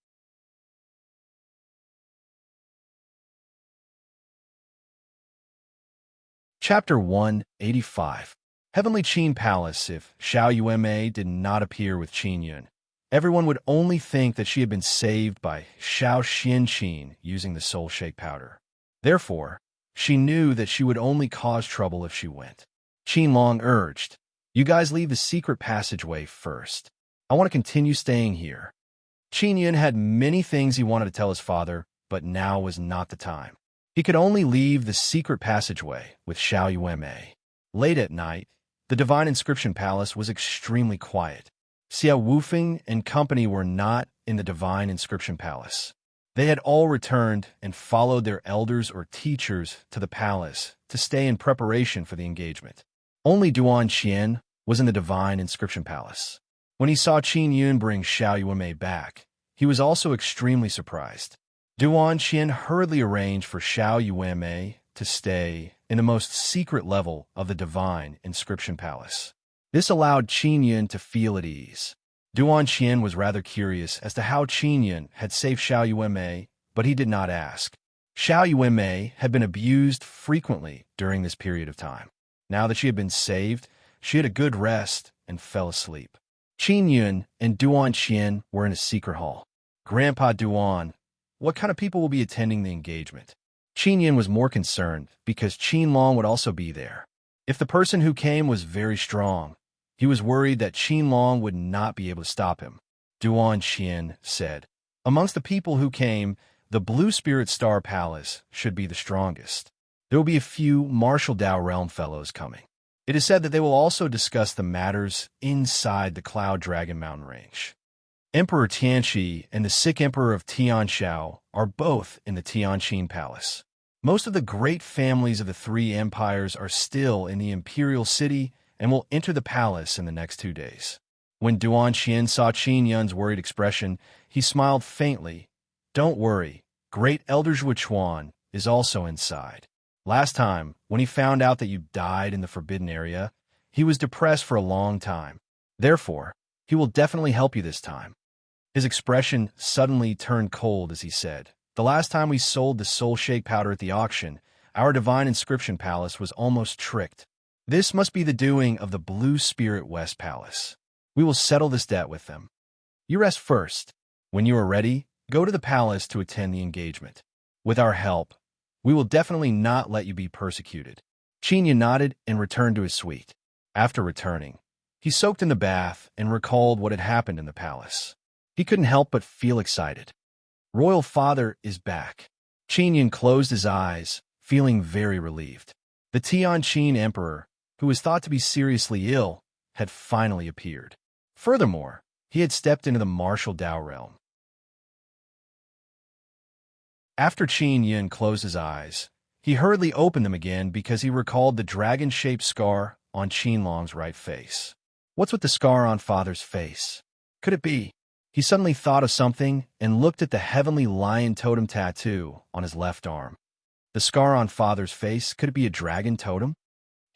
Chapter 185. Heavenly Qin Palace. If Xiao Yuemei did not appear with Qin Yun, everyone would only think that she had been saved by Xiao Xianqin using the soul shake powder. Therefore, she knew that she would only cause trouble if she went. Qin Long urged, "You guys leave the secret passageway first. I want to continue staying here." Qin Yun had many things he wanted to tell his father, but now was not the time. He could only leave the secret passageway with Xiao Yuemei. Late at night, the Divine Inscription Palace was extremely quiet. Xiao Wufeng and company were not in the Divine Inscription Palace. They had all returned and followed their elders or teachers to the palace to stay in preparation for the engagement. Only Duan Qian was in the Divine Inscription Palace. When he saw Qin Yun bring Xiao Yuemei back, he was also extremely surprised. Duan Qian hurriedly arranged for Xiao Yuemei to stay in the most secret level of the Divine Inscription Palace. This allowed Qin Yun to feel at ease. Duan Qian was rather curious as to how Qin Yun had saved Xiao Yuanmei, but he did not ask. Xiao Yuanmei had been abused frequently during this period of time. Now that she had been saved, she had a good rest and fell asleep. Qin Yun and Duan Qian were in a secret hall. Grandpa Duan, what kind of people will be attending the engagement? Qin Yun was more concerned because Qin Long would also be there. If the person who came was very strong, he was worried that Qin Long would not be able to stop him. Duan Qian said, amongst the people who came, the Blue Spirit Star Palace should be the strongest. There will be a few Martial Dao Realm fellows coming. It is said that they will also discuss the matters inside the Cloud Dragon Mountain Range. Emperor Tianxi and the sick Emperor of Tianxiao are both in the Tianqin Palace. Most of the great families of the three empires are still in the Imperial City and will enter the palace in the next 2 days. When Duan Qian saw Qin Yun's worried expression, he smiled faintly. Don't worry, Great Elder Zhuchuan is also inside. Last time, when he found out that you died in the Forbidden Area, he was depressed for a long time. Therefore, he will definitely help you this time. His expression suddenly turned cold as he said, the last time we sold the Soul Shake powder at the auction, our Divine Inscription Palace was almost tricked. This must be the doing of the Blue Spirit West Palace. We will settle this debt with them. You rest first. When you are ready, go to the palace to attend the engagement. With our help, we will definitely not let you be persecuted. Qin Yun nodded and returned to his suite. After returning, he soaked in the bath and recalled what had happened in the palace. He couldn't help but feel excited. Royal Father is back. Qin Yun closed his eyes, feeling very relieved. The Tianqin Emperor, who was thought to be seriously ill, had finally appeared. Furthermore, he had stepped into the martial Dao realm. After Qin Yun closed his eyes, he hurriedly opened them again because he recalled the dragon-shaped scar on Qin Long's right face. What's with the scar on Father's face? Could it be? He suddenly thought of something and looked at the heavenly lion totem tattoo on his left arm. The scar on Father's face, could it be a dragon totem?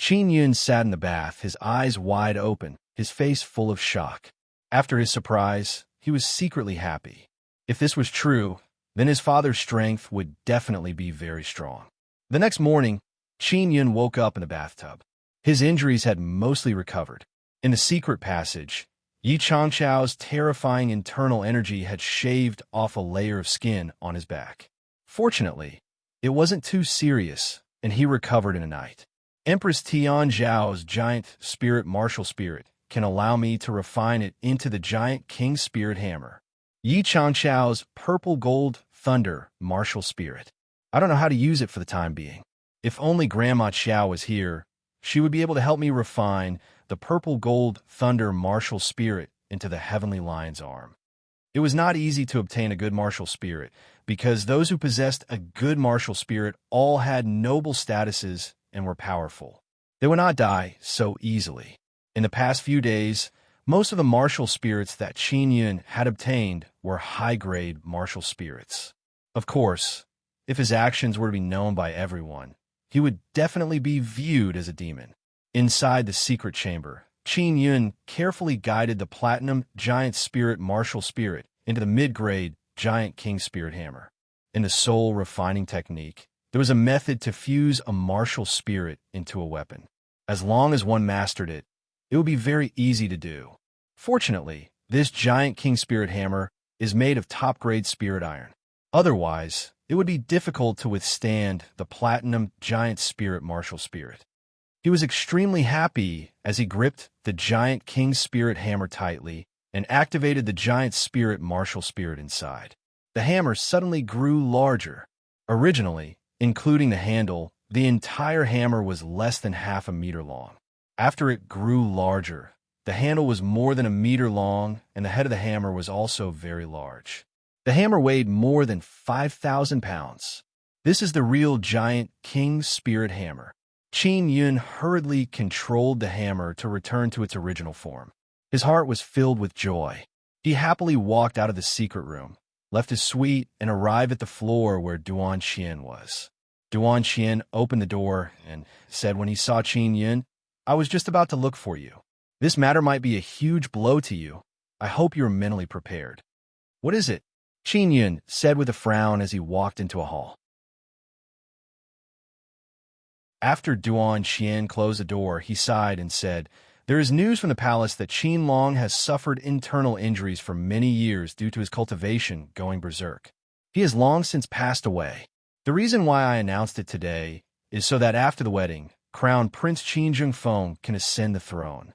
Qin Yun sat in the bath, his eyes wide open, his face full of shock. After his surprise, he was secretly happy. If this was true, then his father's strength would definitely be very strong. The next morning, Qin Yun woke up in the bathtub. His injuries had mostly recovered. In the secret passage, Yi Changchao's terrifying internal energy had shaved off a layer of skin on his back. Fortunately, it wasn't too serious, and he recovered in a night. Empress Tian Zhao's giant spirit martial spirit can allow me to refine it into the giant king spirit hammer. Yi Changchao's purple gold thunder martial spirit. I don't know how to use it for the time being. If only Grandma Xiao was here, she would be able to help me refine the purple gold thunder martial spirit into the heavenly lion's arm. It was not easy to obtain a good martial spirit because those who possessed a good martial spirit all had noble statuses and were powerful. They would not die so easily. In the past few days, most of the martial spirits that Qin Yun had obtained were high-grade martial spirits. Of course, if his actions were to be known by everyone, he would definitely be viewed as a demon. Inside the secret chamber, Qin Yun carefully guided the platinum giant spirit martial spirit into the mid-grade giant king spirit hammer. In the soul refining technique, there was a method to fuse a martial spirit into a weapon. As long as one mastered it, it would be very easy to do. Fortunately, this giant king spirit hammer is made of top-grade spirit iron. Otherwise, it would be difficult to withstand the platinum giant spirit martial spirit. He was extremely happy as he gripped the giant king spirit hammer tightly and activated the giant spirit martial spirit inside. The hammer suddenly grew larger. Originally, including the handle, the entire hammer was less than half a meter long. After it grew larger, the handle was more than a meter long, and the head of the hammer was also very large. The hammer weighed more than 5,000 pounds. This is the real giant king spirit hammer. Qin Yun hurriedly controlled the hammer to return to its original form. His heart was filled with joy. He happily walked out of the secret room, left his suite, and arrived at the floor where Duan Qian was. Duan Qian opened the door and said when he saw Qin Yun, "I was just about to look for you. This matter might be a huge blow to you. I hope you're mentally prepared. What is it? Qin Yun said with a frown as he walked into a hall. After Duan Xian closed the door, he sighed and said, "There is news from the palace that Qin Long has suffered internal injuries for many years due to his cultivation going berserk. He has long since passed away. The reason why I announced it today is so that after the wedding, Crown Prince Qin Jingfeng can ascend the throne."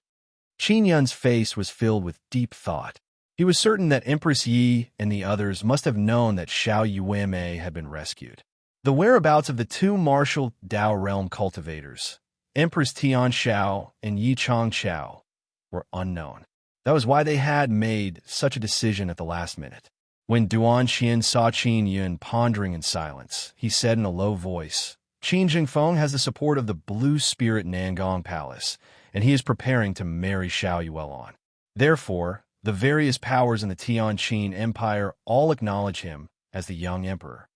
Qin Yun's face was filled with deep thought. He was certain that Empress Yi and the others must have known that Xiao Yuemei had been rescued. The whereabouts of the two martial Dao realm cultivators, Empress Tian Xiao and Yi Chang Xiao, were unknown. That was why they had made such a decision at the last minute. When Duan Xian saw Qin Yun pondering in silence, he said in a low voice, "Qin Jingfeng has the support of the Blue Spirit Nangong Palace, and he is preparing to marry Xiao Yuelon. Therefore, the various powers in the Tianqin Empire all acknowledge him as the young emperor.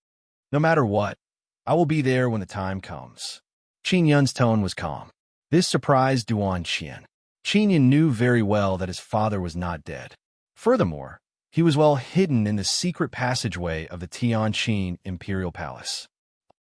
No matter what, I will be there when the time comes." Qin Yun's tone was calm. This surprised Duan Xian. Qin Yun knew very well that his father was not dead. Furthermore, he was well hidden in the secret passageway of the Tianqin Imperial Palace.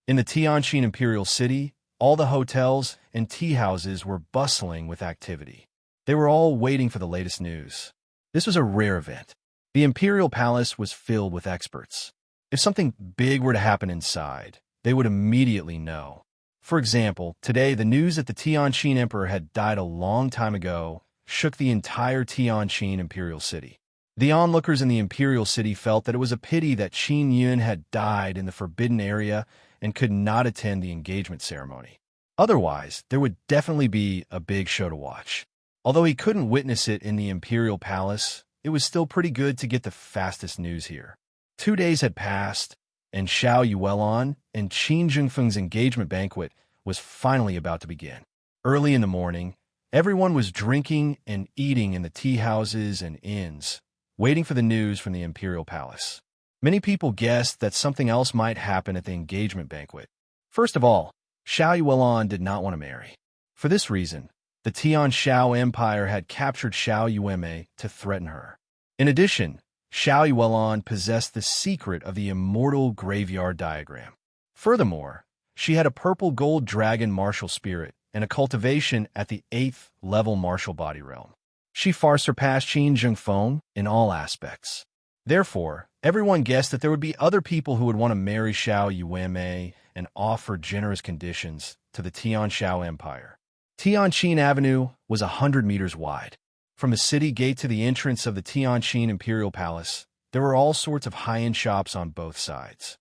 In the Tianqin Imperial City, all the hotels and tea houses were bustling with activity. They were all waiting for the latest news. This was a rare event. The Imperial Palace was filled with experts. If something big were to happen inside, they would immediately know. For example, today the news that the Tianqin Emperor had died a long time ago shook the entire Tianqin Imperial City. The onlookers in the Imperial City felt that it was a pity that Qin Yun had died in the forbidden area and could not attend the engagement ceremony. Otherwise, there would definitely be a big show to watch. Although he couldn't witness it in the Imperial Palace, it was still pretty good to get the fastest news here. 2 days had passed, and Xiao Yuelon and Qin Jingfeng's engagement banquet was finally about to begin. Early in the morning, everyone was drinking and eating in the tea houses and inns, waiting for the news from the Imperial Palace. Many people guessed that something else might happen at the engagement banquet. First of all, Xiao Yuelon did not want to marry. For this reason, the Tian Xiao Empire had captured Xiao Yuemei to threaten her. In addition, Xiao Yuelon possessed the secret of the immortal graveyard diagram. Furthermore, she had a purple gold dragon martial spirit and a cultivation at the 8th level martial body realm. She far surpassed Qin Jingfeng in all aspects. Therefore, everyone guessed that there would be other people who would want to marry Xiao Yuemei and offer generous conditions to the Tian Xiao Empire. Tianqin Avenue was 100 meters wide. From the city gate to the entrance of the Tianqin Imperial Palace, there were all sorts of high-end shops on both sides.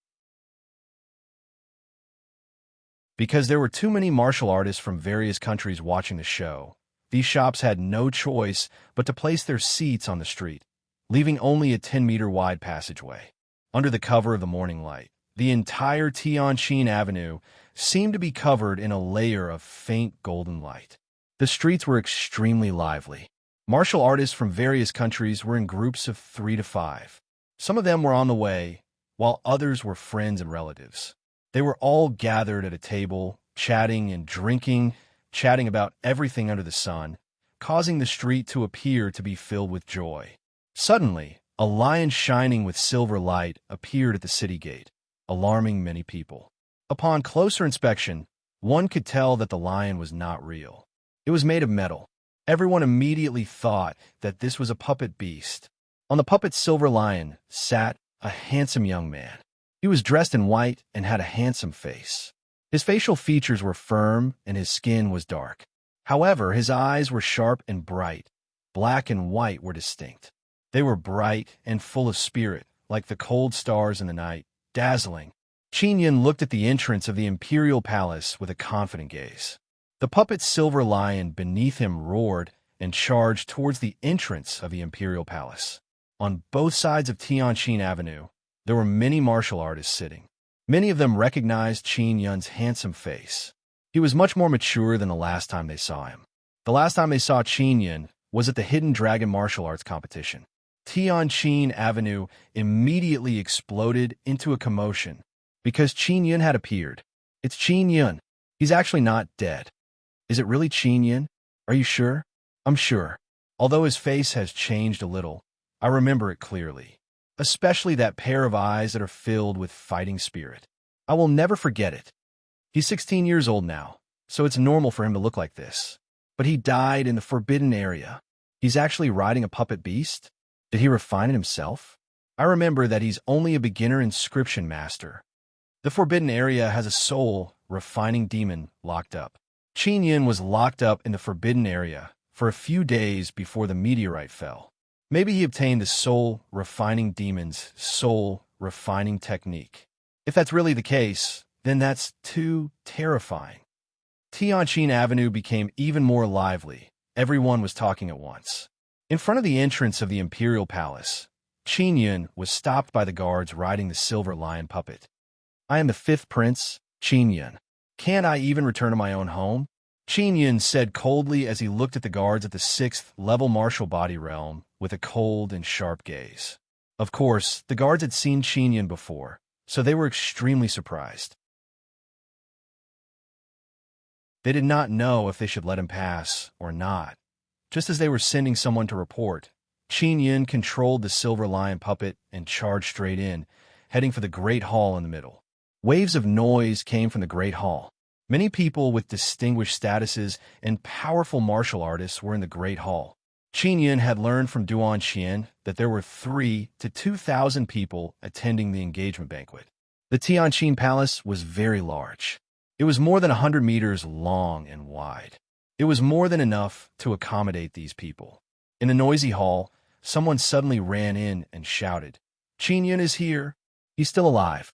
Because there were too many martial artists from various countries watching the show, these shops had no choice but to place their seats on the street, leaving only a 10-meter wide passageway. Under the cover of the morning light, the entire Tianqin Avenue seemed to be covered in a layer of faint golden light. The streets were extremely lively. Martial artists from various countries were in groups of 3 to 5. Some of them were on the way, while others were friends and relatives. They were all gathered at a table, chatting and drinking, chatting about everything under the sun, causing the street to appear to be filled with joy. Suddenly, a lion shining with silver light appeared at the city gate, alarming many people. Upon closer inspection, one could tell that the lion was not real. It was made of metal. Everyone immediately thought that this was a puppet beast. On the puppet's silver lion sat a handsome young man. He was dressed in white and had a handsome face. His facial features were firm and his skin was dark. However, his eyes were sharp and bright. Black and white were distinct. They were bright and full of spirit, like the cold stars in the night, dazzling. Qin Yun looked at the entrance of the Imperial Palace with a confident gaze. The puppet's silver lion beneath him roared and charged towards the entrance of the Imperial Palace. On both sides of Tianqin Avenue, there were many martial artists sitting. Many of them recognized Qin Yun's handsome face. He was much more mature than the last time they saw him. The last time they saw Qin Yun was at the Hidden Dragon martial arts competition. Tianqin Avenue immediately exploded into a commotion because Qin Yun had appeared. It's Qin Yun. He's actually not dead. Is it really Qin Yun? Are you sure? I'm sure. Although his face has changed a little, I remember it clearly, especially that pair of eyes that are filled with fighting spirit. I will never forget it. He's 16 years old now, so it's normal for him to look like this. But he died in the forbidden area. He's actually riding a puppet beast? Did he refine it himself? I remember that he's only a beginner inscription master. The forbidden area has a soul refining demon locked up. Qin Yin was locked up in the forbidden area for a few days before the meteorite fell. Maybe he obtained the soul refining demon's soul refining technique. If that's really the case, then that's too terrifying. Tianqin Avenue became even more lively. Everyone was talking at once. In front of the entrance of the Imperial Palace, Qin Yin was stopped by the guards riding the silver lion puppet. I am the fifth prince, Qin Yin. Can't I even return to my own home? Qin Yin said coldly as he looked at the guards at the sixth-level martial body realm with a cold and sharp gaze. Of course, the guards had seen Qin Yin before, so they were extremely surprised. They did not know if they should let him pass or not. Just as they were sending someone to report, Qin Yin controlled the silver lion puppet and charged straight in, heading for the Great Hall in the middle. Waves of noise came from the Great Hall. Many people with distinguished statuses and powerful martial artists were in the Great Hall. Qin Yin had learned from Duan Xian that there were 3,000 to 2,000 people attending the engagement banquet. The Tianqin Palace was very large. It was more than 100 meters long and wide. It was more than enough to accommodate these people. In the noisy hall, someone suddenly ran in and shouted, "Qin Yin is here. He's still alive."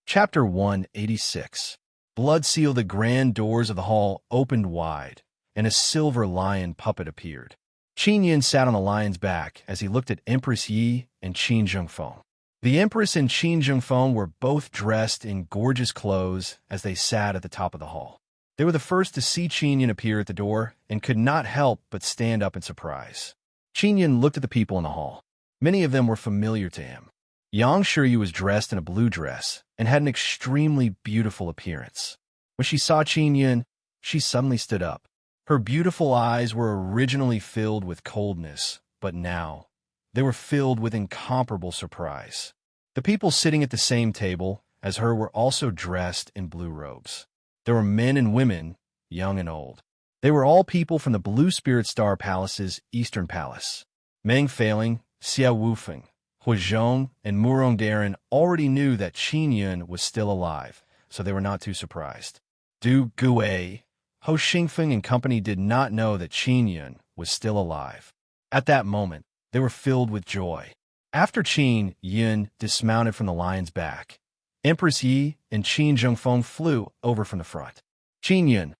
Chapter 186. Blood Seal. The grand doors of the hall opened wide, and a silver lion puppet appeared. Qin Yin sat on the lion's back as he looked at Empress Yi and Qin Zhengfeng. The Empress and Qin Zhengfeng were both dressed in gorgeous clothes as they sat at the top of the hall. They were the first to see Qin Yin appear at the door and could not help but stand up in surprise. Qin Yin looked at the people in the hall. Many of them were familiar to him. Yang Shiyu was dressed in a blue dress and had an extremely beautiful appearance. When she saw Qin Yin, she suddenly stood up. Her beautiful eyes were originally filled with coldness, but now they were filled with incomparable surprise. The people sitting at the same table as her were also dressed in blue robes. There were men and women, young and old. They were all people from the Blue Spirit Star Palace's Eastern Palace. Meng Feiling, Xia Wufeng, Huizhong, and Murong Darren already knew that Qin Yin was still alive, so they were not too surprised. Du Gui, Ho Xingfeng and company did not know that Qin Yin was still alive. At that moment, they were filled with joy. After Qin Yin dismounted from the lion's back, Empress Yi and Qin Zhengfeng flew over from the front. "Qin Yin,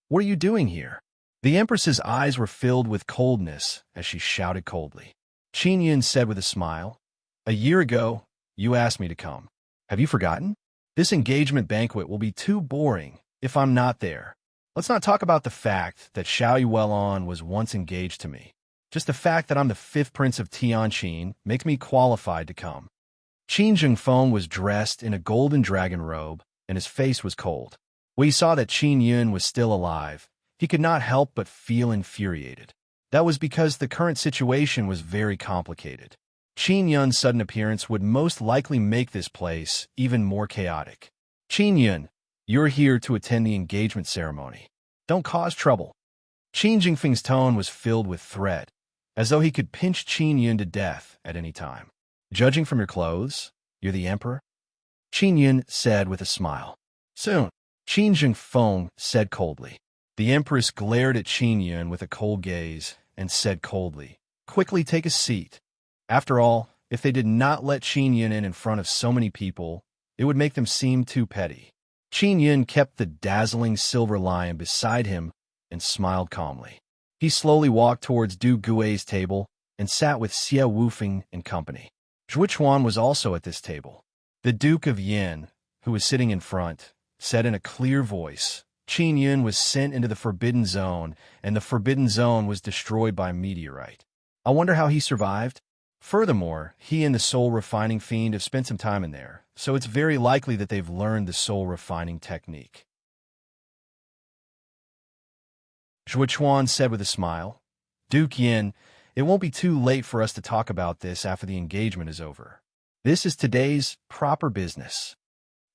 what are you doing here?" The Empress's eyes were filled with coldness as she shouted coldly. Qin Yin said with a smile, "A year ago, you asked me to come. Have you forgotten? This engagement banquet will be too boring if I'm not there. Let's not talk about the fact that Xiao Yuelon was once engaged to me. Just the fact that I'm the fifth prince of Tianqin makes me qualified to come." Qin Zhengfeng was dressed in a golden dragon robe, and his face was cold. When he saw that Qin Yin was still alive, he could not help but feel infuriated. That was because the current situation was very complicated. Qin Yin's sudden appearance would most likely make this place even more chaotic. "Qin Yin, you're here to attend the engagement ceremony. Don't cause trouble." Qin Jingfeng's tone was filled with threat, as though he could pinch Qin Yin to death at any time. "Judging from your clothes, you're the emperor?" Qin Yin said with a smile. "Soon," Qin Jingfeng said coldly. The empress glared at Qin Yin with a cold gaze and said coldly, "Quickly take a seat." After all, if they did not let Qin Yin in front of so many people, it would make them seem too petty. Qin Yin kept the dazzling silver lion beside him and smiled calmly. He slowly walked towards Du Gui's table and sat with Xia Wufeng and company. Zhui Chuan was also at this table. The Duke of Yin, who was sitting in front, said in a clear voice, "Qin Yin was sent into the Forbidden Zone, and the Forbidden Zone was destroyed by a meteorite. I wonder how he survived. Furthermore, he and the soul-refining fiend have spent some time in there, so it's very likely that they've learned the soul-refining technique. Zhuochuan said with a smile. Duke Yin, it won't be too late for us to talk about this after the engagement is over. This is today's proper business.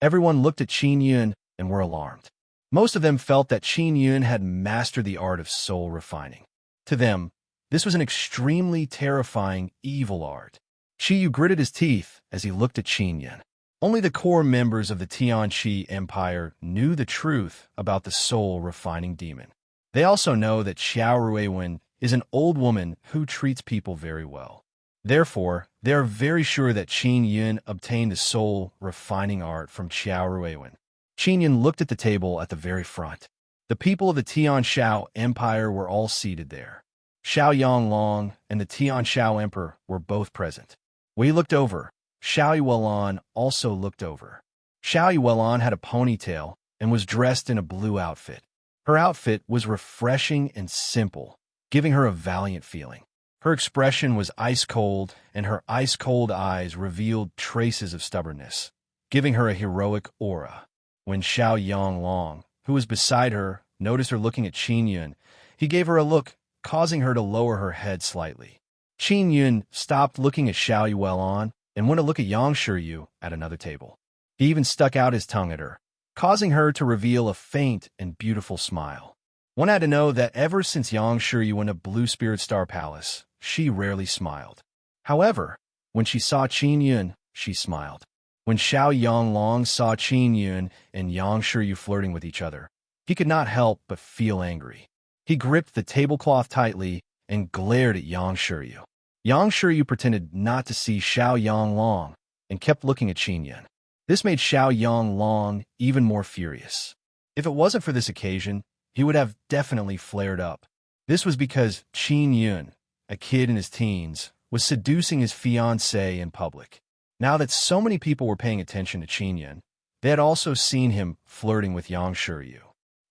Everyone looked at Qin Yun and were alarmed. Most of them felt that Qin Yun had mastered the art of soul refining. To them, this was an extremely terrifying, evil art. Qi Yu gritted his teeth as he looked at Qin Yun. Only the core members of the Tianqi Empire knew the truth about the soul-refining demon. They also know that Xiao Ruiwen is an old woman who treats people very well. Therefore, they are very sure that Qin Yun obtained the soul-refining art from Xiao Ruiwen. Qin Yun looked at the table at the very front. The people of the Tianxiao Empire were all seated there. Xiao Yanglong and the Tianxiao Emperor were both present. When he looked over, Xiao Yuelan also looked over. Xiao Yuelan had a ponytail and was dressed in a blue outfit. Her outfit was refreshing and simple, giving her a valiant feeling. Her expression was ice-cold, and her ice-cold eyes revealed traces of stubbornness, giving her a heroic aura. When Xiao Yanglong, who was beside her, noticed her looking at Qin Yun, he gave her a look, causing her to lower her head slightly. Qin Yun stopped looking at Xiao Yuelan and went to look at Yang Shiyu at another table. He even stuck out his tongue at her, causing her to reveal a faint and beautiful smile. One had to know that ever since Yang Shiyu went to Blue Spirit Star Palace, she rarely smiled. However, when she saw Qin Yun, she smiled. When Xiao Yanglong saw Qin Yun and Yang Shiyu flirting with each other, he could not help but feel angry. He gripped the tablecloth tightly and glared at Yang Shiyu. Yang Shiyu pretended not to see Xiao Yanglong and kept looking at Qin Yun. This made Xiao Yanglong even more furious. If it wasn't for this occasion, he would have definitely flared up. This was because Qin Yun, a kid in his teens, was seducing his fiancée in public. Now that so many people were paying attention to Qin Yun, they had also seen him flirting with Yang Shiyu.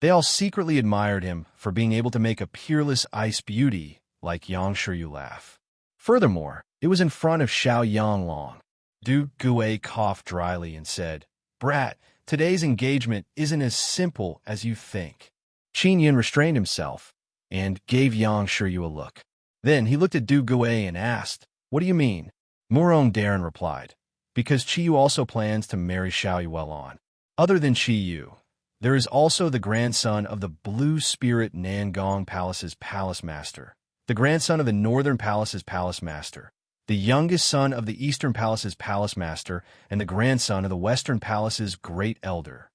They all secretly admired him for being able to make a peerless ice beauty like Yang Shiyu laugh. Furthermore, it was in front of Xiao Yanglong. Du Gui coughed dryly and said, "Brat, today's engagement isn't as simple as you think." Qin Yun restrained himself and gave Yang Shiyu a look. Then he looked at Du Gui and asked, "What do you mean?" Murong Darren replied, "Because Qi Yu also plans to marry Xiao Yuelan. Other than Qi Yu, there is also the grandson of the Blue Spirit Nangong Palace's Palace Master, the grandson of the Northern Palace's Palace Master, the youngest son of the Eastern Palace's Palace Master, and the grandson of the Western Palace's Great Elder.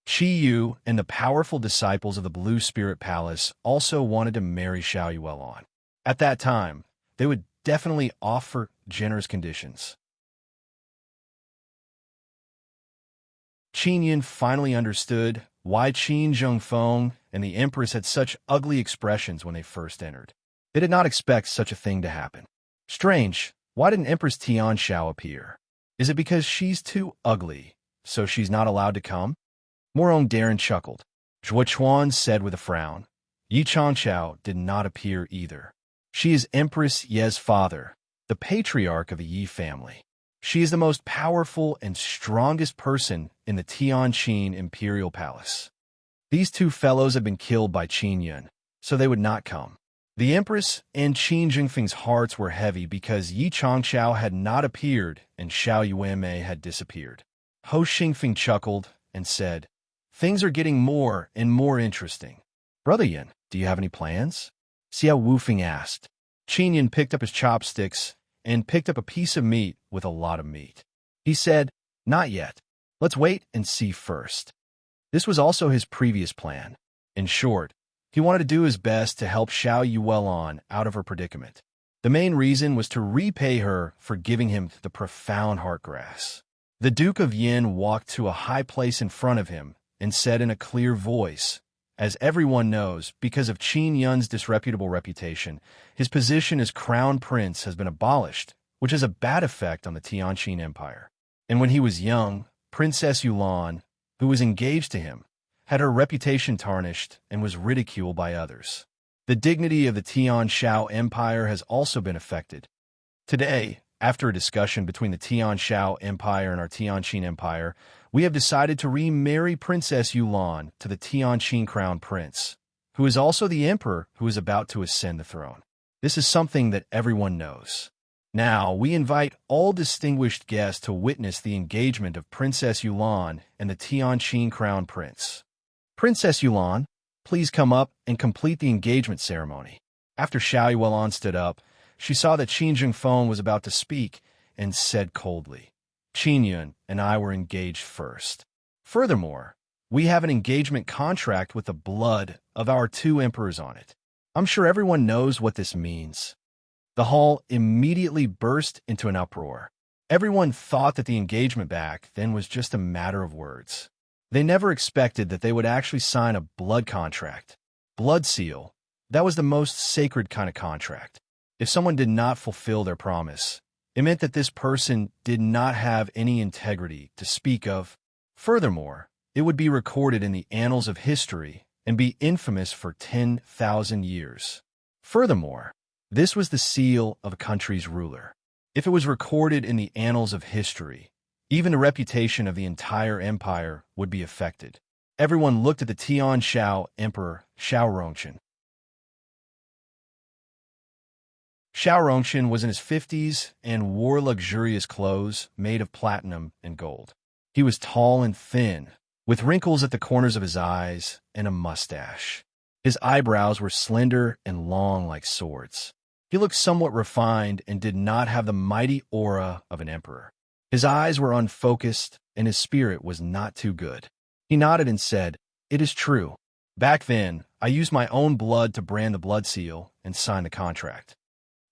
Qi Yu and the powerful disciples of the Blue Spirit Palace also wanted to marry Xiao Yuelan. At that time, they would definitely offer generous conditions." Qin Yun finally understood why Qin Zhengfeng and the Empress had such ugly expressions when they first entered. They did not expect such a thing to happen. Strange, why didn't Empress Tianxiao appear? Is it because she's too ugly, so she's not allowed to come? Morong Darren chuckled. Zhuochuan said with a frown. Yi Changqiao did not appear either. She is Empress Ye's father, the patriarch of the Yi family. She is the most powerful and strongest person in the Tianqin Imperial Palace. These two fellows had been killed by Qin Yun, so they would not come. The Empress and Qin Jingfeng's hearts were heavy because Yi Changqiao had not appeared and Xiao Yuanmei had disappeared. Ho Xingfeng chuckled and said, "Things are getting more and more interesting. Brother Yin, do you have any plans?" Xiao Wufeng asked. Qin Yun picked up his chopsticks and picked up a piece of meat with a lot of meat. He said, "Not yet. Let's wait and see first." This was also his previous plan. In short, he wanted to do his best to help Xiao Yuelan out of her predicament. The main reason was to repay her for giving him the profound heart grass. The Duke of Yin walked to a high place in front of him and said in a clear voice, "As everyone knows, because of Qin Yun's disreputable reputation, his position as crown prince has been abolished, which has a bad effect on the Tianqin Empire. And when he was young, Princess Yulan, who was engaged to him, had her reputation tarnished and was ridiculed by others. The dignity of the Tianxiao Empire has also been affected. Today, after a discussion between the Tianshao Empire and our Tianqin Empire, we have decided to remarry Princess Yulan to the Tianqin Crown Prince, who is also the emperor who is about to ascend the throne. This is something that everyone knows. Now, we invite all distinguished guests to witness the engagement of Princess Yulan and the Tianqin Crown Prince. Princess Yulan, please come up and complete the engagement ceremony. After Xiao Yulan stood up, she saw that Qin Jingfeng was about to speak and said coldly, "Qin Yun and I were engaged first. Furthermore, we have an engagement contract with the blood of our two emperors on it. I'm sure everyone knows what this means." The hall immediately burst into an uproar. Everyone thought that the engagement back then was just a matter of words. They never expected that they would actually sign a blood contract. Blood seal, that was the most sacred kind of contract. If someone did not fulfill their promise, it meant that this person did not have any integrity to speak of. Furthermore, it would be recorded in the annals of history and be infamous for 10,000 years. Furthermore, this was the seal of a country's ruler. If it was recorded in the annals of history, even the reputation of the entire empire would be affected. Everyone looked at the Tianshao Emperor, Xiao Rongqian. Xiao Rongqian was in his 50s and wore luxurious clothes made of platinum and gold. He was tall and thin, with wrinkles at the corners of his eyes and a mustache. His eyebrows were slender and long like swords. He looked somewhat refined and did not have the mighty aura of an emperor. His eyes were unfocused, and his spirit was not too good. He nodded and said, "It is true. Back then, I used my own blood to brand the blood seal and sign the contract."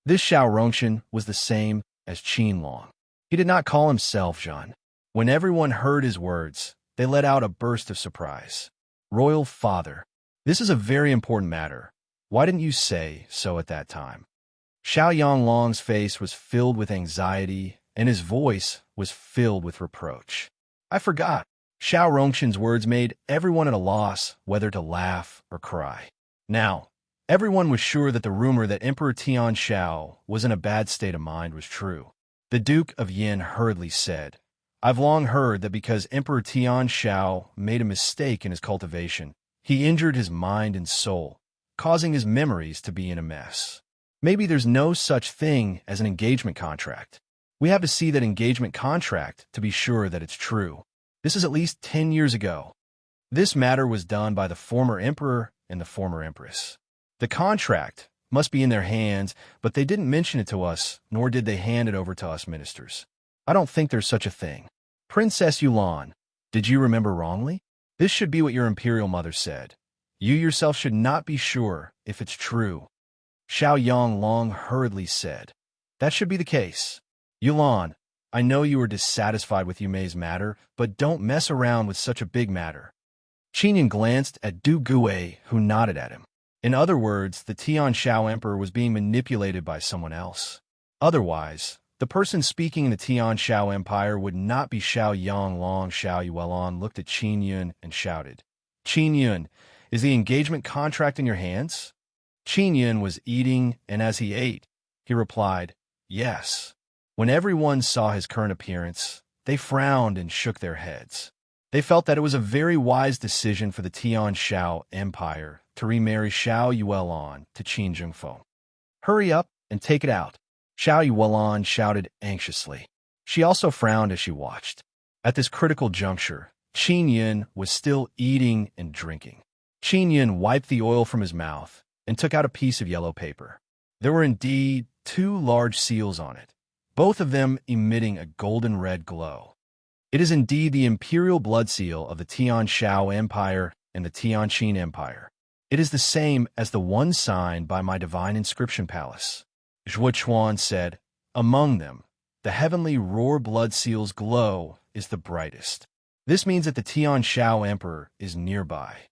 This Xiao Rongqian was the same as Qin Long. He did not call himself Zhan. When everyone heard his words, they let out a burst of surprise. "Royal father, this is a very important matter. Why didn't you say so at that time?" Xiao Yanglong's face was filled with anxiety, and his voice was filled with reproach. "I forgot." Xiao Rongqian's words made everyone at a loss whether to laugh or cry. Now, everyone was sure that the rumor that Emperor Tianshao was in a bad state of mind was true. The Duke of Yin hurriedly said, "I've long heard that because Emperor Tianshao made a mistake in his cultivation, he injured his mind and soul, causing his memories to be in a mess. Maybe there's no such thing as an engagement contract. We have to see that engagement contract to be sure that it's true. This is at least 10 years ago. This matter was done by the former emperor and the former empress. The contract must be in their hands, but they didn't mention it to us, nor did they hand it over to us ministers. I don't think there's such a thing. Princess Yulan, did you remember wrongly? This should be what your imperial mother said. You yourself should not be sure if it's true." Xiao Yanglong hurriedly said, "That should be the case. Yulan, I know you are dissatisfied with Yumei's matter, but don't mess around with such a big matter." Qinyan glanced at Du Gui, who nodded at him. In other words, the Tianshao Emperor was being manipulated by someone else. Otherwise, the person speaking in the Tianshao Empire would not be Xiao Yanglong. Xiao Yuan looked at Qin Yun and shouted, "Qin Yun, is the engagement contract in your hands?" Qin Yun was eating, and as he ate, he replied, "Yes." When everyone saw his current appearance, they frowned and shook their heads. They felt that it was a very wise decision for the Tianshao Empire to remarry Xiao Yuan to Qin Jingfeng. "Hurry up and take it out," Xiao Yuan shouted anxiously. She also frowned as she watched. At this critical juncture, Qin Yun was still eating and drinking. Qin Yun wiped the oil from his mouth and took out a piece of yellow paper. There were indeed 2 large seals on it, both of them emitting a golden red glow. It is indeed the imperial blood seal of the Tianshao Empire and the Tianqin Empire. It is the same as the one signed by my divine inscription palace. Zhuo Chuan said, "Among them, the heavenly roar blood seal's glow is the brightest. This means that the Tianshao Emperor is nearby."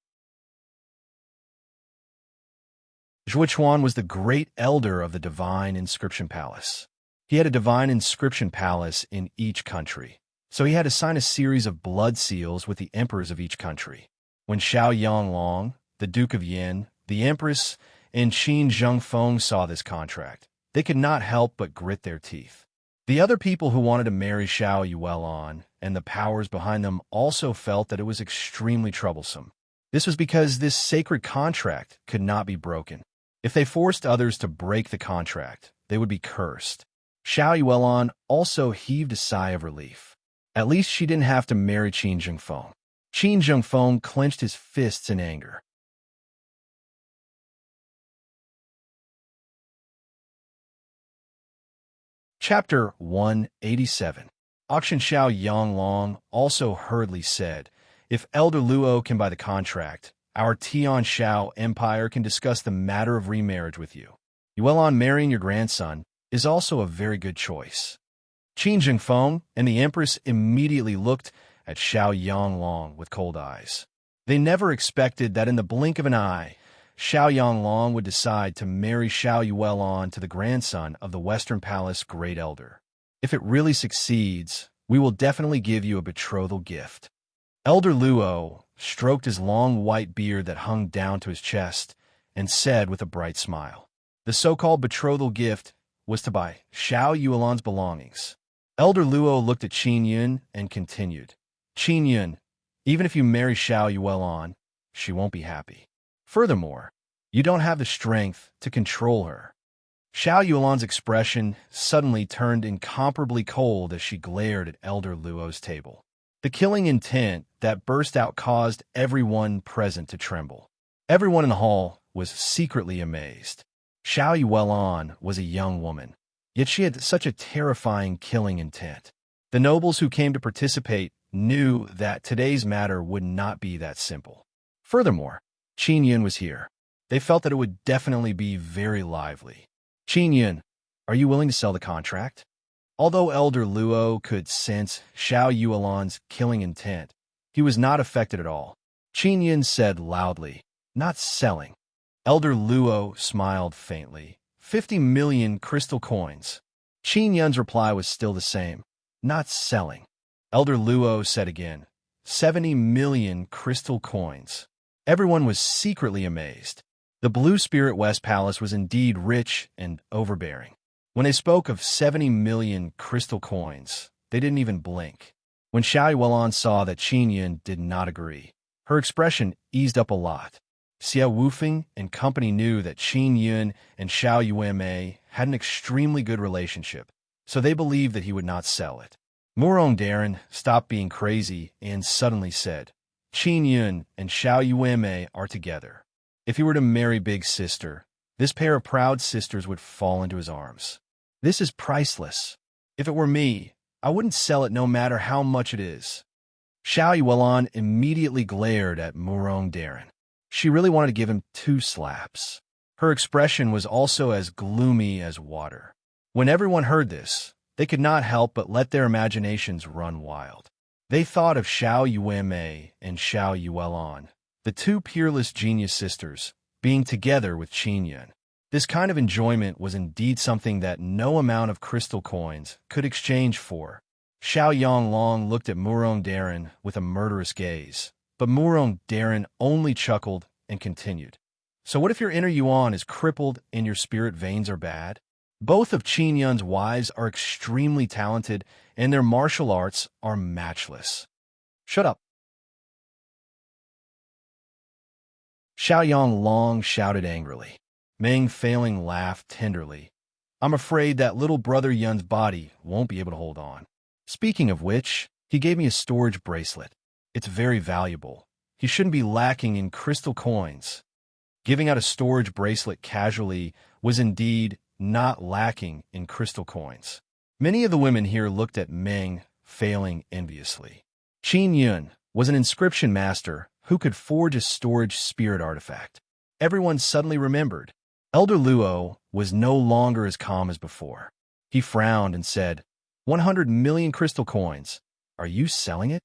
Zhuo Chuan was the great elder of the divine inscription palace. He had a divine inscription palace in each country, so he had to sign a series of blood seals with the emperors of each country. When Xiao Yanglong, the Duke of Yin, the Empress, and Qin Zhengfeng saw this contract, they could not help but grit their teeth. The other people who wanted to marry Xiao Yuelon and the powers behind them also felt that it was extremely troublesome. This was because this sacred contract could not be broken. If they forced others to break the contract, they would be cursed. Xiao Yuelon also heaved a sigh of relief. At least she didn't have to marry Qin Zhengfeng. Qin Zhengfeng clenched his fists in anger. Chapter 187. Auction Xiao Yanglong also hurriedly said, "If Elder Luo can buy the contract, our Tian Xiao Empire can discuss the matter of remarriage with you. Yuelon marrying your grandson is also a very good choice." Qin Zhengfeng and the Empress immediately looked at Xiao Yanglong with cold eyes. They never expected that in the blink of an eye, Xiao Yanglong would decide to marry Xiao Yuelon to the grandson of the Western Palace Great Elder. "If it really succeeds, we will definitely give you a betrothal gift." Elder Luo stroked his long white beard that hung down to his chest and said with a bright smile, the so-called betrothal gift was to buy Xiao Yuelon's belongings. Elder Luo looked at Qin Yun and continued, "Qin Yun, even if you marry Xiao Yuelon, she won't be happy. Furthermore, you don't have the strength to control her." Xiao Yuelon's expression suddenly turned incomparably cold as she glared at Elder Luo's table. The killing intent that burst out caused everyone present to tremble. Everyone in the hall was secretly amazed. Xiao Yuelon was a young woman, yet she had such a terrifying killing intent. The nobles who came to participate knew that today's matter would not be that simple. Furthermore, Qin Yun was here. They felt that it would definitely be very lively. "Qin Yun, are you willing to sell the contract?" Although Elder Luo could sense Xiao Yuelon's killing intent, he was not affected at all. Qin Yun said loudly, "Not selling." Elder Luo smiled faintly. 50 million crystal coins. Qin Yun's reply was still the same. "Not selling." Elder Luo said again, 70 million crystal coins. Everyone was secretly amazed. The Blue Spirit West Palace was indeed rich and overbearing. When they spoke of 70 million crystal coins, they didn't even blink. When Xiao Yuelon saw that Qin Yun did not agree, her expression eased up a lot. Xia Wufeng and company knew that Qin Yun and Xiao Yuemei had an extremely good relationship, so they believed that he would not sell it. Murong Darren stopped being crazy and suddenly said, "Qin Yun and Xiao Yuemei are together. If he were to marry Big Sister, this pair of proud sisters would fall into his arms. This is priceless. If it were me, I wouldn't sell it no matter how much it is." Xiao Yuelon immediately glared at Murong Darren. She really wanted to give him 2 slaps. Her expression was also as gloomy as water. When everyone heard this, they could not help but let their imaginations run wild. They thought of Xiao Yuemei and Xiao Yuelon, the 2 peerless genius sisters, being together with Qin Yun. This kind of enjoyment was indeed something that no amount of crystal coins could exchange for. Xiao Yanglong looked at Murong Darren with a murderous gaze, but Murong Darren only chuckled and continued. "So what if your inner Yuan is crippled and your spirit veins are bad? Both of Qin Yun's wives are extremely talented, and their martial arts are matchless." "Shut up." Xiao Yanglong shouted angrily. Meng Failing laughed tenderly. "I'm afraid that little brother Yun's body won't be able to hold on. Speaking of which, he gave me a storage bracelet. It's very valuable. He shouldn't be lacking in crystal coins." Giving out a storage bracelet casually was indeed not lacking in crystal coins. Many of the women here looked at Meng Failing enviously. Qin Yun was an inscription master who could forge a storage spirit artifact. Everyone suddenly remembered. Elder Luo was no longer as calm as before. He frowned and said, 100 million crystal coins. Are you selling it?"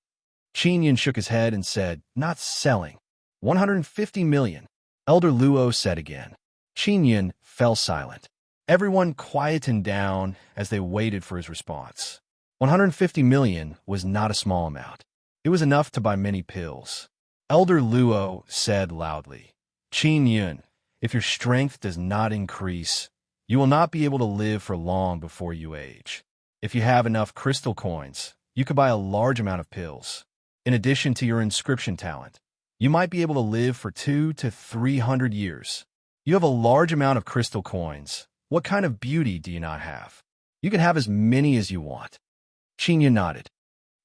Qin Yun shook his head and said, "Not selling. 150 million. Elder Luo said again. Qin Yun fell silent. Everyone quietened down as they waited for his response. 150 million was not a small amount. It was enough to buy many pills. Elder Luo said loudly, "Qin Yun, if your strength does not increase, You will not be able to live for long before you age. If you have enough crystal coins, you could buy a large amount of pills. In addition to your inscription talent, you might be able to live for 200 to 300 years. You have a large amount of crystal coins. What kind of beauty do you not have? You can have as many as you want. Qin nodded.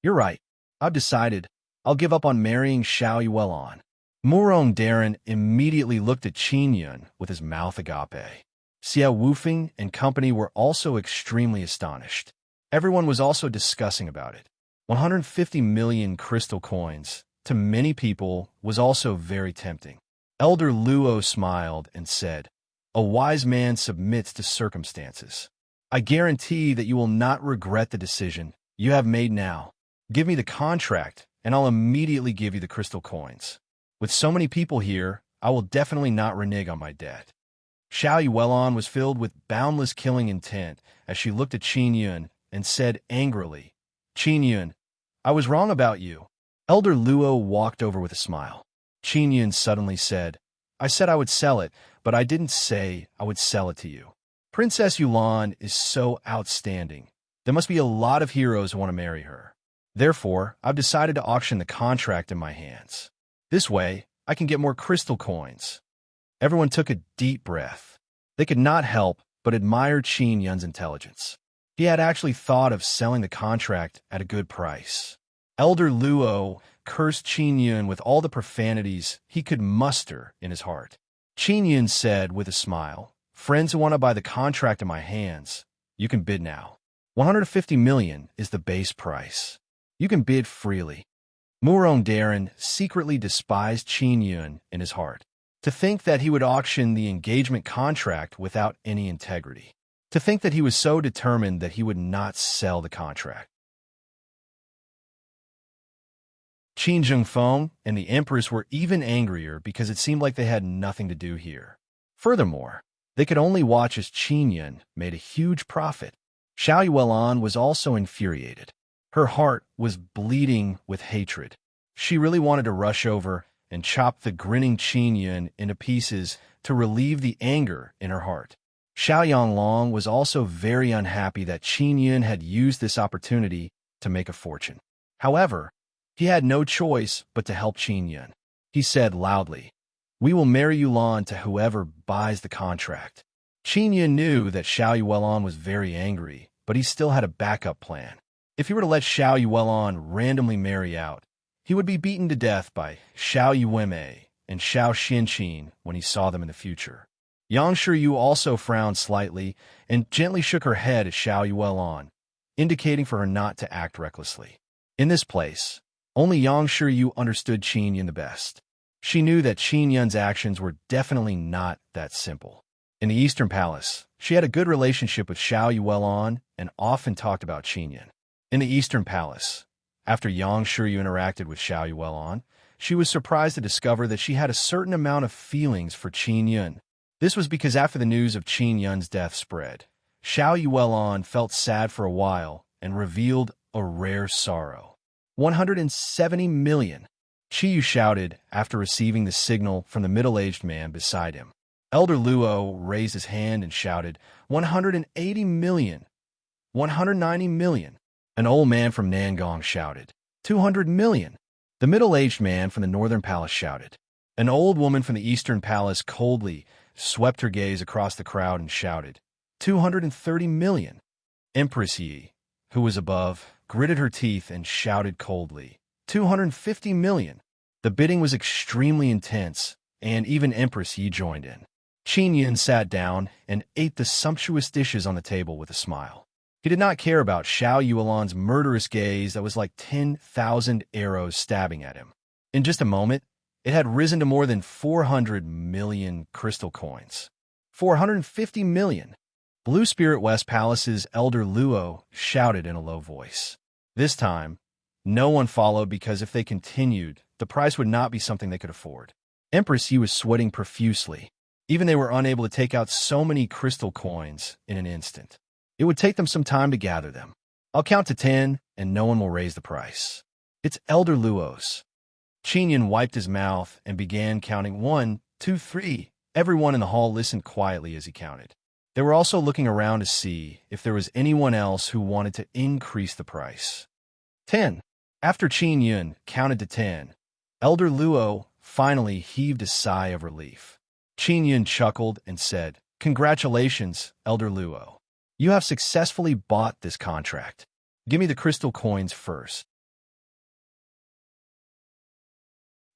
You're right. I've decided. I'll give up on marrying Xiao Yuelon. Murong Darren immediately looked at Qin Yun with his mouth agape. Xiao Wufeng and company were also extremely astonished. Everyone was also discussing about it. 150 million crystal coins, to many people, was also very tempting. Elder Luo smiled and said, "A wise man submits to circumstances. I guarantee that you will not regret the decision you have made now. Give me the contract, and I'll immediately give you the crystal coins. With so many people here, I will definitely not renege on my debt." Xiao Yuelon was filled with boundless killing intent as she looked at Qin Yun and said angrily, "Qin Yun, I was wrong about you." Elder Luo walked over with a smile. Qin Yun suddenly said, "I said I would sell it, but I didn't say I would sell it to you. Princess Yulan is so outstanding. There must be a lot of heroes who want to marry her. Therefore, I've decided to auction the contract in my hands. This way, I can get more crystal coins." Everyone took a deep breath. They could not help but admire Qin Yun's intelligence. He had actually thought of selling the contract at a good price. Elder Luo cursed Qin Yun with all the profanities he could muster in his heart. Qin Yun said with a smile, "Friends who want to buy the contract in my hands, you can bid now. 150 million is the base price. You can bid freely." Murong Darren secretly despised Qin Yun in his heart. To think that he would auction the engagement contract without any integrity. To think that he was so determined that he would not sell the contract. Qin Zhengfeng and the Empress were even angrier because it seemed like they had nothing to do here. Furthermore, they could only watch as Qin Yun made a huge profit. Xiao Yuelon was also infuriated. Her heart was bleeding with hatred. She really wanted to rush over and chop the grinning Qin Yun into pieces to relieve the anger in her heart. Xiao Yanglong was also very unhappy that Qin Yun had used this opportunity to make a fortune. However, he had no choice but to help Qin Yun. He said loudly, "We will marry Yulan to whoever buys the contract." Qin Yun knew that Xiao Yuelon was very angry, but he still had a backup plan. If he were to let Xiao Yuelon randomly marry out, he would be beaten to death by Xiao Yuemei and Xiao Xinqin when he saw them in the future. Yang Shiyu also frowned slightly and gently shook her head at Xiao Yuelon, indicating for her not to act recklessly. In this place, only Yang Shiyu understood Qin Yun the best. She knew that Qin Yun's actions were definitely not that simple. In the Eastern Palace, she had a good relationship with Xiao Yuelon and often talked about Qin Yun. In the Eastern Palace, after Yang Shiyu interacted with Xiao Yuelon, she was surprised to discover that she had a certain amount of feelings for Qin Yun. This was because after the news of Qin Yun's death spread, Xiao Yuelon felt sad for a while and revealed a rare sorrow. 170 million, Qiyu shouted after receiving the signal from the middle-aged man beside him. Elder Luo raised his hand and shouted, 180 million, 190 million. An old man from Nangong shouted, 200 million. The middle-aged man from the northern palace shouted. An old woman from the eastern palace coldly swept her gaze across the crowd and shouted, 230 million. Empress Yi, who was above, gritted her teeth and shouted coldly, 250 million. The bidding was extremely intense, and even Empress Yi joined in. Qin Yun sat down and ate the sumptuous dishes on the table with a smile. He did not care about Xiao Yuelon's murderous gaze that was like 10,000 arrows stabbing at him. In just a moment, it had risen to more than 400 million crystal coins. 450 million. Blue Spirit West Palace's Elder Luo shouted in a low voice. This time, no one followed because if they continued, the price would not be something they could afford. Empress Yi was sweating profusely. Even they were unable to take out so many crystal coins in an instant. It would take them some time to gather them. I'll count to 10, and no one will raise the price. It's Elder Luo's. Qin Yun wiped his mouth and began counting 1, 2, 3. Everyone in the hall listened quietly as he counted. They were also looking around to see if there was anyone else who wanted to increase the price. 10. After Qin Yun counted to 10, Elder Luo finally heaved a sigh of relief. Qin Yun chuckled and said, "Congratulations, Elder Luo. You have successfully bought this contract. Give me the crystal coins first."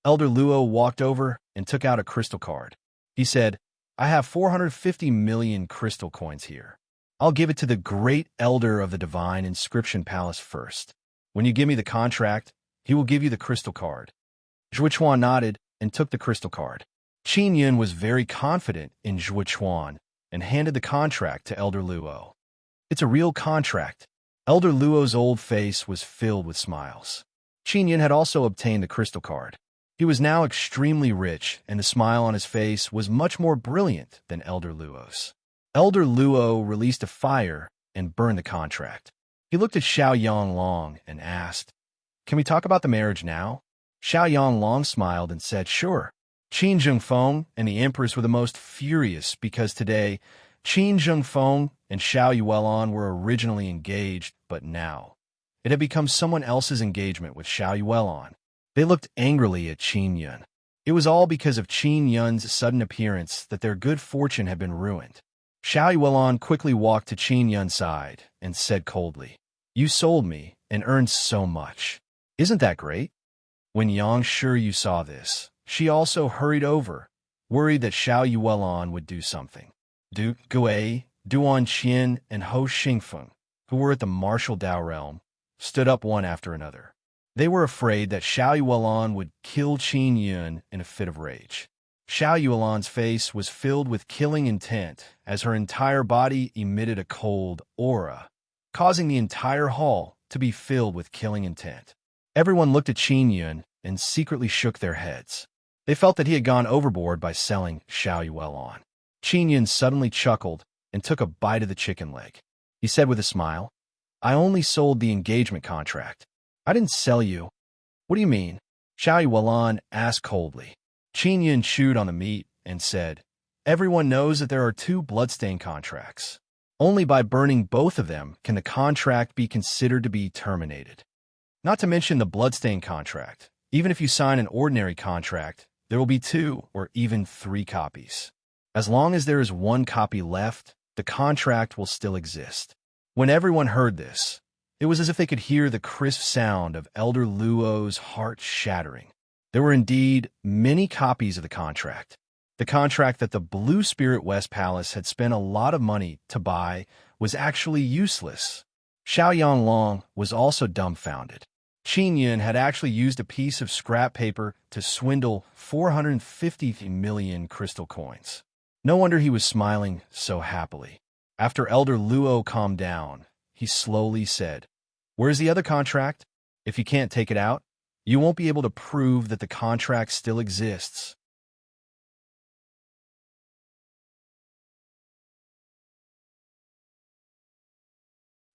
Elder Luo walked over and took out a crystal card. He said, "I have 450 million crystal coins here. I'll give it to the great elder of the Divine Inscription Palace first. When you give me the contract, he will give you the crystal card." Zhuochuan nodded and took the crystal card. Qin Yun was very confident in Zhuochuan and handed the contract to Elder Luo. "It's a real contract." Elder Luo's old face was filled with smiles. Qin Yun had also obtained the crystal card. He was now extremely rich, and the smile on his face was much more brilliant than Elder Luo's. Elder Luo released a fire and burned the contract. He looked at Xiao Yanglong and asked, "Can we talk about the marriage now?" Xiao Yanglong smiled and said, "Sure." Qin Zhengfeng and the Empress were the most furious because today, Qin Zhengfeng and Xiao Yuelon were originally engaged, but now it had become someone else's engagement with Xiao Yuelon. They looked angrily at Qin Yun. It was all because of Qin Yun's sudden appearance that their good fortune had been ruined. Xiao Yuelon quickly walked to Qin Yun's side and said coldly, "You sold me and earned so much. Isn't that great?" When Yang Sure you saw this, she also hurried over, worried that Xiao Yuelon would do something. Du Gui, Duan Qian, and Ho Xingfeng, who were at the martial Dao realm, stood up one after another. They were afraid that Xiao Yuelon would kill Qin Yun in a fit of rage. Xiao Yuelon's face was filled with killing intent as her entire body emitted a cold aura, causing the entire hall to be filled with killing intent. Everyone looked at Qin Yun and secretly shook their heads. They felt that he had gone overboard by selling Xiao Yuelon. Qin Yun suddenly chuckled and took a bite of the chicken leg. He said with a smile, "I only sold the engagement contract. I didn't sell you." "What do you mean?" Xiao Yuelon asked coldly. Qin Yun chewed on the meat and said, "Everyone knows that there are two bloodstain contracts. Only by burning both of them can the contract be considered to be terminated. Not to mention the bloodstain contract. Even if you sign an ordinary contract, there will be 2 or even 3 copies. As long as there is 1 copy left, the contract will still exist." When everyone heard this, it was as if they could hear the crisp sound of Elder Luo's heart shattering. There were indeed many copies of the contract. The contract that the Blue Spirit West Palace had spent a lot of money to buy was actually useless. Xiao Yanglong was also dumbfounded. Qin Yun had actually used a piece of scrap paper to swindle 450 million crystal coins. No wonder he was smiling so happily. After Elder Luo calmed down, he slowly said, "Where's the other contract? If you can't take it out, you won't be able to prove that the contract still exists."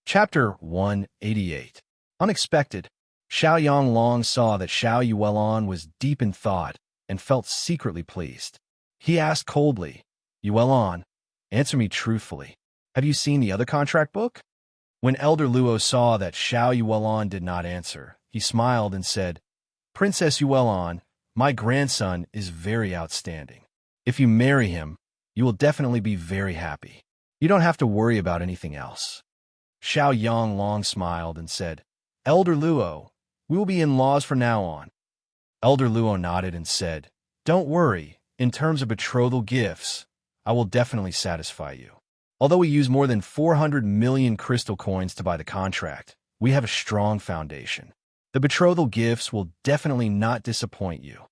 Chapter 188. Unexpected. Xiao Yanglong saw that Xiao Yuelon was deep in thought and felt secretly pleased. He asked coldly, "Yuelon, answer me truthfully. Have you seen the other contract book?" When Elder Luo saw that Xiao Yuelon did not answer, he smiled and said, "Princess Yuelon, my grandson is very outstanding. If you marry him, you will definitely be very happy. You don't have to worry about anything else." Xiao Yanglong smiled and said, "Elder Luo, we will be in-laws from now on." Elder Luo nodded and said, "Don't worry, in terms of betrothal gifts, I will definitely satisfy you. Although we use more than 400 million crystal coins to buy the contract, we have a strong foundation. The betrothal gifts will definitely not disappoint you."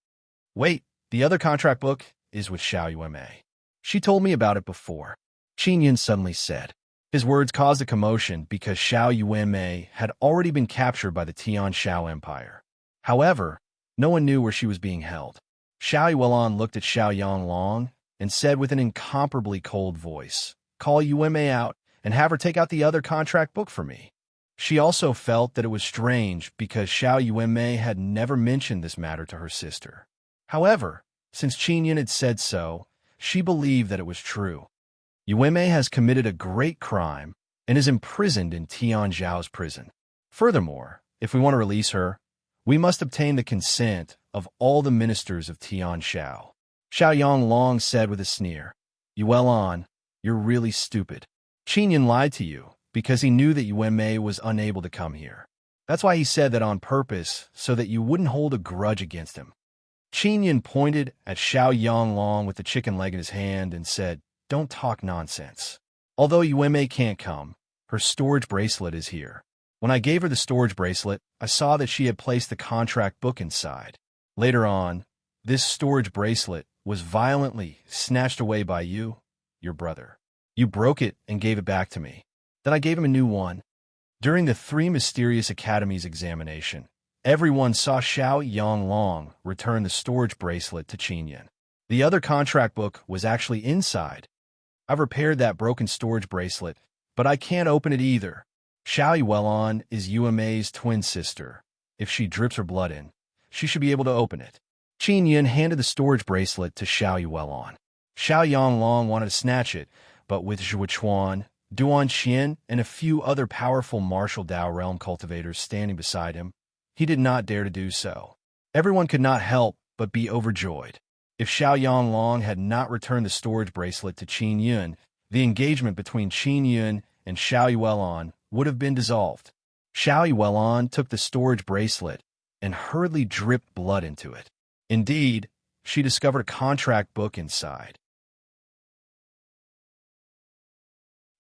"Wait, the other contract book is with Xiao Yuemei. She told me about it before," Qin Yun suddenly said. His words caused a commotion because Xiao Yuemei had already been captured by the Tian Shao Empire. However, no one knew where she was being held. Xiao Yuelon looked at Xiao Yanglong and said with an incomparably cold voice, "Call Yuemei out and have her take out the other contract book for me." She also felt that it was strange because Xiao Yuemei had never mentioned this matter to her sister. However, since Qin Yun had said so, she believed that it was true. Yueme has committed a great crime and is imprisoned in Tian Zhao's prison. Furthermore, if we want to release her, we must obtain the consent of all the ministers of Tian Zhao. Xiao Yanglong said with a sneer. Yuelon, you're really stupid. Qinyan lied to you because he knew that Yueme was unable to come here. That's why he said that on purpose, so that you wouldn't hold a grudge against him. Qinyan pointed at Xiao Yanglong with the chicken leg in his hand and said, Don't talk nonsense. Although Yueme can't come, her storage bracelet is here. When I gave her the storage bracelet, I saw that she had placed the contract book inside. Later on, this storage bracelet was violently snatched away by you, your brother. You broke it and gave it back to me. Then I gave him a new one. During the 3 Mysterious Academies examination, everyone saw Xiao Yanglong return the storage bracelet to Qinyan. The other contract book was actually inside. I've repaired that broken storage bracelet, but I can't open it either. Xiao Yuelon is Yueme's twin sister. If she drips her blood in, she should be able to open it. Qinyan handed the storage bracelet to Xiao Yuelon. Xiao Yanglong wanted to snatch it, but with Zhuo Chuan, Duan Xian, and a few other powerful martial Dao realm cultivators standing beside him, he did not dare to do so. Everyone could not help but be overjoyed. If Xiao Yanglong had not returned the storage bracelet to Qin Yun, the engagement between Qin Yun and Xiao Yuelon would have been dissolved. Xiao Yuelon took the storage bracelet and hurriedly dripped blood into it. Indeed, she discovered a contract book inside.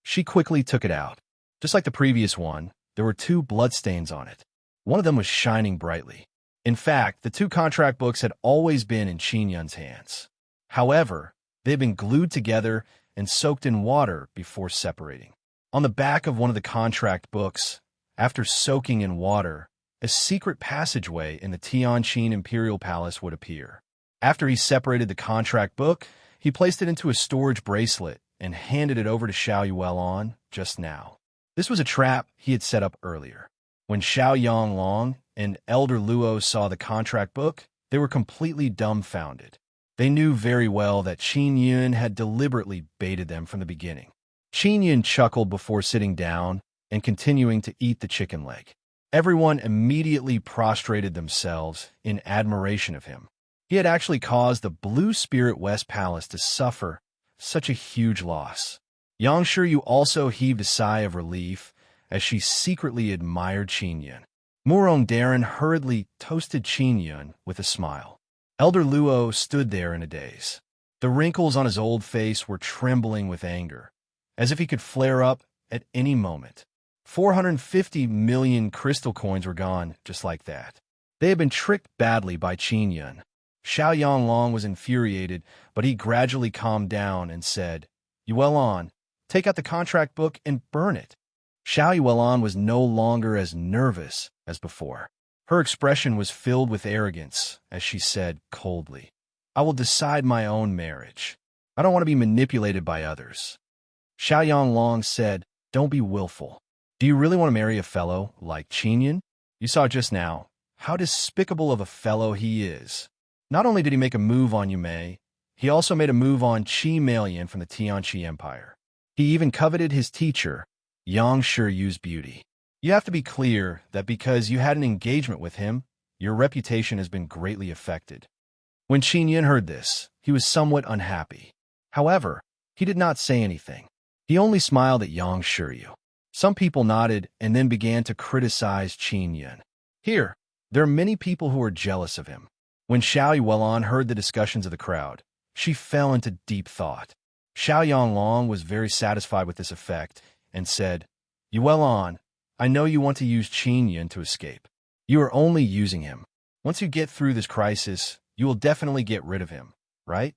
She quickly took it out. Just like the previous one, there were 2 bloodstains on it. One of them was shining brightly. In fact, the 2 contract books had always been in Qin Yun's hands. However, they had been glued together and soaked in water before separating. On the back of one of the contract books, after soaking in water, a secret passageway in the Tianqin Imperial Palace would appear. After he separated the contract book, he placed it into a storage bracelet and handed it over to Xiao Yuelon just now. This was a trap he had set up earlier. When Xiao Yanglong and Elder Luo saw the contract book, they were completely dumbfounded. They knew very well that Qin Yun had deliberately baited them from the beginning. Qin Yun chuckled before sitting down and continuing to eat the chicken leg. Everyone immediately prostrated themselves in admiration of him. He had actually caused the Blue Spirit West Palace to suffer such a huge loss. Yang Shiyu also heaved a sigh of relief as she secretly admired Qin Yun. Murong Darren hurriedly toasted Qin Yun with a smile. Elder Luo stood there in a daze. The wrinkles on his old face were trembling with anger, as if he could flare up at any moment. 450 million crystal coins were gone just like that. They had been tricked badly by Qin Yun. Xiao Yanglong was infuriated, but he gradually calmed down and said, Yuelon, take out the contract book and burn it. Xiao Yuelon was no longer as nervous as before. Her expression was filled with arrogance as she said coldly, I will decide my own marriage. I don't want to be manipulated by others. Xiao Yanglong said, Don't be willful. Do you really want to marry a fellow like Qin Yun? You saw just now how despicable of a fellow he is. Not only did he make a move on Yume, he also made a move on Qi Malian from the Tianqi Empire. He even coveted his teacher, Yang Shiyu's beauty. You have to be clear that because you had an engagement with him, your reputation has been greatly affected. When Qin Yun heard this, he was somewhat unhappy. However, he did not say anything. He only smiled at Yang Shiyu. Some people nodded and then began to criticize Qin Yun. Here, there are many people who are jealous of him. When Xiao Yuelon heard the discussions of the crowd, she fell into deep thought. Xiao Yanglong was very satisfied with this effect and said, Yuelon, I know you want to use Qin Yun to escape. You are only using him. Once you get through this crisis, you will definitely get rid of him, right?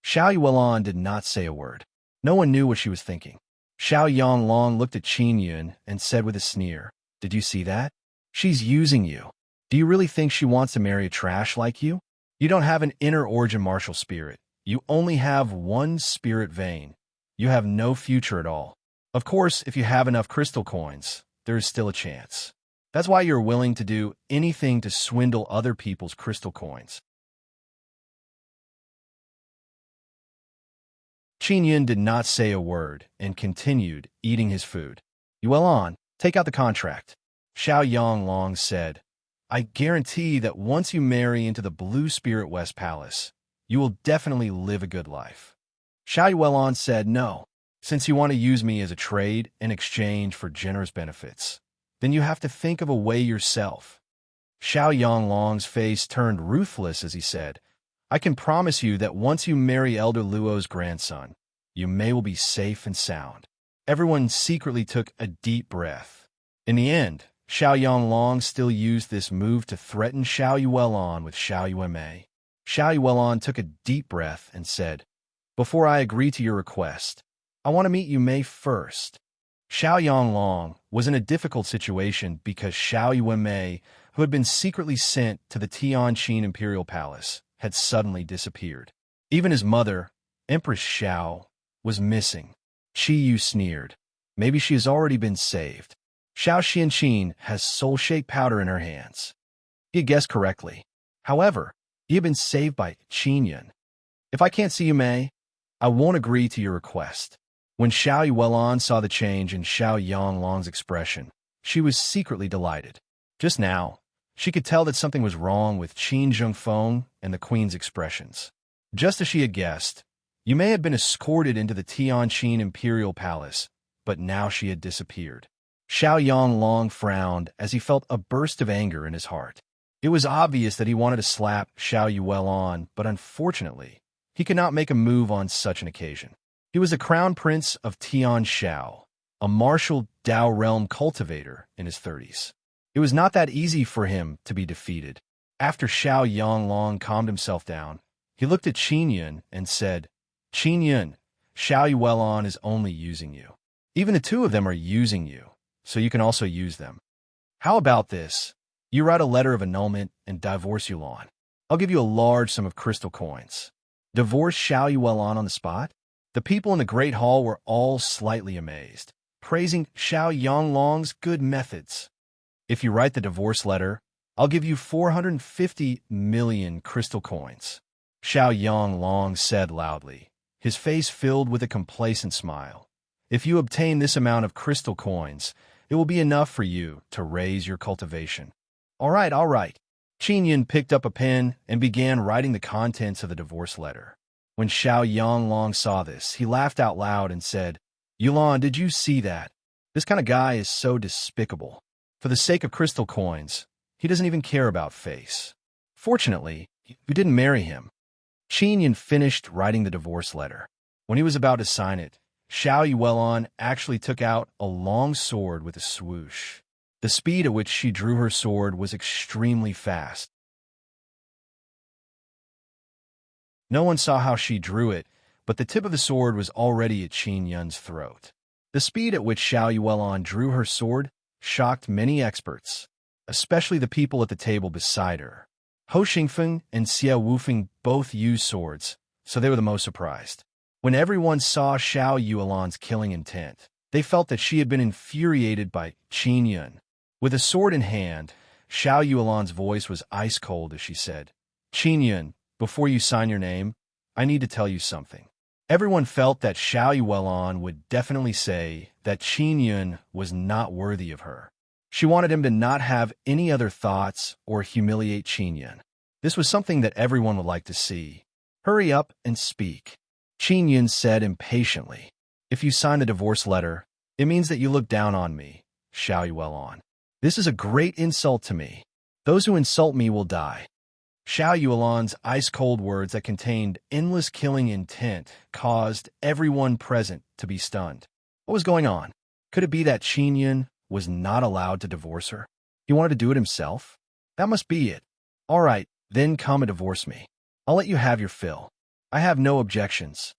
Xiao Yuelon did not say a word. No one knew what she was thinking. Xiao Yanglong looked at Qin Yun and said with a sneer, Did you see that? She's using you. Do you really think she wants to marry a trash like you? You don't have an inner origin martial spirit. You only have one spirit vein. You have no future at all. Of course, if you have enough crystal coins, there is still a chance. That's why you're willing to do anything to swindle other people's crystal coins. Qin Yun did not say a word and continued eating his food. Yuan, take out the contract. Xiao Yanglong said, I guarantee that once you marry into the Blue Spirit West Palace, you will definitely live a good life. Xiao Yuan said, no, since you want to use me as a trade in exchange for generous benefits, then you have to think of a way yourself. Xiao Yanglong's face turned ruthless as he said, I can promise you that once you marry Elder Luo's grandson, you will be safe and sound. Everyone secretly took a deep breath. In the end, Xiao Yanglong still used this move to threaten Xiao Yuan with Xiao Yuanmei. Xiao Yuan took a deep breath and said, before I agree to your request, I want to meet Yu Mei first. Xiao Yanglong was in a difficult situation because Xiao Yuanmei, who had been secretly sent to the Tianqin Imperial Palace, had suddenly disappeared. Even his mother, Empress Xiao, was missing. Qi Yu sneered. Maybe she has already been saved. Xiao Xianqin has soul-shaped powder in her hands. He had guessed correctly. However, he had been saved by Qin Yun. If I can't see Yu Mei, I won't agree to your request. When Xiao Yuan saw the change in Xiao Yanglong's expression, she was secretly delighted. Just now, she could tell that something was wrong with Qin Zhengfeng and the queen's expressions. Just as she had guessed, Yu Mei had been escorted into the Tianqin Imperial Palace, but now she had disappeared. Xiao Yanglong frowned as he felt a burst of anger in his heart. It was obvious that he wanted to slap Xiao Yuan, but unfortunately, he could not make a move on such an occasion. He was the crown prince of Tianshao, a martial Dao realm cultivator in his 30s. It was not that easy for him to be defeated. After Xiao Yanglong calmed himself down, he looked at Qin Yun and said, Qin Yun, Xiao Yuan is only using you. Even the two of them are using you, so you can also use them. How about this? You write a letter of annulment and divorce Yuan. I'll give you a large sum of crystal coins. Divorce Xiao Yuan on the spot? The people in the Great Hall were all slightly amazed, praising Xiao Yanglong's good methods. If you write the divorce letter, I'll give you 450 million crystal coins. Xiao Yanglong said loudly, his face filled with a complacent smile. If you obtain this amount of crystal coins, it will be enough for you to raise your cultivation. All right. Qin Yun picked up a pen and began writing the contents of the divorce letter. When Xiao Yanglong saw this, he laughed out loud and said, Yuan, did you see that? This kind of guy is so despicable. For the sake of crystal coins, he doesn't even care about face. Fortunately, you didn't marry him. Qin Yun finished writing the divorce letter. When he was about to sign it, Xiao Yuan actually took out a long sword with a swoosh. The speed at which she drew her sword was extremely fast. No one saw how she drew it, but the tip of the sword was already at Qin Yun's throat. The speed at which Xiao Yuan drew her sword shocked many experts, especially the people at the table beside her. Ho Xingfeng and Xie Wufeng both used swords, so they were the most surprised. When everyone saw Xiao Yuan's killing intent, they felt that she had been infuriated by Qin Yun. With a sword in hand, Xiao Yuan's voice was ice-cold as she said, Qin Yun, before you sign your name, I need to tell you something. Everyone felt that Xiao Yuan would definitely say that Qin Yun was not worthy of her. She wanted him to not have any other thoughts or humiliate Qin Yun. This was something that everyone would like to see. Hurry up and speak. Qin Yun said impatiently, if you sign the divorce letter, it means that you look down on me, Xiao Yuan. This is a great insult to me. Those who insult me will die. Xiao Yuan's ice-cold words that contained endless killing intent caused everyone present to be stunned. What was going on? Could it be that Qin Yun was not allowed to divorce her? He wanted to do it himself? That must be it. All right, then come and divorce me. I'll let you have your fill. I have no objections.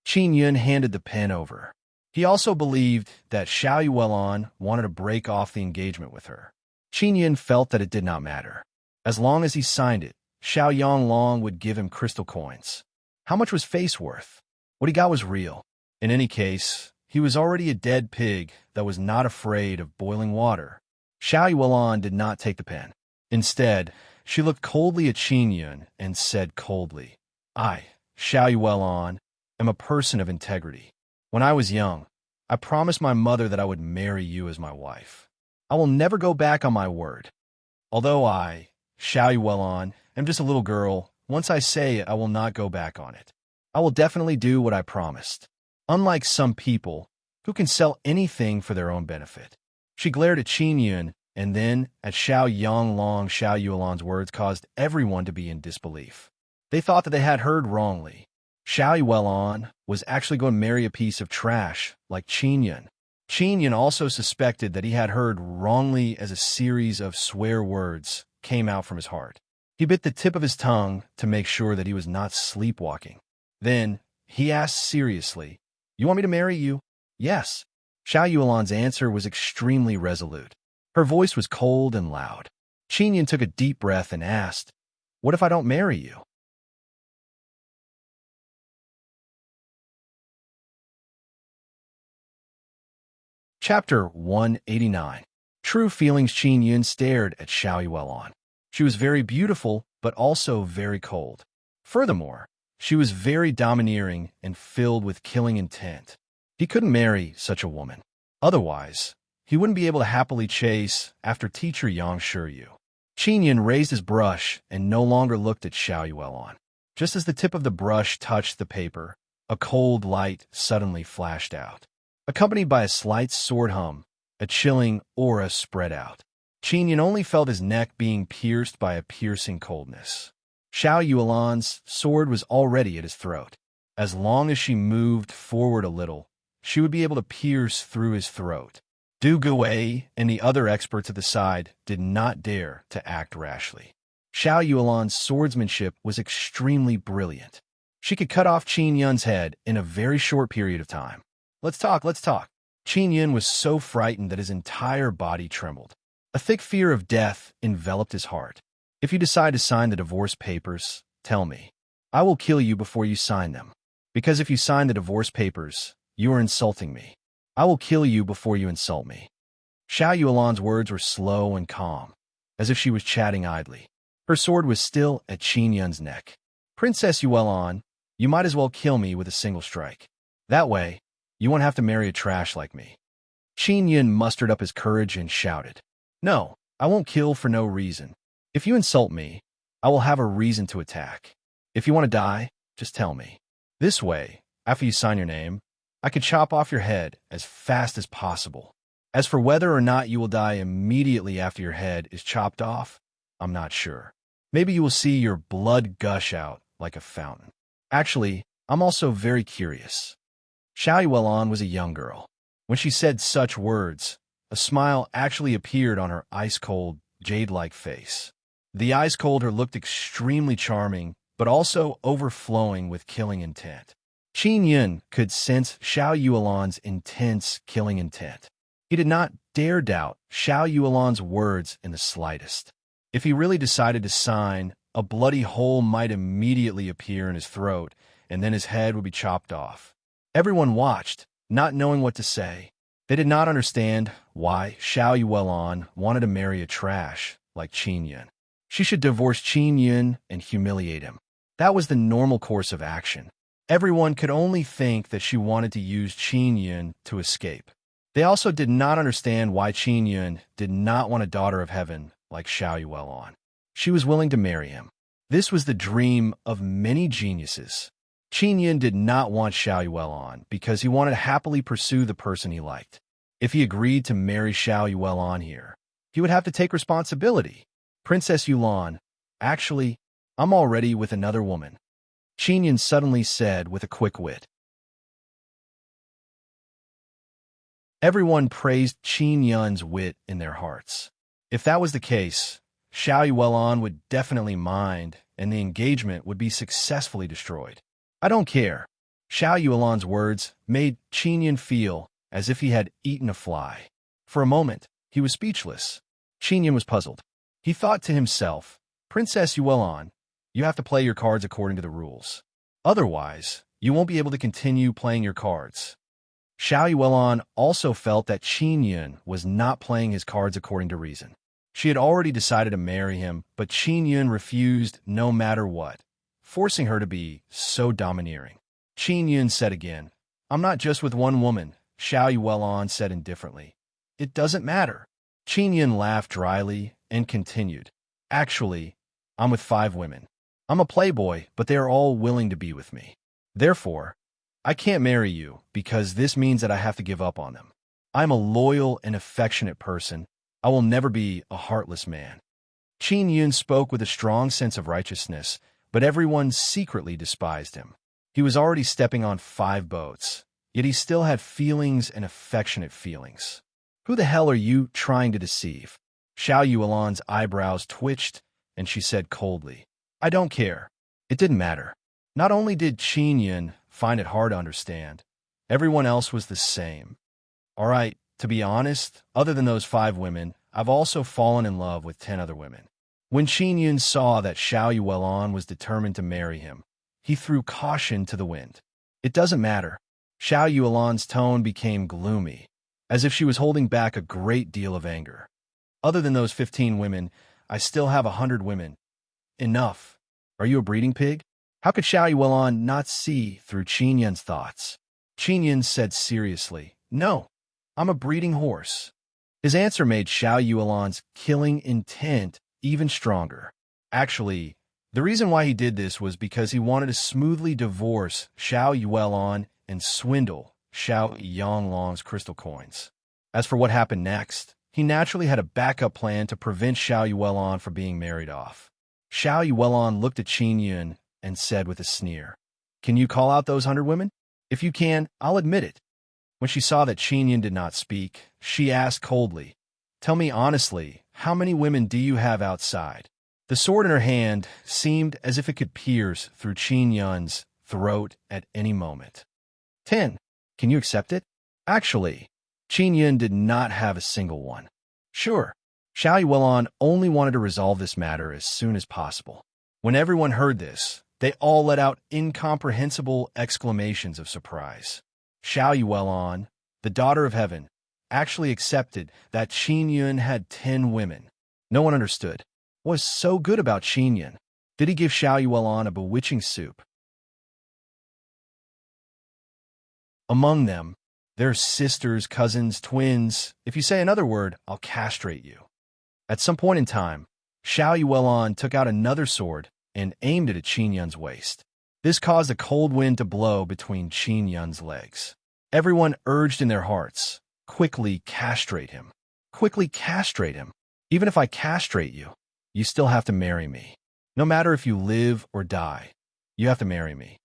Qin Yun handed the pen over. He also believed that Xiao Yuan wanted to break off the engagement with her. Qin Yun felt that it did not matter. As long as he signed it, Xiao Yanglong would give him crystal coins. How much was face worth? What he got was real. In any case, he was already a dead pig that was not afraid of boiling water. Xiao Yuan did not take the pen. Instead, she looked coldly at Qin Yun and said coldly, Xiao Yuan, am a person of integrity. When I was young, I promised my mother that I would marry you as my wife. I will never go back on my word. Although I, Xiao Yuelon, am just a little girl, once I say it, I will not go back on it. I will definitely do what I promised. Unlike some people who can sell anything for their own benefit. She glared at Qin Yun, and then at Xiao Yonglong. Xiao Yuelon's words caused everyone to be in disbelief. They thought that they had heard wrongly. Xiao Yuelon was actually going to marry a piece of trash like Qin Yun. Qin Yun also suspected that he had heard wrongly as a series of swear words came out from his heart. He bit the tip of his tongue to make sure that he was not sleepwalking. Then he asked seriously, "You want me to marry you?" "Yes." Xiao Yuelon's answer was extremely resolute. Her voice was cold and loud. Qin Yun took a deep breath and asked, "What if I don't marry you?" Chapter 189. True Feelings. Qin Yun stared at Xiao Yuelon. She was very beautiful, but also very cold. Furthermore, she was very domineering and filled with killing intent. He couldn't marry such a woman. Otherwise, he wouldn't be able to happily chase after teacher Yang Shiryu. Qin Yun raised his brush and no longer looked at Xiao Yuelon. Just as the tip of the brush touched the paper, a cold light suddenly flashed out. Accompanied by a slight sword hum, a chilling aura spread out. Qin Yun only felt his neck being pierced by a piercing coldness. Xiao Yuelon's sword was already at his throat. As long as she moved forward a little, she would be able to pierce through his throat. Du Gui and the other experts at the side did not dare to act rashly. Xiao Yuelon's swordsmanship was extremely brilliant. She could cut off Qin Yun's head in a very short period of time. Let's talk. Qin Yun was so frightened that his entire body trembled. A thick fear of death enveloped his heart. If you decide to sign the divorce papers, tell me. I will kill you before you sign them. Because if you sign the divorce papers, you are insulting me. I will kill you before you insult me. Xiao Yuelon's words were slow and calm, as if she was chatting idly. Her sword was still at Qin Yun's neck. Princess Yuelon, you might as well kill me with a single strike. That way, you won't have to marry a trash like me. Qin Yun mustered up his courage and shouted, "No, I won't kill for no reason. If you insult me, I will have a reason to attack. If you want to die, just tell me. This way, after you sign your name, I could chop off your head as fast as possible. As for whether or not you will die immediately after your head is chopped off, I'm not sure. Maybe you will see your blood gush out like a fountain. Actually, I'm also very curious." Xiao Yuelon was a young girl. When she said such words, a smile actually appeared on her ice-cold, jade-like face. The ice-cold her looked extremely charming, but also overflowing with killing intent. Qin Yun could sense Xiao Yuelon's intense killing intent. He did not dare doubt Xiao Yuelon's words in the slightest. If he really decided to sign, a bloody hole might immediately appear in his throat, and then his head would be chopped off. Everyone watched, not knowing what to say. They did not understand why Xiao Yuelon wanted to marry a trash like Qin Yun. She should divorce Qin Yun and humiliate him. That was the normal course of action. Everyone could only think that she wanted to use Qin Yun to escape. They also did not understand why Qin Yun did not want a daughter of heaven like Xiao Yuelon. She was willing to marry him. This was the dream of many geniuses. Qin Yun did not want Xiao Yuelon because he wanted to happily pursue the person he liked. If he agreed to marry Xiao Yuelon here, he would have to take responsibility. Princess Yuelon, actually, I'm already with another woman. Qin Yun suddenly said with a quick wit. Everyone praised Qin Yun's wit in their hearts. If that was the case, Xiao Yuelon would definitely mind, and the engagement would be successfully destroyed. I don't care. Xiao Yuelon's words made Qin Yun feel as if he had eaten a fly. For a moment, he was speechless. Qin Yun was puzzled. He thought to himself, Princess Yuelon, you have to play your cards according to the rules. Otherwise, you won't be able to continue playing your cards. Xiao Yuelon also felt that Qin Yun was not playing his cards according to reason. She had already decided to marry him, but Qin Yun refused no matter what, forcing her to be so domineering. Qin Yun said again. I'm not just with one woman, Xiao Yuelon said indifferently. It doesn't matter. Qin Yun laughed dryly and continued. Actually, I'm with 5 women. I'm a playboy, but they are all willing to be with me. Therefore, I can't marry you because this means that I have to give up on them. I'm a loyal and affectionate person. I will never be a heartless man. Qin Yun spoke with a strong sense of righteousness, but everyone secretly despised him. He was already stepping on 5 boats, yet he still had feelings and affectionate feelings. Who the hell are you trying to deceive? Xiao Yuelon's eyebrows twitched, and she said coldly, I don't care. It didn't matter. Not only did Qin Yun find it hard to understand, everyone else was the same. All right, to be honest, other than those 5 women, I've also fallen in love with 10 other women. When Qin Yun saw that Xiao Yuelon was determined to marry him, he threw caution to the wind. It doesn't matter. Xiao Yuelon's tone became gloomy, as if she was holding back a great deal of anger. Other than those 15 women, I still have 100 women. Enough. Are you a breeding pig? How could Xiao Yuelon not see through Qin Yun's thoughts? Qin Yun said seriously, No, I'm a breeding horse. His answer made Xiao Yuelon's killing intent even stronger. Actually, the reason why he did this was because he wanted to smoothly divorce Xiao Yuelon and swindle Xiao Yanglong's crystal coins. As for what happened next, he naturally had a backup plan to prevent Xiao Yuelon from being married off. Xiao Yuelon looked at Qin Yun and said with a sneer, Can you call out those 100 women? If you can, I'll admit it. When she saw that Qin Yun did not speak, she asked coldly, Tell me honestly, how many women do you have outside? The sword in her hand seemed as if it could pierce through Qin Yun's throat at any moment. 10. Can you accept it? Actually, Qin Yun did not have a single one. Sure, Xiao Yuelon only wanted to resolve this matter as soon as possible. When everyone heard this, they all let out incomprehensible exclamations of surprise. Xiao Yuelon, the daughter of heaven, actually accepted that Qin Yun had 10 women. No one understood. What was so good about Qin Yun? Did he give Xiao Yuelon a bewitching soup? Among them, their sisters, cousins, twins. If you say another word, I'll castrate you. At some point in time, Xiao Yuelon took out another sword and aimed it at Qin Yun's waist. This caused a cold wind to blow between Qin Yun's legs. Everyone urged in their hearts, Quickly castrate him. Quickly castrate him. Even if I castrate you, you still have to marry me. No matter if you live or die, you have to marry me.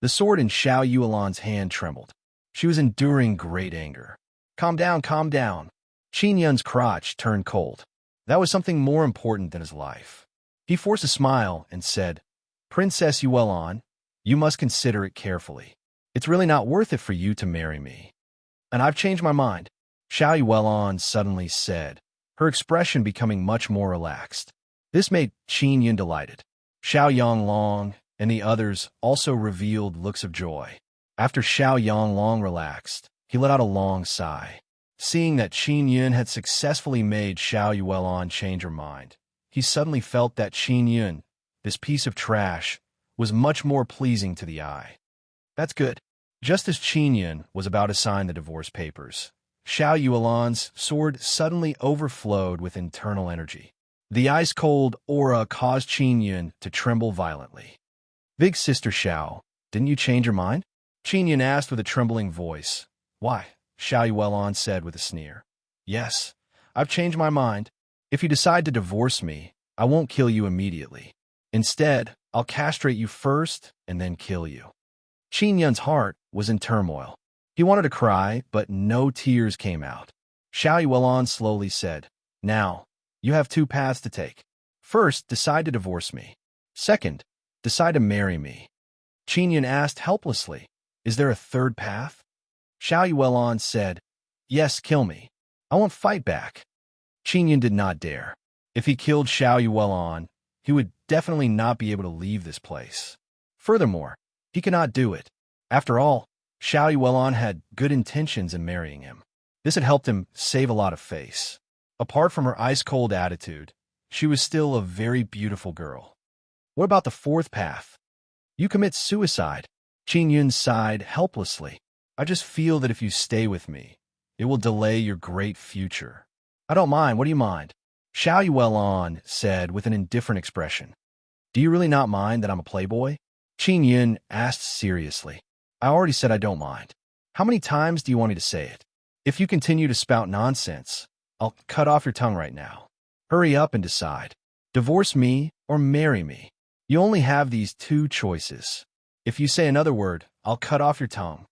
The sword in Xiao Yuelon's hand trembled. She was enduring great anger. Calm down, calm down. Qin Yun's crotch turned cold. That was something more important than his life. He forced a smile and said, Princess Yuelon, you must consider it carefully. It's really not worth it for you to marry me. And I've changed my mind, Xiao Yuelon suddenly said, her expression becoming much more relaxed. This made Qin Yun delighted. Xiao Yanglong and the others also revealed looks of joy. After Xiao Yanglong relaxed, he let out a long sigh. Seeing that Qin Yun had successfully made Xiao Yuelon change her mind, he suddenly felt that Qin Yun, this piece of trash, was much more pleasing to the eye. That's good. Just as Qin Yun was about to sign the divorce papers, Xiao Yuelon's sword suddenly overflowed with internal energy. The ice-cold aura caused Qin Yun to tremble violently. Big Sister Xiao, didn't you change your mind? Qin Yun asked with a trembling voice. Why? Xiao Yuelon said with a sneer. Yes, I've changed my mind. If you decide to divorce me, I won't kill you immediately. Instead, I'll castrate you first and then kill you. Qin Yun's heart was in turmoil. He wanted to cry, but no tears came out. Xiao Yuelon slowly said, Now, you have 2 paths to take. First, decide to divorce me. Second, decide to marry me. Qin Yun asked helplessly, Is there a third path? Xiao Yuelon said, Yes, kill me. I won't fight back. Qin Yun did not dare. If he killed Xiao Yuelon, he would definitely not be able to leave this place. Furthermore, he could not do it. After all, Xiao Yuelon had good intentions in marrying him. This had helped him save a lot of face. Apart from her ice-cold attitude, she was still a very beautiful girl. What about the fourth path? You commit suicide. Qin Yun sighed helplessly. I just feel that if you stay with me, it will delay your great future. I don't mind. What do you mind? Xiao Yuelon said with an indifferent expression. Do you really not mind that I'm a playboy? Qin Yun asked seriously. I already said I don't mind. How many times do you want me to say it? If you continue to spout nonsense, I'll cut off your tongue right now. Hurry up and decide. Divorce me or marry me. You only have these two choices. If you say another word, I'll cut off your tongue.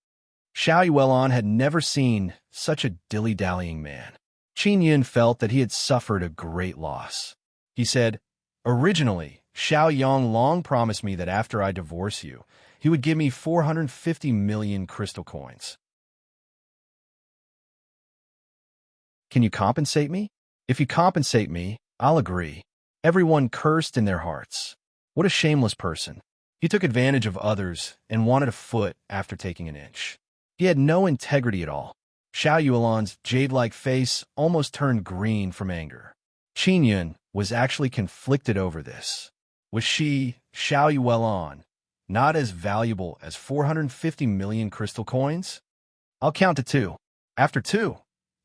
Xiao Yuelon had never seen such a dilly-dallying man. Qin Yun felt that he had suffered a great loss. He said, Originally, Xiao Yang long promised me that after I divorce you, he would give me 450 million crystal coins. Can you compensate me? If you compensate me, I'll agree. Everyone cursed in their hearts. What a shameless person. He took advantage of others and wanted a foot after taking an inch. He had no integrity at all. Xiao Yuelon's jade-like face almost turned green from anger. Qin Yun was actually conflicted over this. Was she, Xiao Yuelon, not as valuable as 450 million crystal coins? I'll count to 2. After 2,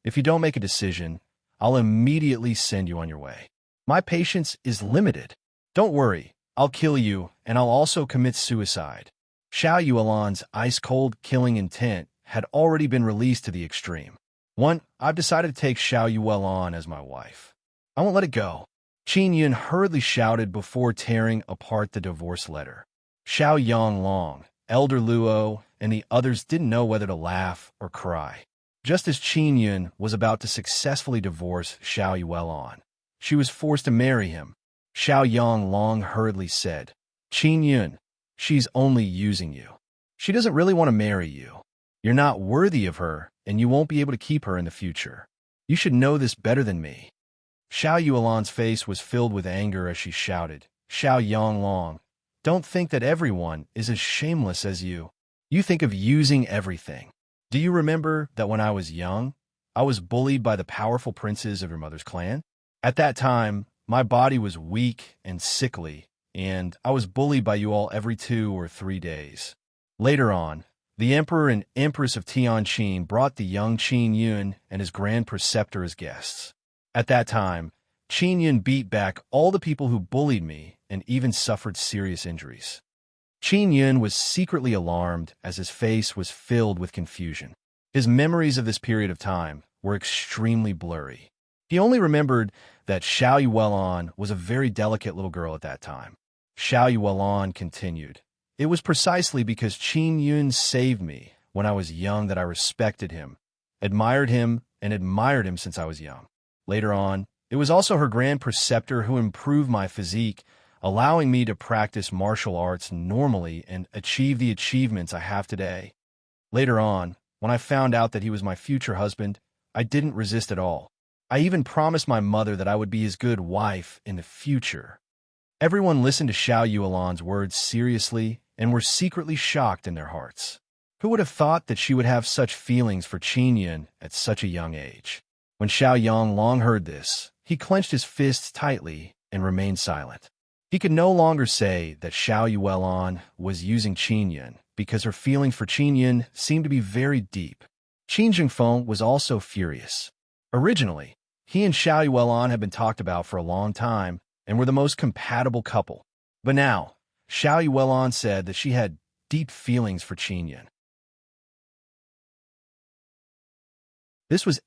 if you don't make a decision, I'll immediately send you on your way. My patience is limited. Don't worry, I'll kill you, and I'll also commit suicide. Xiao Yuelon's ice-cold killing intent had already been released to the extreme. 1. I've decided to take Xiao Yuelon as my wife. I won't let it go. Qin Yun hurriedly shouted before tearing apart the divorce letter. Xiao Yanglong, Elder Luo, and the others didn't know whether to laugh or cry. Just as Qin Yun was about to successfully divorce Xiao Yuelon, she was forced to marry him. Xiao Yanglong hurriedly said, Qin Yun, she's only using you. She doesn't really want to marry you. You're not worthy of her, and you won't be able to keep her in the future. You should know this better than me. Xiao Yuelon's face was filled with anger as she shouted, Xiao Yanglong, don't think that everyone is as shameless as you. You think of using everything. Do you remember that when I was young, I was bullied by the powerful princes of your mother's clan? At that time, my body was weak and sickly, and I was bullied by you all every 2 or 3 days. Later on, the Emperor and Empress of Tianqin brought the young Qin Yun and his Grand Preceptor as guests. At that time, Qin Yun beat back all the people who bullied me and even suffered serious injuries. Qin Yun was secretly alarmed as his face was filled with confusion. His memories of this period of time were extremely blurry. He only remembered that Xiao Yuelon was a very delicate little girl at that time. Xiao Yuelon continued, It was precisely because Qin Yun saved me when I was young that I respected him, admired him since I was young. Later on, it was also her Grand Preceptor who improved my physique, allowing me to practice martial arts normally and achieve the achievements I have today. Later on, when I found out that he was my future husband, I didn't resist at all. I even promised my mother that I would be his good wife in the future. Everyone listened to Xiao Yuelon's words seriously and were secretly shocked in their hearts. Who would have thought that she would have such feelings for Qin Yun at such a young age? When Xiao Yanglong heard this, he clenched his fists tightly and remained silent. He could no longer say that Xiao Yuelon was using Qin Yun because her feelings for Qin Yun seemed to be very deep. Qin Jingfeng was also furious. Originally, he and Xiao Yuelon had been talked about for a long time and were the most compatible couple. But now, Xiao Yuelon said that she had deep feelings for Qin Yun. This was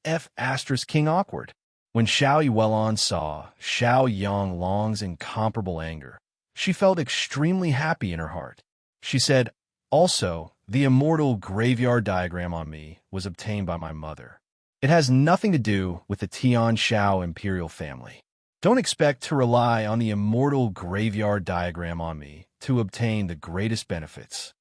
King awkward. When Xiao Yuelon saw Xiao Yanglong's incomparable anger, she felt extremely happy in her heart. She said, Also, the immortal graveyard diagram on me was obtained by my mother. It has nothing to do with the Tian Shao imperial family. Don't expect to rely on the immortal graveyard diagram on me to obtain the greatest benefits.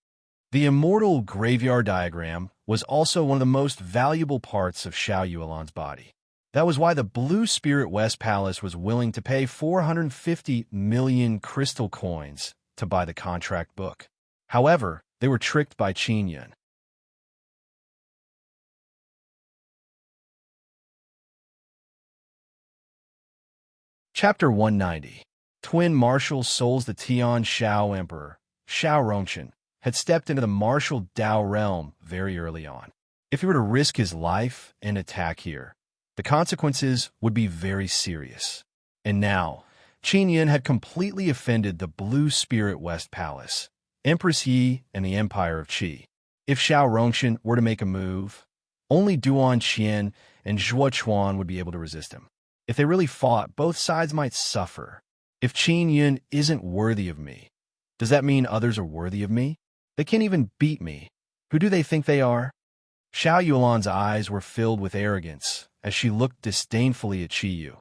The immortal graveyard diagram was also one of the most valuable parts of Xiao Yuelon's body. That was why the Blue Spirit West Palace was willing to pay 450 million crystal coins to buy the contract book. However, they were tricked by Qin Yun. Chapter 190. Twin Marshal Souls the Tian Shao Emperor, Shao Rongchen, had stepped into the martial Dao realm very early on. If he were to risk his life and attack here, the consequences would be very serious. And now, Qin Yin had completely offended the Blue Spirit West Palace, Empress Yi, and the Empire of Qi. If Xiao Rongxian were to make a move, only Duan Qian and Zhuo Chuan would be able to resist him. If they really fought, both sides might suffer. If Qin Yin isn't worthy of me, does that mean others are worthy of me? They can't even beat me. Who do they think they are? Xiao Yulan's eyes were filled with arrogance as she looked disdainfully at Qi Yu,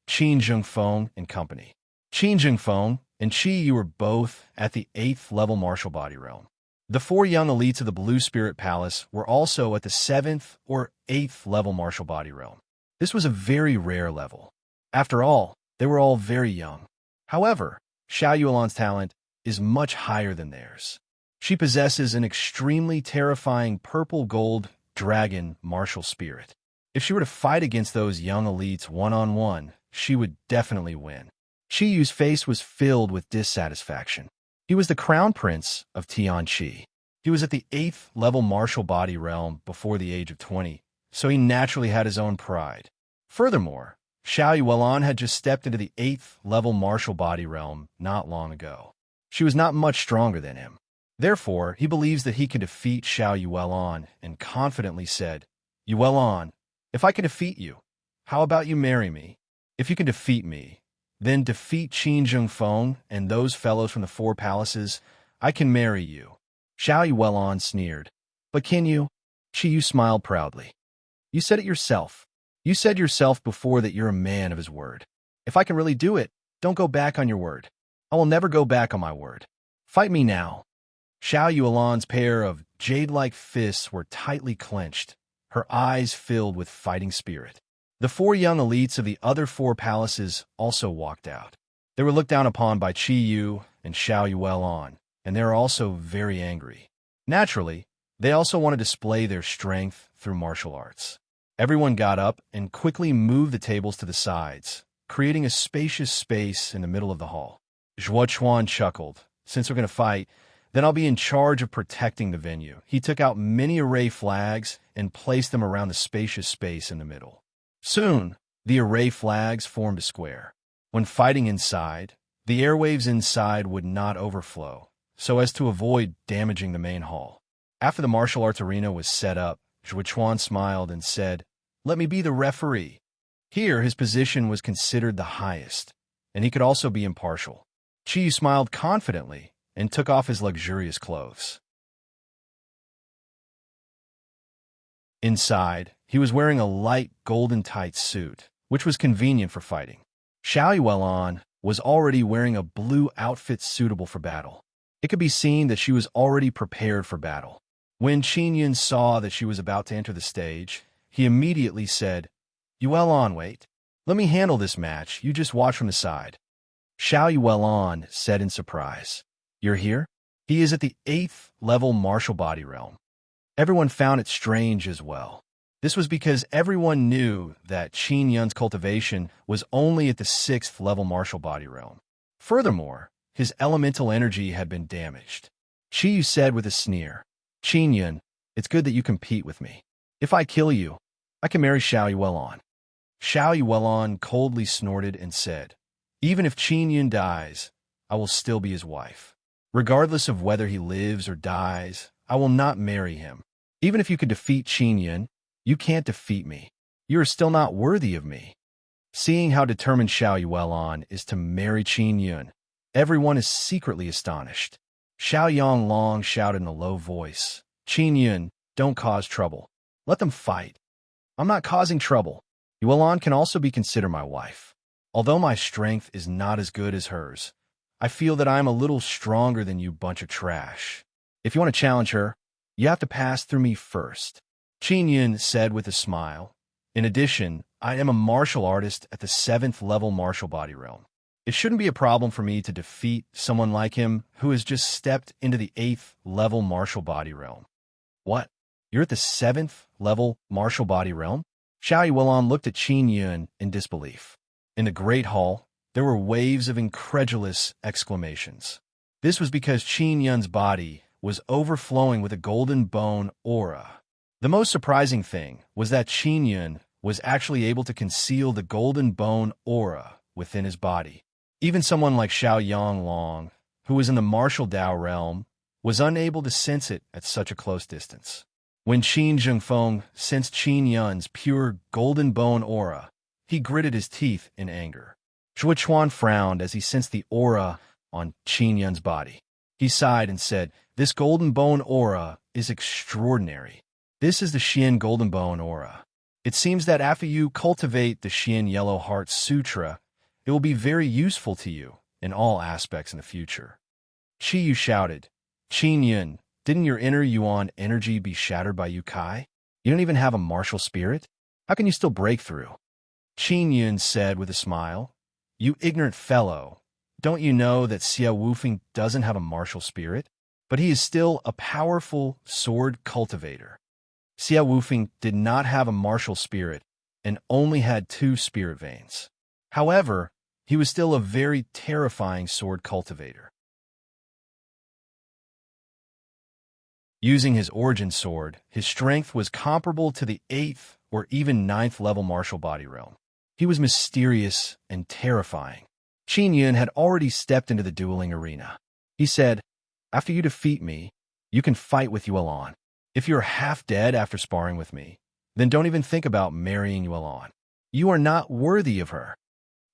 Qin Zhengfeng and company. Qin Zhengfeng and Qi Yu were both at the 8th level martial body realm. The 4 young elites of the Blue Spirit Palace were also at the 7th or 8th level martial body realm. This was a very rare level. After all, they were all very young. However, Xiao Yulan's talent is much higher than theirs. She possesses an extremely terrifying purple-gold dragon martial spirit. If she were to fight against those young elites one-on-one, she would definitely win. Qi Yu's face was filled with dissatisfaction. He was the crown prince of Tianqi. He was at the 8th level martial body realm before the age of 20, so he naturally had his own pride. Furthermore, Xiao Yulan had just stepped into the 8th level martial body realm not long ago. She was not much stronger than him. Therefore, he believes that he can defeat Xiao Yulan and confidently said, Yulan, if I can defeat you, how about you marry me? If you can defeat me, then defeat Qin Zhengfeng and those fellows from the 4 palaces. I can marry you. Xiao Yulan sneered. But can you? Qi Yu smiled proudly. You said it yourself. You said yourself before that you're a man of his word. If I can really do it, don't go back on your word. I will never go back on my word. Fight me now. Xiao Yulan's pair of jade-like fists were tightly clenched, her eyes filled with fighting spirit. The 4 young elites of the other 4 palaces also walked out. They were looked down upon by Qi Yu and Xiao Yulan, and they were also very angry. Naturally, they also want to display their strength through martial arts. Everyone got up and quickly moved the tables to the sides, creating a spacious space in the middle of the hall. Zhuo Chuan chuckled. Since we're going to fight, then I'll be in charge of protecting the venue. He took out many array flags and placed them around the spacious space in the middle. Soon, the array flags formed a square. When fighting inside, the airwaves inside would not overflow, so as to avoid damaging the main hall. After the martial arts arena was set up, Zhuo Chuan smiled and said, Let me be the referee. Here, his position was considered the highest, and he could also be impartial. Qi Yu smiled confidently and took off his luxurious clothes. Inside, he was wearing a light golden tight suit, which was convenient for fighting. Xiao Yulan was already wearing a blue outfit suitable for battle. It could be seen that she was already prepared for battle. When Qin Yin saw that she was about to enter the stage, he immediately said, Yulan, wait. Let me handle this match. You just watch from the side. Xiao Yulan said in surprise, You're here? He is at the 8th level martial body realm. Everyone found it strange as well. This was because everyone knew that Qin Yun's cultivation was only at the 6th level martial body realm. Furthermore, his elemental energy had been damaged. Qi Yu said with a sneer, Qin Yun, it's good that you compete with me. If I kill you, I can marry Xiao Yulan. Xiao Yulan coldly snorted and said, Even if Qin Yun dies, I will still be his wife. Regardless of whether he lives or dies, I will not marry him. Even if you could defeat Qin Yun, you can't defeat me. You are still not worthy of me. Seeing how determined Xiao Yulan is to marry Qin Yun, everyone is secretly astonished. Xiao Yanglong shouted in a low voice, Qin Yun, don't cause trouble. Let them fight. I'm not causing trouble. Yulan can also be considered my wife. Although my strength is not as good as hers, I feel that I am a little stronger than you bunch of trash. If you want to challenge her, you have to pass through me first. Qin Yun said with a smile. In addition, I am a martial artist at the 7th level martial body realm. It shouldn't be a problem for me to defeat someone like him who has just stepped into the 8th level martial body realm. What? You're at the 7th level martial body realm? Xiao Yulan looked at Qin Yun in disbelief. In the great hall, there were waves of incredulous exclamations. This was because Qin Yun's body was overflowing with a golden bone aura. The most surprising thing was that Qin Yun was actually able to conceal the golden bone aura within his body. Even someone like Xiao Yanglong, who was in the martial Dao realm, was unable to sense it at such a close distance. When Qin Zhengfeng sensed Qin Yun's pure golden bone aura, he gritted his teeth in anger. Zhuo Chuan frowned as he sensed the aura on Qin Yun's body. He sighed and said, "This golden bone aura is extraordinary. This is the Xian golden bone aura. It seems that after you cultivate the Xian Yellow Heart Sutra, it will be very useful to you in all aspects in the future." Qi Yu shouted, "Qin Yun, didn't your inner Yuan energy be shattered by Yu Kai? You don't even have a martial spirit? How can you still break through?" Qin Yun said with a smile, "You ignorant fellow, don't you know that Xia Wufeng doesn't have a martial spirit? But he is still a powerful sword cultivator." Xia Wufeng did not have a martial spirit and only had 2 spirit veins. However, he was still a very terrifying sword cultivator. Using his origin sword, his strength was comparable to the 8th or even 9th level martial body realm. He was mysterious and terrifying. Qin Yun had already stepped into the dueling arena. He said, "After you defeat me, you can fight with Yuan. If you're half dead after sparring with me, then don't even think about marrying Yuan. You are not worthy of her.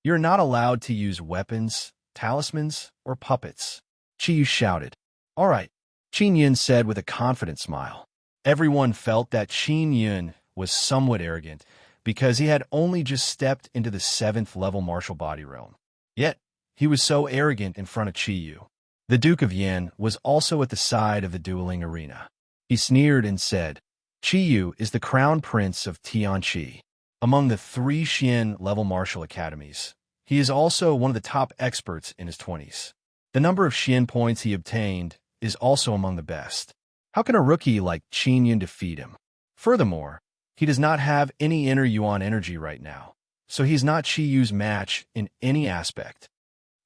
You're not allowed to use weapons, talismans, or puppets." Qi Yu shouted. "All right," Qin Yun said with a confident smile. Everyone felt that Qin Yun was somewhat arrogant because he had only just stepped into the 7th level martial body realm. Yet, he was so arrogant in front of Qi Yu. The Duke of Yan was also at the side of the dueling arena. He sneered and said, "Qi Yu is the crown prince of Tianqi. Among the 3 Xian level martial academies, he is also one of the top experts in his 20s. The number of Xian points he obtained is also among the best. How can a rookie like Qin Yun defeat him? Furthermore, he does not have any inner Yuan energy right now, so he is not Qi Yu's match in any aspect.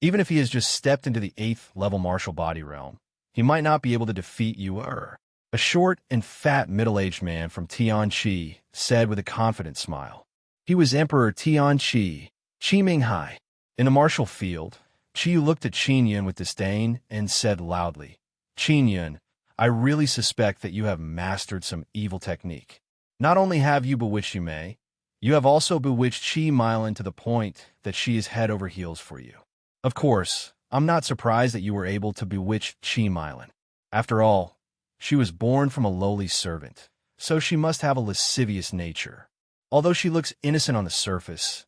Even if he has just stepped into the 8th level martial body realm, he might not be able to defeat Yu Er." A short and fat middle-aged man from Tianqi said with a confident smile. He was Emperor Tianqi, Qi Minghai. In the martial field, Qi Yu looked at Qin Yun with disdain and said loudly, "Qin Yun, I really suspect that you have mastered some evil technique. Not only have you bewitched Yu Mei, you have also bewitched Qi Milan to the point that she is head over heels for you. Of course, I'm not surprised that you were able to bewitch Qi Milan. After all, she was born from a lowly servant, so she must have a lascivious nature. Although she looks innocent on the surface,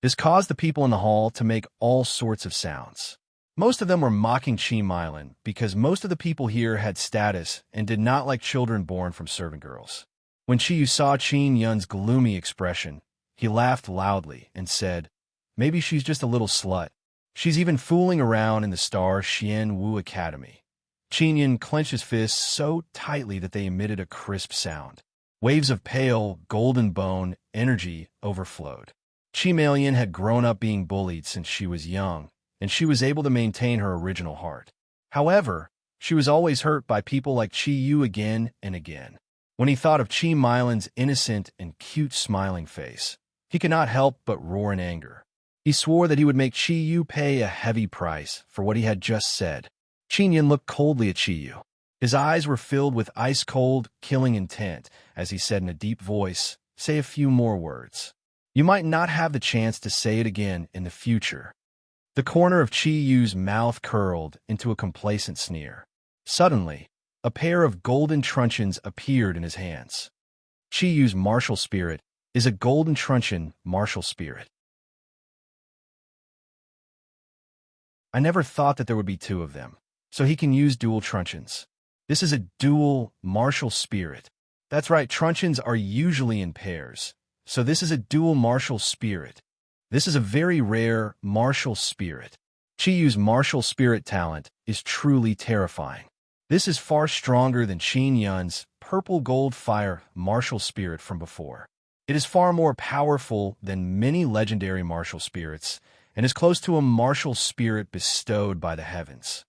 this caused the people in the hall to make all sorts of sounds. Most of them were mocking Qi Milan because most of the people here had status and did not like children born from servant girls. When Qi Yu saw Qin Yun's gloomy expression, he laughed loudly and said, "Maybe she's just a little slut. She's even fooling around in the Star Xian Wu Academy." Qin Yun clenched his fists so tightly that they emitted a crisp sound. Waves of pale, golden bone energy overflowed. Qi Malian had grown up being bullied since she was young, and she was able to maintain her original heart. However, she was always hurt by people like Qi Yu again and again. When he thought of Qi Milan's innocent and cute smiling face, he could not help but roar in anger. He swore that he would make Qi Yu pay a heavy price for what he had just said. Qin Yun looked coldly at Qi Yu. His eyes were filled with ice-cold, killing intent as he said in a deep voice, "Say a few more words. You might not have the chance to say it again in the future." The corner of Qi Yu's mouth curled into a complacent sneer. Suddenly, a pair of golden truncheons appeared in his hands. Qi Yu's martial spirit is a golden truncheon martial spirit. I never thought that there would be 2 of them, so he can use dual truncheons. This is a dual martial spirit. That's right, truncheons are usually in pairs, so this is a dual martial spirit. This is a very rare martial spirit. Qi Yu's martial spirit talent is truly terrifying. This is far stronger than Qin Yun's purple gold fire martial spirit from before. It is far more powerful than many legendary martial spirits and is close to a martial spirit bestowed by the heavens.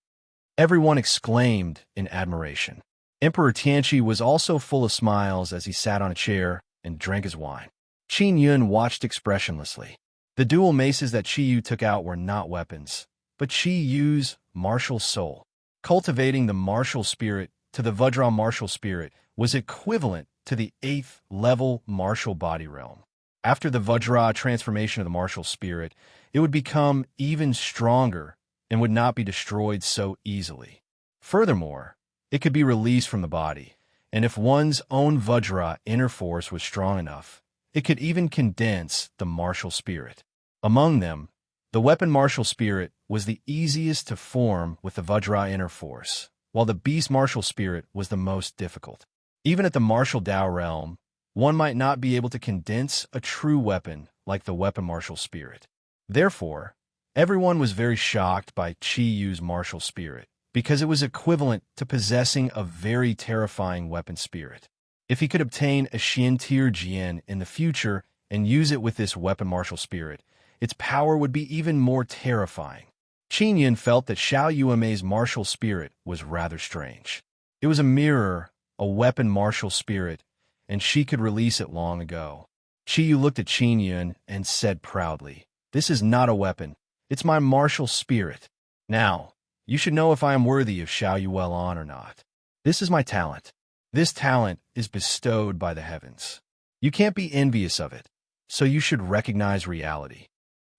Everyone exclaimed in admiration. Emperor Tianqi was also full of smiles as he sat on a chair and drank his wine. Qin Yun watched expressionlessly. The dual maces that Qi Yu took out were not weapons, but Qi Yu's martial soul. Cultivating the martial spirit to the Vajra martial spirit was equivalent to the 8th level martial body realm. After the Vajra transformation of the martial spirit, it would become even stronger and would not be destroyed so easily. Furthermore, it could be released from the body, and if one's own Vajra inner force was strong enough, it could even condense the martial spirit. Among them, the weapon martial spirit was the easiest to form with the Vajra inner force, while the beast martial spirit was the most difficult. Even at the martial Dao realm, one might not be able to condense a true weapon like the weapon martial spirit. Therefore, everyone was very shocked by Qi Yu's martial spirit, because it was equivalent to possessing a very terrifying weapon spirit. If he could obtain a Xian tier Jian in the future and use it with this weapon martial spirit, its power would be even more terrifying. Qin Yun felt that Xiao Yuamei's martial spirit was rather strange. It was a mirror, a weapon martial spirit, and she could release it long ago. Qi Yu looked at Qin Yun and said proudly, "This is not a weapon. It's my martial spirit. Now, you should know if I am worthy of Xiao Yuelan or not. This is my talent. This talent is bestowed by the heavens. You can't be envious of it, so you should recognize reality."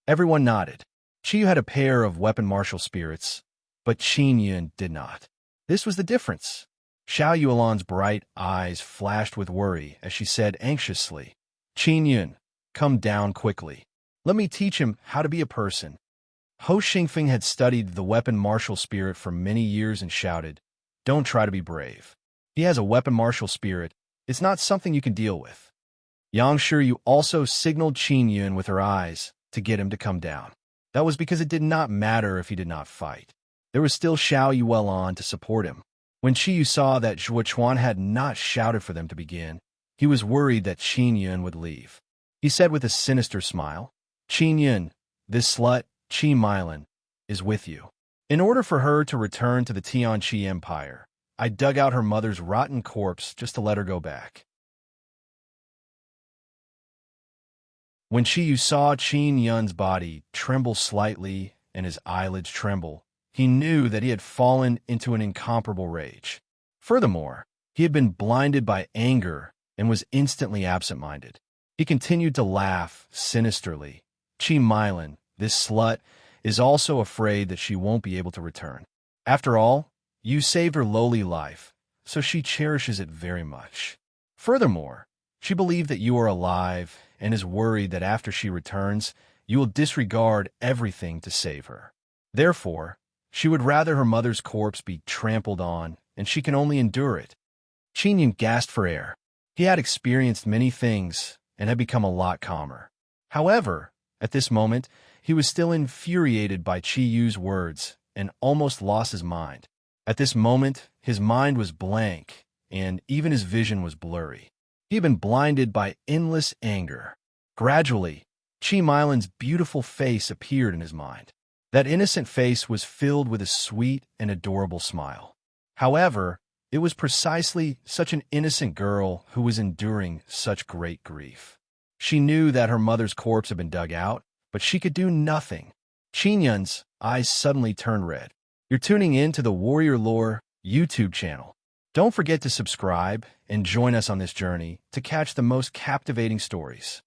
Everyone nodded. Qi Yu had a pair of weapon martial spirits, but Qin Yun did not. This was the difference. Xiao Yuelan's bright eyes flashed with worry as she said anxiously, "Qin Yun, come down quickly. Let me teach him how to be a person." Ho Xingfeng had studied the weapon martial spirit for many years and shouted, "Don't try to be brave. He has a weapon martial spirit. It's not something you can deal with." Yang Shiyu also signaled Qin Yun with her eyes to get him to come down. That was because it did not matter if he did not fight. There was still Xiao Yuelan to support him. When Qi Yu saw that Zhuo Chuan had not shouted for them to begin, he was worried that Qin Yun would leave. He said with a sinister smile, "Qin Yun, this slut, Qi Milan, is with you. In order for her to return to the Tianqi Empire, I dug out her mother's rotten corpse just to let her go back." When Qi Yu saw Qin Yun's body tremble slightly and his eyelids tremble, he knew that he had fallen into an incomparable rage. Furthermore, he had been blinded by anger and was instantly absent-minded. He continued to laugh sinisterly. "Qi Milan, this slut, is also afraid that she won't be able to return. After all, you saved her lowly life, so she cherishes it very much. Furthermore, she believed that you are alive and is worried that after she returns, you will disregard everything to save her. Therefore, she would rather her mother's corpse be trampled on, and she can only endure it." Qin Yun gasped for air. He had experienced many things and had become a lot calmer. However, at this moment, he was still infuriated by Qi Yu's words and almost lost his mind. At this moment, his mind was blank, and even his vision was blurry. He had been blinded by endless anger. Gradually, Qi Milan's beautiful face appeared in his mind. That innocent face was filled with a sweet and adorable smile. However, it was precisely such an innocent girl who was enduring such great grief. She knew that her mother's corpse had been dug out, but she could do nothing. Qin Yun's eyes suddenly turned red. You're tuning in to the Warrior Lore YouTube channel. Don't forget to subscribe and join us on this journey to catch the most captivating stories.